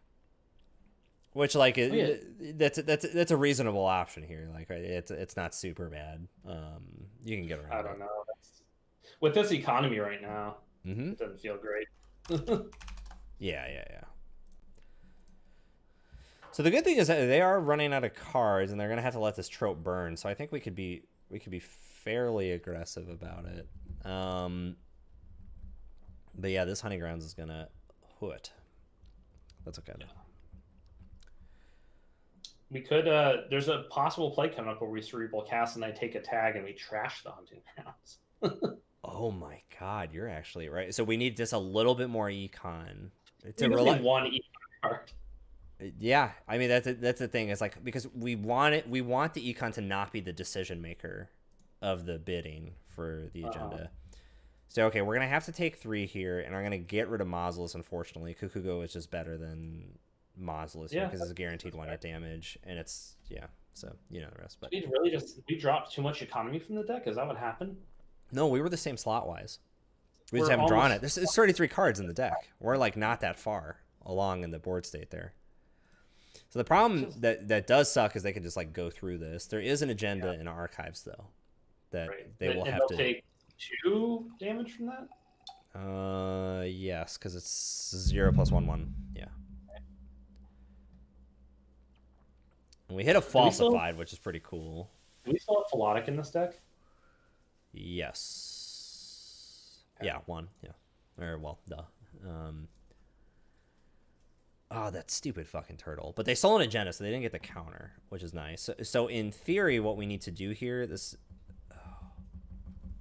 Speaker 1: which like that's a reasonable option here. Like it's not super bad. You can get around.
Speaker 2: I don't know. With this economy right now, it doesn't feel great.
Speaker 1: Yeah. So the good thing is that they are running out of cards, and they're gonna have to let this trope burn. So I think we could be fairly aggressive about it. But yeah, this hunting grounds is gonna hoot. That's okay though.
Speaker 2: We could. There's a possible play coming up where we cerebral cast and I take a tag and we trash the hunting grounds.
Speaker 1: Oh my God, you're actually right. So we need just a little bit more econ
Speaker 2: to rely one econ card.
Speaker 1: Yeah, I mean that's the thing. It's like because we want the econ to not be the decision maker of the bidding for the agenda. So okay, we're gonna have to take 3 here, and I'm gonna get rid of Mausolus. Unfortunately, Kukugo is just better than Mausolus because it's a guaranteed 1-hit damage, and it's So you know the rest. But
Speaker 2: we dropped too much economy from the deck. Is that what happened?
Speaker 1: No, we were the same slot wise. We just haven't drawn it. There's 33 cards in the deck. We're like not that far along in the board state there. So the problem that does suck is they can just like go through this. There is an agenda in archives though that they will have to
Speaker 2: take 2 damage from that.
Speaker 1: Yes, because it's 0 + 1/1. Yeah. And we hit a falsified, which is pretty cool.
Speaker 2: Do we still have Philotic in this deck?
Speaker 1: Yes. Okay. Yeah, 1. Yeah. Or well, duh. Oh, that stupid fucking turtle. But they stole an agenda, so they didn't get the counter, which is nice. So in theory, what we need to do here,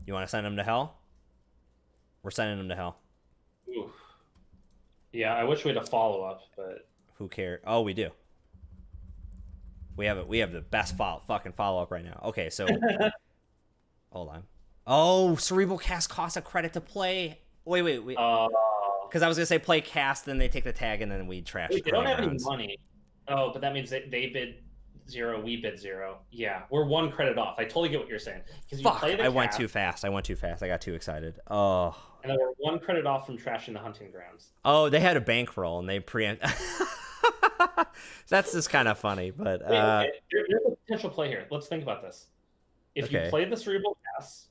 Speaker 1: you want to send them to hell? We're sending them to hell.
Speaker 2: Oof. Yeah, I wish we had a follow-up, but...
Speaker 1: Who cares? Oh, we do. We have the best fucking follow-up right now. Okay, so... Hold on. Oh, Cerebral Cast costs a credit to play. Wait. Because I was going to say play cast, then they take the tag, and then we trash.
Speaker 2: Wait, they don't have any money. Oh, but that means they bid 0, we bid 0. Yeah, we're 1 credit off. I totally get what you're saying. Because you
Speaker 1: Fuck!
Speaker 2: play the
Speaker 1: I went
Speaker 2: cast,
Speaker 1: too fast. I went too fast. I got too excited. Oh.
Speaker 2: and then we're 1 credit off from trashing the hunting grounds.
Speaker 1: Oh, they had a bankroll and they preempt. That's just kind of funny, but
Speaker 2: Wait. There's a potential play here. Let's think about this. If you
Speaker 1: Okay.
Speaker 2: play the cerebral gas,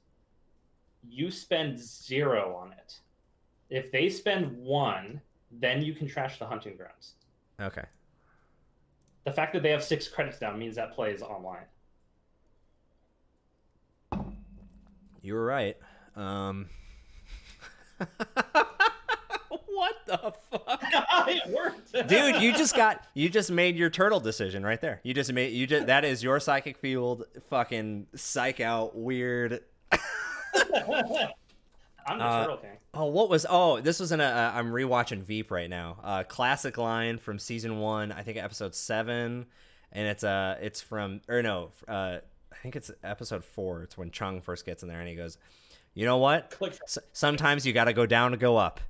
Speaker 2: you spend 0 on it. If they spend 1, then you can trash the hunting grounds.
Speaker 1: Okay.
Speaker 2: The fact that they have 6 credits down means that play is online.
Speaker 1: You were right. What the fuck?
Speaker 2: It worked.
Speaker 1: Dude, you just made your turtle decision right there. That is your psychic field fucking psych out weird.
Speaker 2: I'm the turtle king.
Speaker 1: This was I'm rewatching Veep right now. Classic line from season 1, I think episode 7, and it's from I think it's episode 4. It's when Chung first gets in there and he goes, "You know what? Sometimes you got to go down to go up."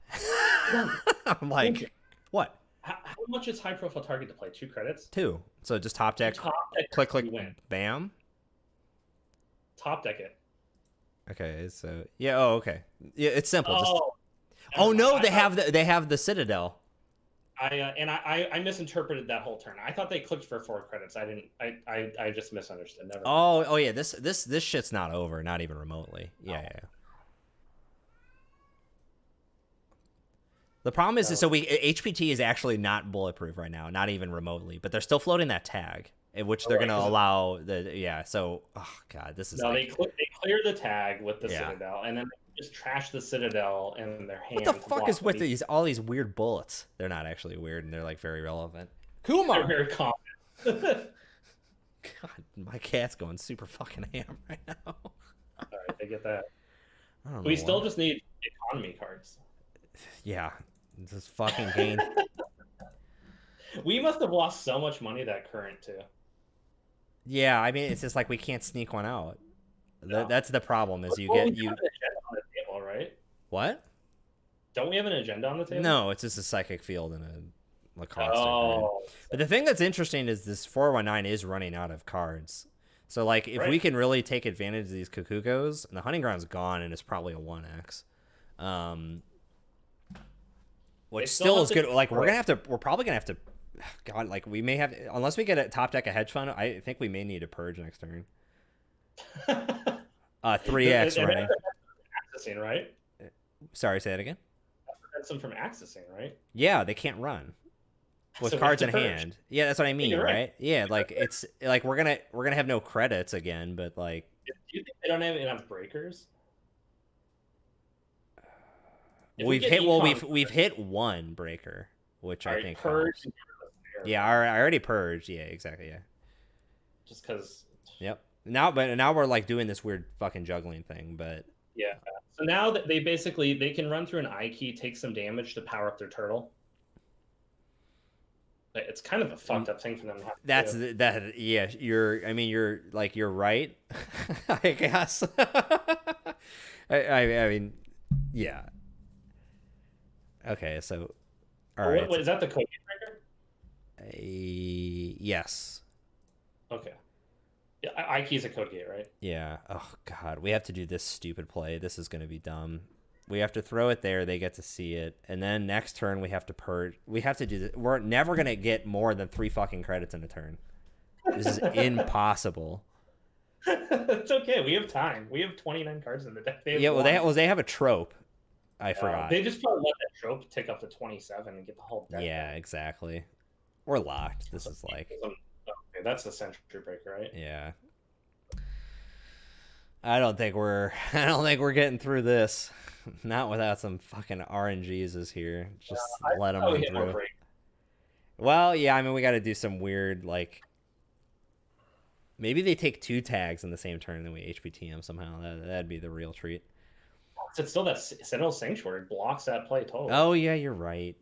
Speaker 1: I'm like, what?
Speaker 2: How much is high profile target to play? 2 credits?
Speaker 1: 2. So just top deck, click,
Speaker 2: win.
Speaker 1: Bam.
Speaker 2: Top deck it.
Speaker 1: Okay, so yeah. Oh, okay. Yeah, it's simple. They have the Citadel.
Speaker 2: I misinterpreted that whole turn. I thought they clicked for 4 credits. I didn't. I just misunderstood. Never.
Speaker 1: Oh yeah. This shit's not over. Not even remotely. Yeah. The problem is, HPT is actually not bulletproof right now, not even remotely. But they're still floating that tag, in which they're going to allow the So, oh god, this is
Speaker 2: they clear the tag with the Citadel, and then they just trash the Citadel in their hand.
Speaker 1: What the fuck is with all these weird bullets? They're not actually weird, and they're like very relevant. Kuma,
Speaker 2: they're very common.
Speaker 1: God, my cat's going super fucking ham right now.
Speaker 2: All right, I get that.
Speaker 1: We
Speaker 2: still just need economy cards.
Speaker 1: Yeah, this fucking game.
Speaker 2: We must have lost so much money that current too.
Speaker 1: Yeah, I mean, it's just like we can't sneak one out. No. That's the problem. Is
Speaker 2: we have an agenda on the table, right?
Speaker 1: What?
Speaker 2: Don't we have an agenda on the table?
Speaker 1: No, it's just a psychic field and a card. But the thing that's interesting is this 419 is running out of cards. So like, if we can really take advantage of these Kakukos, and the hunting ground's gone, and it's probably a 1x. Which still is good. Like we're probably gonna have to. God, like we may have, unless we get a top deck a hedge fund. I think we may need a purge next turn. 3x running.
Speaker 2: Accessing, right?
Speaker 1: Sorry, say that again.
Speaker 2: That's them from accessing, right?
Speaker 1: Yeah, they can't run with cards in hand. Yeah, that's what I mean, right? Yeah, like it's like we're gonna have no credits again, but like.
Speaker 2: Do you think they don't have enough breakers?
Speaker 1: We've hit 1 breaker, which I think
Speaker 2: purged.
Speaker 1: Yeah, I already purged. Yeah, exactly. Yeah.
Speaker 2: Just because.
Speaker 1: Yep. Now we're like doing this weird fucking juggling thing, but.
Speaker 2: Yeah. So now that they can run through an I key, take some damage to power up their turtle. It's kind of a fucked up thing for them to have to do.
Speaker 1: Yeah. You're right. I guess. I mean, yeah. Okay, so all right.
Speaker 2: What is that, the code gate breaker?
Speaker 1: Yes.
Speaker 2: Okay. Yeah, I key is a code gate, right?
Speaker 1: Yeah. Oh god, we have to do this stupid play. This is going to be dumb. We have to throw it there. They get to see it, and then next turn we have to purge. We have to do this. We're never going to get more than 3 fucking credits in a turn. This is impossible.
Speaker 2: It's okay. We have time. We have 29 cards in the deck.
Speaker 1: They have a trope. I forgot.
Speaker 2: They just probably let that trope tick up to 27 and get the whole deck.
Speaker 1: Yeah, exactly. We're locked. This is like.
Speaker 2: Okay, that's the Century Breaker, right?
Speaker 1: Yeah. I don't think we're getting through this. Not without some fucking RNGs here. Just let them run through. Well, yeah, I mean, we got to do some weird, like. Maybe they take 2 tags in the same turn and then we HPT them somehow. That'd be the real treat.
Speaker 2: It's still that Citadel Sanctuary blocks that play totally.
Speaker 1: Oh yeah, you're right.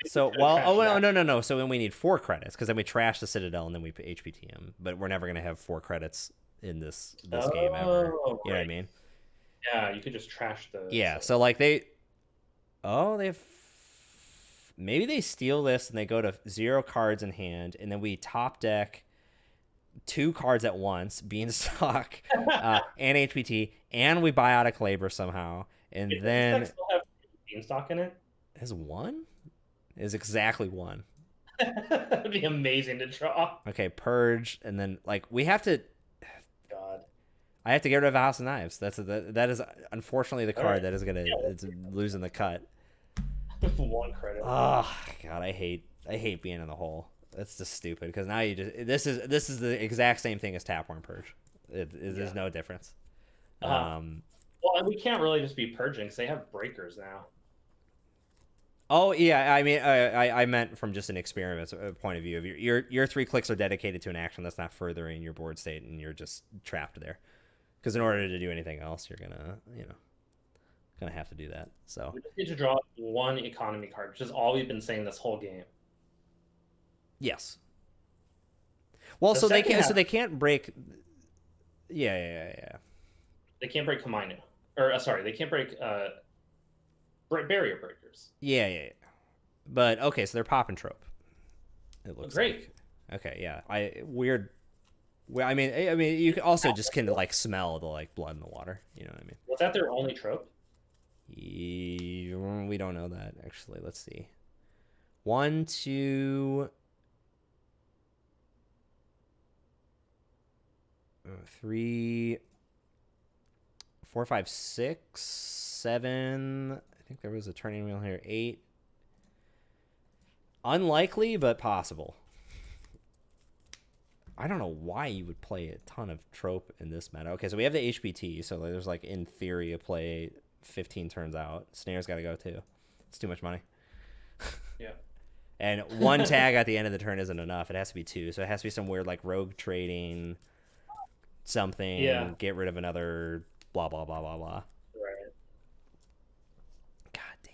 Speaker 1: So no. So then we need 4 credits because then we trash the Citadel and then we HPT him. But we're never gonna have 4 credits in this game ever. You know what I mean?
Speaker 2: Yeah, you could just trash the.
Speaker 1: Yeah. So like maybe they steal this and they go to 0 cards in hand and then we top deck 2 cards at once, Beanstalk, and HPT, and we buy out a Kleber somehow, and
Speaker 2: Does this
Speaker 1: then
Speaker 2: deck still have Beanstalk in it?
Speaker 1: is 1? Is exactly 1.
Speaker 2: That'd be amazing to draw.
Speaker 1: Okay, Purge, and then like we have to.
Speaker 2: God.
Speaker 1: I have to get rid of a House of Knives. That is unfortunately the card
Speaker 2: Alright.
Speaker 1: that is gonna it's losing the cut.
Speaker 2: 1 credit.
Speaker 1: Oh God, I hate being in the hole. That's just stupid because now you just this is the exact same thing as Tapeworm Purge. There's no difference.
Speaker 2: Well, we can't really just be purging because they have breakers now.
Speaker 1: Oh yeah, I mean I meant from just an experiment point of view. If your 3 clicks are dedicated to an action that's not furthering your board state, and you're just trapped there. Because in order to do anything else, you're gonna have to do that. So
Speaker 2: We just need to draw 1 economy card, which is all we've been saying this whole game.
Speaker 1: yes. Well,
Speaker 2: The
Speaker 1: so they
Speaker 2: second
Speaker 1: can't
Speaker 2: half-
Speaker 1: they can't break. Yeah.
Speaker 2: They can't break Kaminu. Or, sorry, they can't break barrier breakers.
Speaker 1: Yeah. But okay, so they're popping trope. It looks
Speaker 2: Great.
Speaker 1: like. Okay, yeah. Weird. Well, I mean, you also just can like smell the like blood in the water. You know what I mean?
Speaker 2: Was that their only trope?
Speaker 1: We don't know that actually. Let's see. 1, 2, 3, 4, 5, 6, 7. I think there was a turning wheel here. 8. Unlikely, but possible. I don't know why you would play a ton of trope in this meta. Okay, so we have the HPT, so there's like in theory a play 15 turns out. Snare's got to go too. It's too much money.
Speaker 2: Yeah.
Speaker 1: And 1 tag at the end of the turn isn't enough. It has to be 2. So it has to be some weird like rogue trading something.
Speaker 2: Yeah.
Speaker 1: Get rid of another blah blah blah blah blah.
Speaker 2: Right.
Speaker 1: God damn.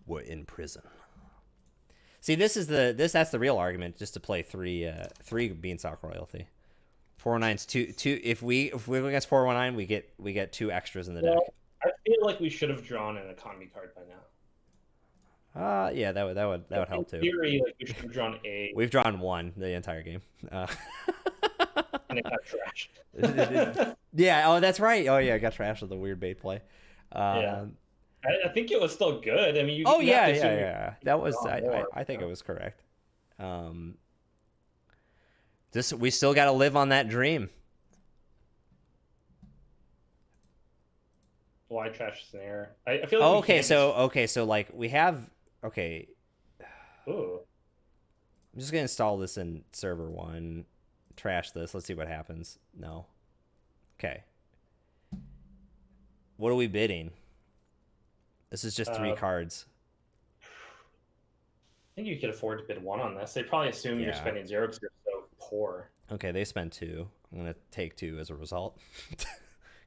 Speaker 1: We're in prison. See, that's the real argument, just to play 3 Beanstalk royalty. 419's two. If we go against 419, we get 2 extras in the deck.
Speaker 2: I feel like we should have drawn an economy card by now.
Speaker 1: Yeah, that would help too.
Speaker 2: In theory, like we should have drawn a.
Speaker 1: We've drawn 1 the entire game.
Speaker 2: And it got trashed.
Speaker 1: Yeah. Oh, that's right. Oh yeah, I got trashed with the weird bait play.
Speaker 2: Yeah. I think it was still good. I mean, you.
Speaker 1: Oh
Speaker 2: you have to assume
Speaker 1: yeah. That was
Speaker 2: more,
Speaker 1: I think it was correct. We still got to live on that dream.
Speaker 2: Why trash snare? I feel like.
Speaker 1: Okay, so like we have. Okay,
Speaker 2: Ooh.
Speaker 1: I'm just gonna install this in server 1. Trash this. Let's see what happens. No. Okay. What are we bidding? This is just 3 cards.
Speaker 2: I think you could afford to bid 1 on this. They probably assume you're spending 0 because you're so poor.
Speaker 1: Okay, they spend 2. I'm gonna take 2 as a result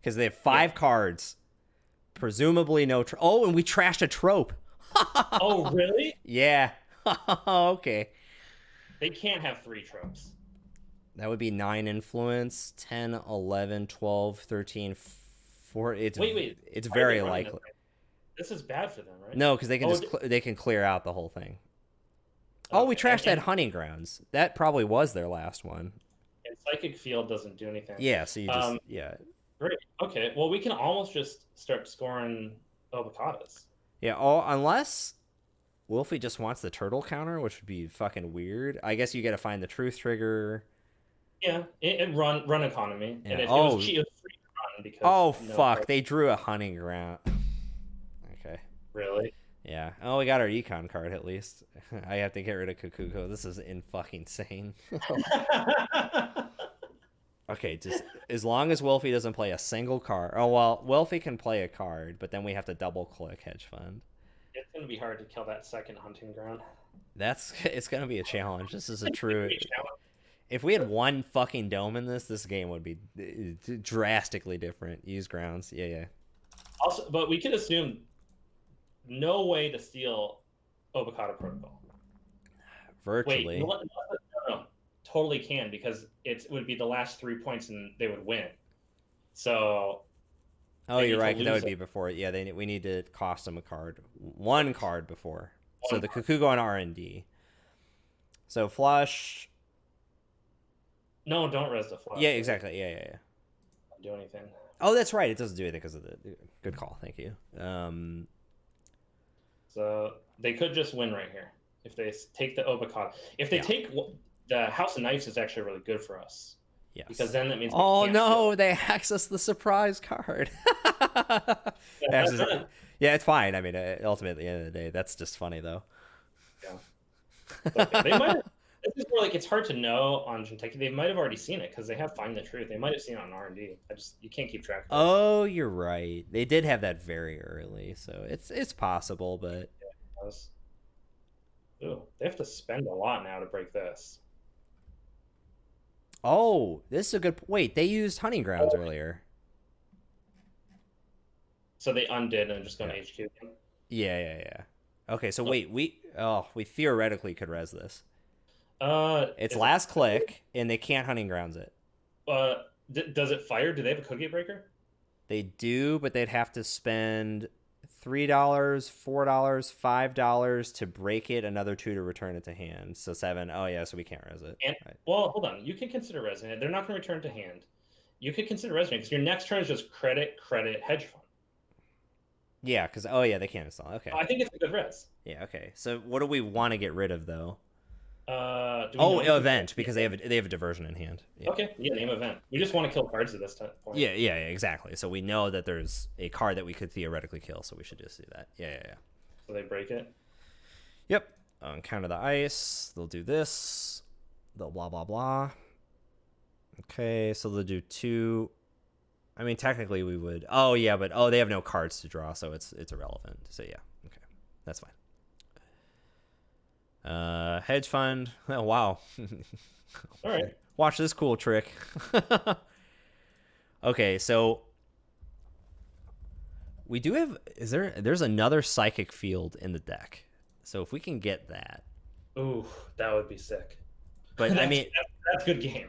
Speaker 1: because they have 5 cards. Presumably no. And we trashed a trope.
Speaker 2: Oh really?
Speaker 1: Yeah. Okay.
Speaker 2: They can't have 3 tropes.
Speaker 1: That would be 9 influence, 10, 11, 12, 13, 4.
Speaker 2: Wait.
Speaker 1: It's
Speaker 2: Why are
Speaker 1: very
Speaker 2: they running
Speaker 1: likely.
Speaker 2: This is bad for them, right?
Speaker 1: No, because they can they can clear out the whole thing. Oh, we trashed that hunting grounds. That probably was their last one.
Speaker 2: And psychic field doesn't do anything.
Speaker 1: Yeah, so you just
Speaker 2: Great. Okay. Well, we can almost just start scoring avocados.
Speaker 1: Yeah. Unless Wolfie just wants the turtle counter, which would be fucking weird. I guess you got to find the truth trigger.
Speaker 2: Yeah, and run economy.
Speaker 1: Yeah.
Speaker 2: And it was free to run because.
Speaker 1: Fuck! They drew a hunting ground. Okay.
Speaker 2: Really?
Speaker 1: Yeah. Oh, we got our econ card at least. I have to get rid of Kukuko. This is fucking insane. Okay, just as long as Wolfie doesn't play a single card. Oh well, Wolfie can play a card, but then we have to double click hedge fund.
Speaker 2: It's gonna be hard to kill that second hunting ground.
Speaker 1: It's gonna be a challenge. This is a true. If we had 1 fucking dome in this game would be drastically different. Use grounds, yeah.
Speaker 2: Also, but we could assume no way to steal avocado protocol.
Speaker 1: Virtually.
Speaker 2: Wait, no. Totally can because it would be the last 3 points and they would win. So.
Speaker 1: Oh, you're right. That would be before. Yeah, we need to cost them a card. 1 card before. So the Kukugo on R&D. So flush.
Speaker 2: No, don't res the flush.
Speaker 1: Yeah, exactly. Yeah.
Speaker 2: Don't do anything.
Speaker 1: Oh, that's right. It doesn't do anything because of the. Good call. Thank you.
Speaker 2: So they could just win right here if they take the Obakata. If they take the House of Knives, is actually really good for us.
Speaker 1: Yes.
Speaker 2: Because then that means.
Speaker 1: Oh no! They access the surprise card. Yeah, it's fine. I mean, ultimately, at the end of the day, that's just funny though.
Speaker 2: Yeah. They might. This is where it's hard to know on Jinteki. They might have already seen it because they have Find the Truth. They might have seen it on R&D. You can't keep track of it.
Speaker 1: Oh, you're right. They did have that very early, so it's possible, but.
Speaker 2: Ooh, they have to spend a lot now to break this.
Speaker 1: Oh, this is a good. Wait, they used Hunting Grounds earlier.
Speaker 2: So they undid and just go to HQ.
Speaker 1: Yeah. Okay, so wait, we theoretically could res this. It's last click, and they can't Hunting Grounds it.
Speaker 2: Does it fire? Do they have a Cookie Breaker?
Speaker 1: They do, but they'd have to spend $3, $4, $5 to break it, another $2 to return it to hand. So $7. Oh yeah, so we can't res it.
Speaker 2: Right. Well, hold on. You can consider resing it. They're not going to return to hand. You could consider resing it because your next turn is just credit, hedge fund.
Speaker 1: Yeah, because they can't install. Okay.
Speaker 2: I think it's a good res.
Speaker 1: Yeah. Okay. So what do we want to get rid of though?
Speaker 2: Event,
Speaker 1: because they have a diversion in hand. Yeah.
Speaker 2: Okay, name event. We just want to kill cards at this point.
Speaker 1: Yeah, exactly. So we know that there's a card that we could theoretically kill, so we should just do that. Yeah.
Speaker 2: So they break it?
Speaker 1: Yep. Counter the ice. They'll do this. They'll blah, blah, blah. Okay, so they'll do 2. I mean, technically we would... Oh, yeah, but... Oh, they have no cards to draw, so it's irrelevant. So, yeah. Okay. That's fine. Hedge fund. Oh, wow.
Speaker 2: All right.
Speaker 1: Watch this cool trick. Okay, so we do have... There's another psychic field in the deck. So if we can get that...
Speaker 2: Ooh, that would be sick.
Speaker 1: But, I mean...
Speaker 2: That's a good game.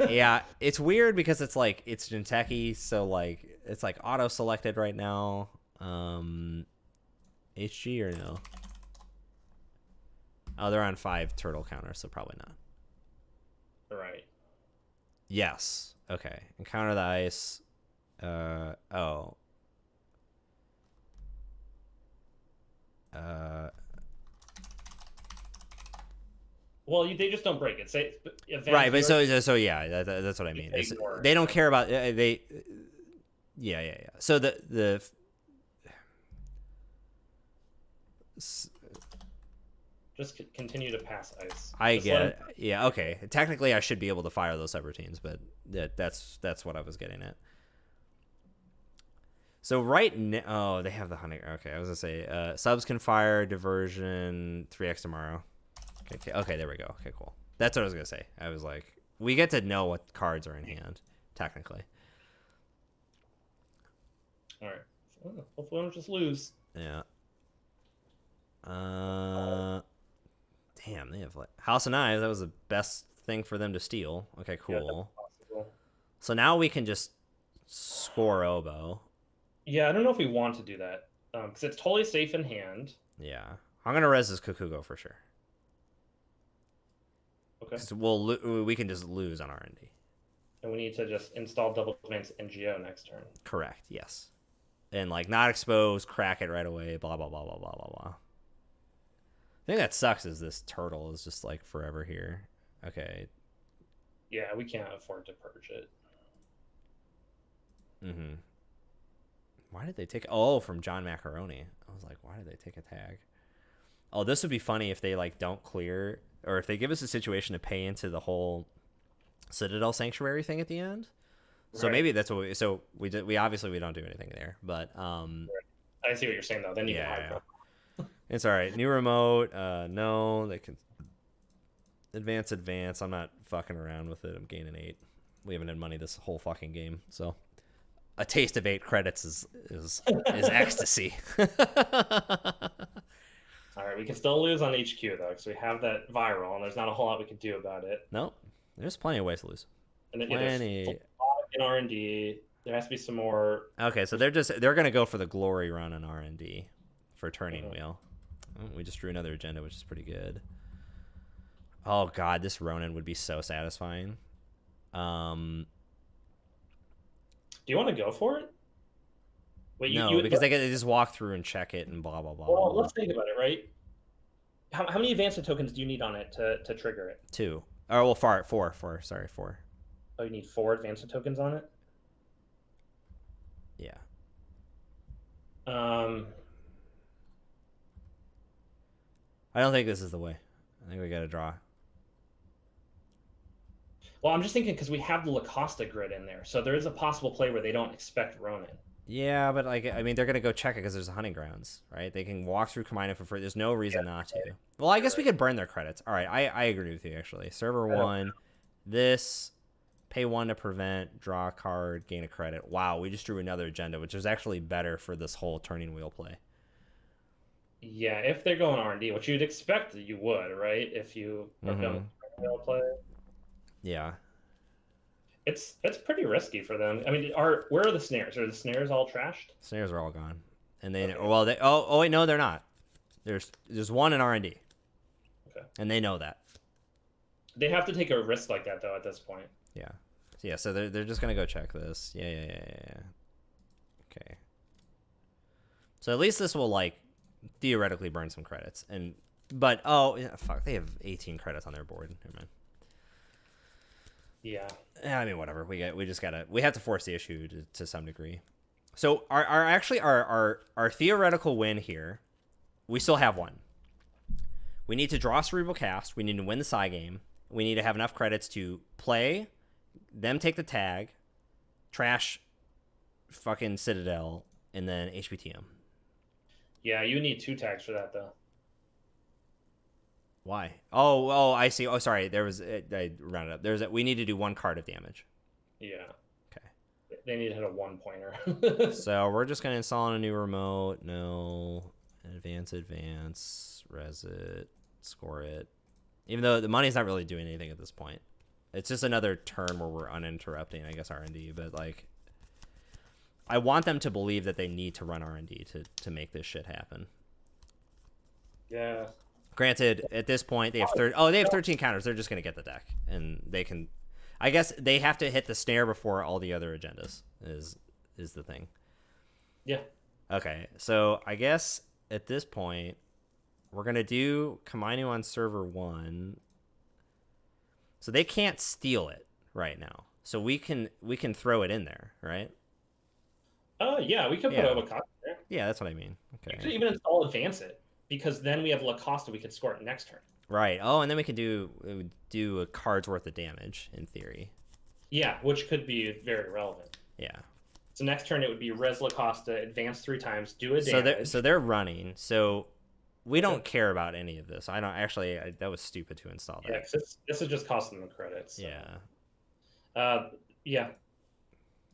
Speaker 1: Yeah, it's weird because it's Jinteki, so, it's, auto-selected right now. HG or no? Oh, they're on 5 turtle counters, so probably not.
Speaker 2: Right.
Speaker 1: Yes. Okay. Encounter the ice.
Speaker 2: Well, they just don't break it. Say
Speaker 1: right, but so yeah, that's what I mean. They don't care about they. Yeah. So the
Speaker 2: just continue to pass ice.
Speaker 1: I get it. Yeah. Okay. Technically, I should be able to fire those subroutines, but that's what I was getting at. So right now, oh, they have the hunting. Okay, I was gonna say subs can fire diversion 3x tomorrow. Okay, there we go. Okay, cool. That's what I was gonna say. I was like, we get to know what cards are in hand, technically.
Speaker 2: All right. Hopefully, I don't just lose.
Speaker 1: Yeah. Damn, they have House of Knives. That was the best thing for them to steal. Okay, cool.
Speaker 2: Yeah,
Speaker 1: so now we can just score Oboe.
Speaker 2: Yeah, I don't know if we want to do that because it's totally safe in hand.
Speaker 1: Yeah, I'm gonna res this Kukugo for sure.
Speaker 2: Okay.
Speaker 1: We can just lose on R&D.
Speaker 2: And we need to just install double advance NGO next turn.
Speaker 1: Correct. Yes. And not exposed, crack it right away. Blah blah blah blah blah blah blah. The thing that sucks is this turtle is just forever here. Okay.
Speaker 2: Yeah, we can't afford to purge it.
Speaker 1: Mm-hmm. Why did they take... Oh, from John Macaroni. I was like, why did they take a tag? Oh, this would be funny if they don't clear, or if they give us a situation to pay into the whole Citadel Sanctuary thing at the end. So maybe that's what we obviously we don't do anything there, but
Speaker 2: I see what you're saying though. Then you can
Speaker 1: it's all right. New remote. No, they can advance. I'm not fucking around with it. I'm gaining 8. We haven't had money this whole fucking game, so a taste of 8 credits is ecstasy.
Speaker 2: All right, we can still lose on HQ though, because we have that viral, and there's not a whole lot we can do about it.
Speaker 1: No, there's plenty of ways to lose.
Speaker 2: And then in R&D, there has to be some more.
Speaker 1: Okay, so they're gonna go for the glory run in R&D for turning wheel. Oh, we just drew another agenda, which is pretty good. Oh god, this Ronin would be so satisfying.
Speaker 2: Do you want to go for it? Wait,
Speaker 1: No, because they just walk through and check it and blah blah blah.
Speaker 2: Well,
Speaker 1: blah.
Speaker 2: let's think about it, right? How many advancement tokens do you need on it to trigger it?
Speaker 1: 2. Oh well, four. Sorry, 4.
Speaker 2: Oh, you need 4 advancement tokens on it.
Speaker 1: Yeah. I don't think this is the way. I think we got to draw.
Speaker 2: Well, I'm just thinking because we have the Lacosta grid in there, so there is a possible play where they don't expect Ronin.
Speaker 1: Yeah, but like, I mean, they're gonna go check it because there's hunting grounds, right? They can walk through Kamina for free. There's no reason not to. Well, I guess we could burn their credits. All right, I agree with you actually. Server 1, this, pay 1 to prevent, draw a card, gain a credit. Wow, we just drew another agenda, which is actually better for this whole turning wheel play.
Speaker 2: Yeah, if they're going R&D, which you'd expect that you would, right? If you are going turning wheel play.
Speaker 1: Yeah.
Speaker 2: It's pretty risky for them. I mean, where are the snares? Are the snares all trashed?
Speaker 1: Snares are all gone, and they wait, no, they're not. There's 1 in R&D.
Speaker 2: Okay.
Speaker 1: And they know that.
Speaker 2: They have to take a risk like that though at this point.
Speaker 1: Yeah. So they're just gonna go check this. Yeah. Okay. So at least this will like theoretically burn some credits, but fuck, they have 18 credits on their board. Never mind.
Speaker 2: Yeah.
Speaker 1: I mean, whatever. We have to force the issue to some degree. So our theoretical win here, we still have 1. We need to draw Cerebral Cast. We need to win the side game. We need to have enough credits to play, them take the tag, trash fucking Citadel, and then HPTM.
Speaker 2: Yeah, you need 2 tags for that though.
Speaker 1: Why? Oh, I see. Oh, sorry. I rounded up. We need to do 1 card of damage.
Speaker 2: Yeah.
Speaker 1: Okay.
Speaker 2: They need to hit a 1-pointer.
Speaker 1: So we're just gonna install a new remote. No. Advance, res it, score it. Even though the money's not really doing anything at this point. It's just another turn where we're uninterrupting, I guess, R&D. But like, I want them to believe that they need to run R&D to make this shit happen.
Speaker 2: Yeah.
Speaker 1: Granted, at this point, they have 13 counters. They're just going to get the deck. And they can... I guess they have to hit the snare before all the other agendas is the thing.
Speaker 2: Yeah.
Speaker 1: Okay, so I guess at this point, we're going to do Kamainu on server 1. So they can't steal it right now. So we can throw it in there, right?
Speaker 2: Yeah, we could put Lacosta there.
Speaker 1: Yeah, that's what I mean. Okay.
Speaker 2: We could even install Advance it, because then we have Lacosta, we could score it next turn.
Speaker 1: Right. Oh, and then we could do a card's worth of damage, in theory.
Speaker 2: Yeah, which could be very relevant.
Speaker 1: Yeah.
Speaker 2: So next turn it would be Res Lacosta, advance 3 times, do a damage.
Speaker 1: So they're running. So we don't care about any of this. I don't actually. that was stupid to install that.
Speaker 2: Yeah, this is just costing them credits. So.
Speaker 1: Yeah.
Speaker 2: Yeah.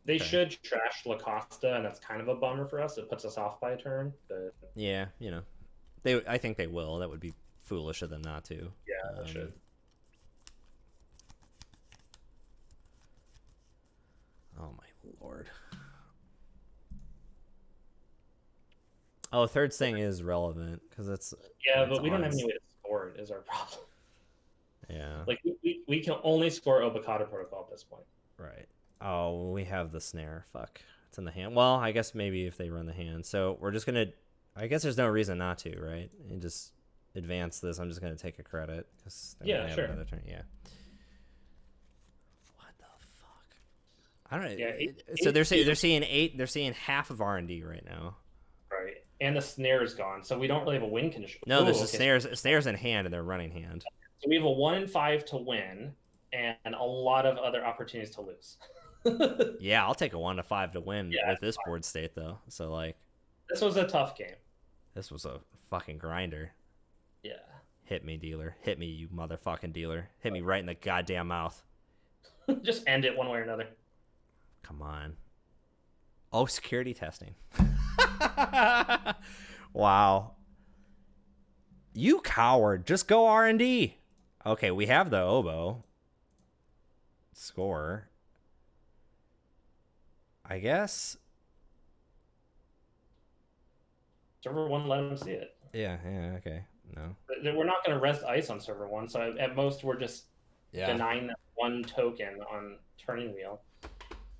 Speaker 2: They should trash Lacosta, and that's kind of a bummer for us. It puts us off by a turn. But...
Speaker 1: Yeah, I think they will. That would be foolish of them not to.
Speaker 2: Yeah, they should.
Speaker 1: Oh my lord. Oh, third thing is relevant because it's
Speaker 2: but we don't have any way to score it. Is our problem?
Speaker 1: Yeah.
Speaker 2: Like we can only score Obokata Protocol at this point.
Speaker 1: Right. Oh, we have the snare. Fuck. It's in the hand. Well, I guess maybe if they run the hand. So we're just gonna. I guess there's no reason not to, right? And just advance this. I'm just gonna take a credit.
Speaker 2: Yeah, sure.
Speaker 1: Another turn. Yeah. What the fuck? I don't know.
Speaker 2: Yeah,
Speaker 1: so they're seeing 8. They're seeing half of R&D right now.
Speaker 2: Right. And the snare is gone, so we don't really have a win condition.
Speaker 1: No, there's snares in hand, and they're running hand.
Speaker 2: So we have a 1 in 5 to win, and a lot of other opportunities to lose.
Speaker 1: Yeah, I'll take a 1 to 5 to win with this board state though. So like,
Speaker 2: this was a tough game.
Speaker 1: This was a fucking grinder.
Speaker 2: Yeah.
Speaker 1: Hit me, dealer. Hit me, you motherfucking dealer. Hit me right in the goddamn mouth.
Speaker 2: Just end it one way or another.
Speaker 1: Come on. Oh, security testing. Wow. You coward. Just go R&D. Okay, we have the oboe. Score. I guess.
Speaker 2: Server 1, let him see it.
Speaker 1: Yeah, yeah, okay. No.
Speaker 2: We're not going to rest ice on server 1, so at most we're just
Speaker 1: Yeah.
Speaker 2: denying that 1 token on turning wheel.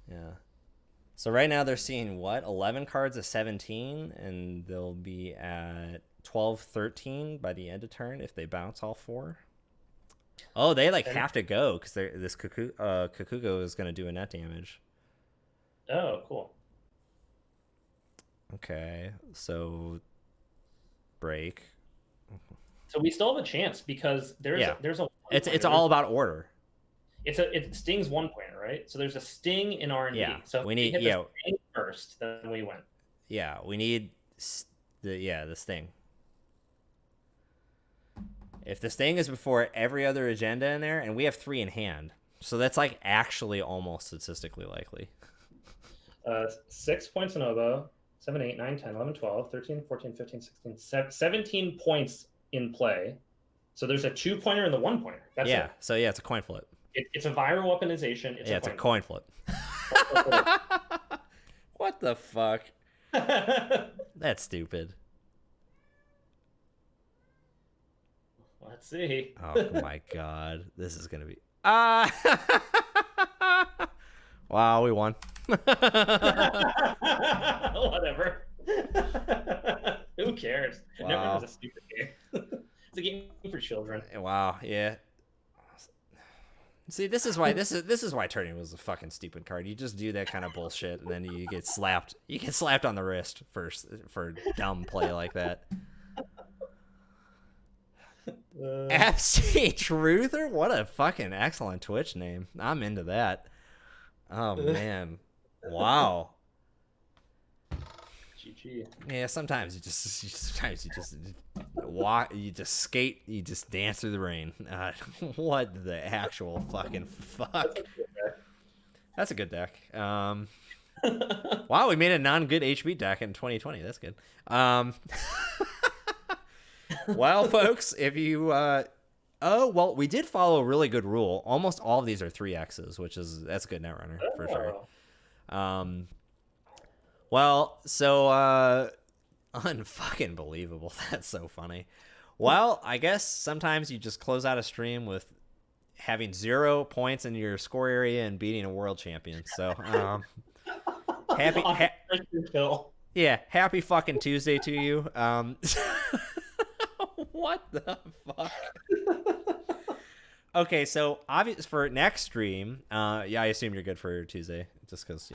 Speaker 1: Yeah. So right now they're seeing what? 11 cards of 17, and they'll be at 12, 13 by the end of turn if they bounce all 4. Oh, they like
Speaker 2: And
Speaker 1: have to go because this Kakugo is going to do a net damage.
Speaker 2: oh, cool.
Speaker 1: Okay, so break.
Speaker 2: So we still have a chance because there's
Speaker 1: Yeah.
Speaker 2: there's a
Speaker 1: It's all about order.
Speaker 2: it stings 1 pointer, right? So there's a sting in R&D.
Speaker 1: Yeah,
Speaker 2: So if
Speaker 1: we
Speaker 2: we
Speaker 1: need
Speaker 2: hit the sting first, then we win.
Speaker 1: Yeah, we need the sting. If the sting is before every other agenda in there, and we have 3 in hand, so that's like actually almost statistically likely.
Speaker 2: 6 points in oboe, 7, 8, 9, 10, 11, 12, 13, 14, 15, 16, 17 points in play. So there's a 2-pointer and the 1-pointer. That's
Speaker 1: Yeah,
Speaker 2: it.
Speaker 1: so yeah, it's a coin flip.
Speaker 2: It's a viral weaponization.
Speaker 1: It's a coin flip. What the fuck? That's stupid.
Speaker 2: Let's see.
Speaker 1: Oh my god, this is gonna be wow, we won.
Speaker 2: Whatever. Who cares?
Speaker 1: Wow.
Speaker 2: Netrunner is a stupid game. It's a game for children.
Speaker 1: Wow, yeah. See, this is why turning was a fucking stupid card. You just do that kind of bullshit, and then you get slapped. You get slapped on the wrist for dumb play like that. FC Truther? What a fucking excellent Twitch name. I'm into that. Oh man, wow.
Speaker 2: GG.
Speaker 1: Yeah, sometimes you just walk, you just skate, you just dance through the rain. What the actual fucking fuck? That's a good deck. Wow, we made a non-good HB deck in 2020. That's good. Well, folks, if you we did follow a really good rule. Almost all of these are 3X's, that's a good Netrunner for sure. Well, so unfucking believable. That's so funny. Well, I guess sometimes you just close out a stream with having 0 points in your score area and beating a world champion. So happy happy fucking Tuesday to you. What the fuck? Okay, so obvious for next stream, I assume you're good for Tuesday, just because,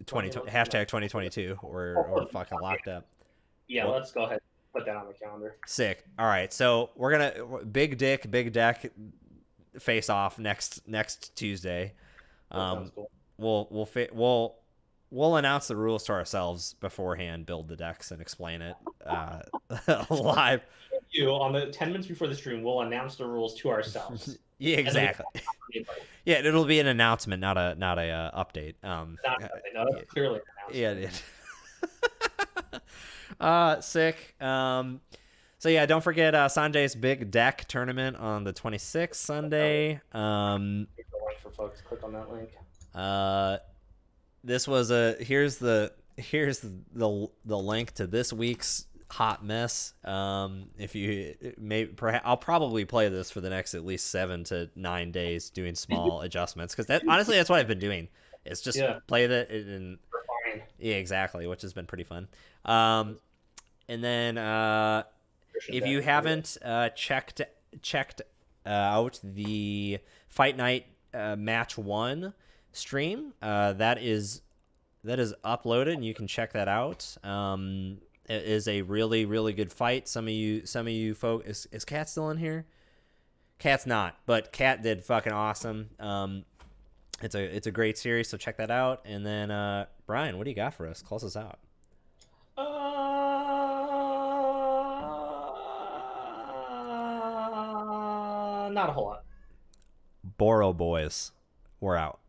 Speaker 1: 2022 we're fucking locked up.
Speaker 2: Yeah, let's go ahead and put that on the calendar.
Speaker 1: Sick. All right, so we're gonna big deck face off next Tuesday.
Speaker 2: Sounds cool.
Speaker 1: We'll announce the rules to ourselves beforehand, build the decks, and explain it live.
Speaker 2: On the 10 minutes before the stream, we'll announce the rules to ourselves.
Speaker 1: Yeah, exactly. Yeah, it'll be an announcement, not a update.
Speaker 2: That's clearly an announcement.
Speaker 1: Yeah. Sick. So yeah, don't forget Sanjay's big deck tournament on the 26th Sunday.
Speaker 2: For folks, click on that link.
Speaker 1: This was here's the link to this week's hot mess. If you perhaps I'll probably play this for the next at least 7 to 9 days, doing small adjustments, because honestly that's what I've been doing. It's just play that and yeah, exactly, which has been pretty fun. And then if you haven't checked out the Fight Night match 1 stream, that is uploaded and you can check that out. It is a really, really good fight. Some of you folks, is Kat still in here? Kat's not, but Kat did fucking awesome. It's a great series, so check that out. And then Brian, what do you got for us? Close us out.
Speaker 2: Not a whole lot.
Speaker 1: Boro boys, we're out.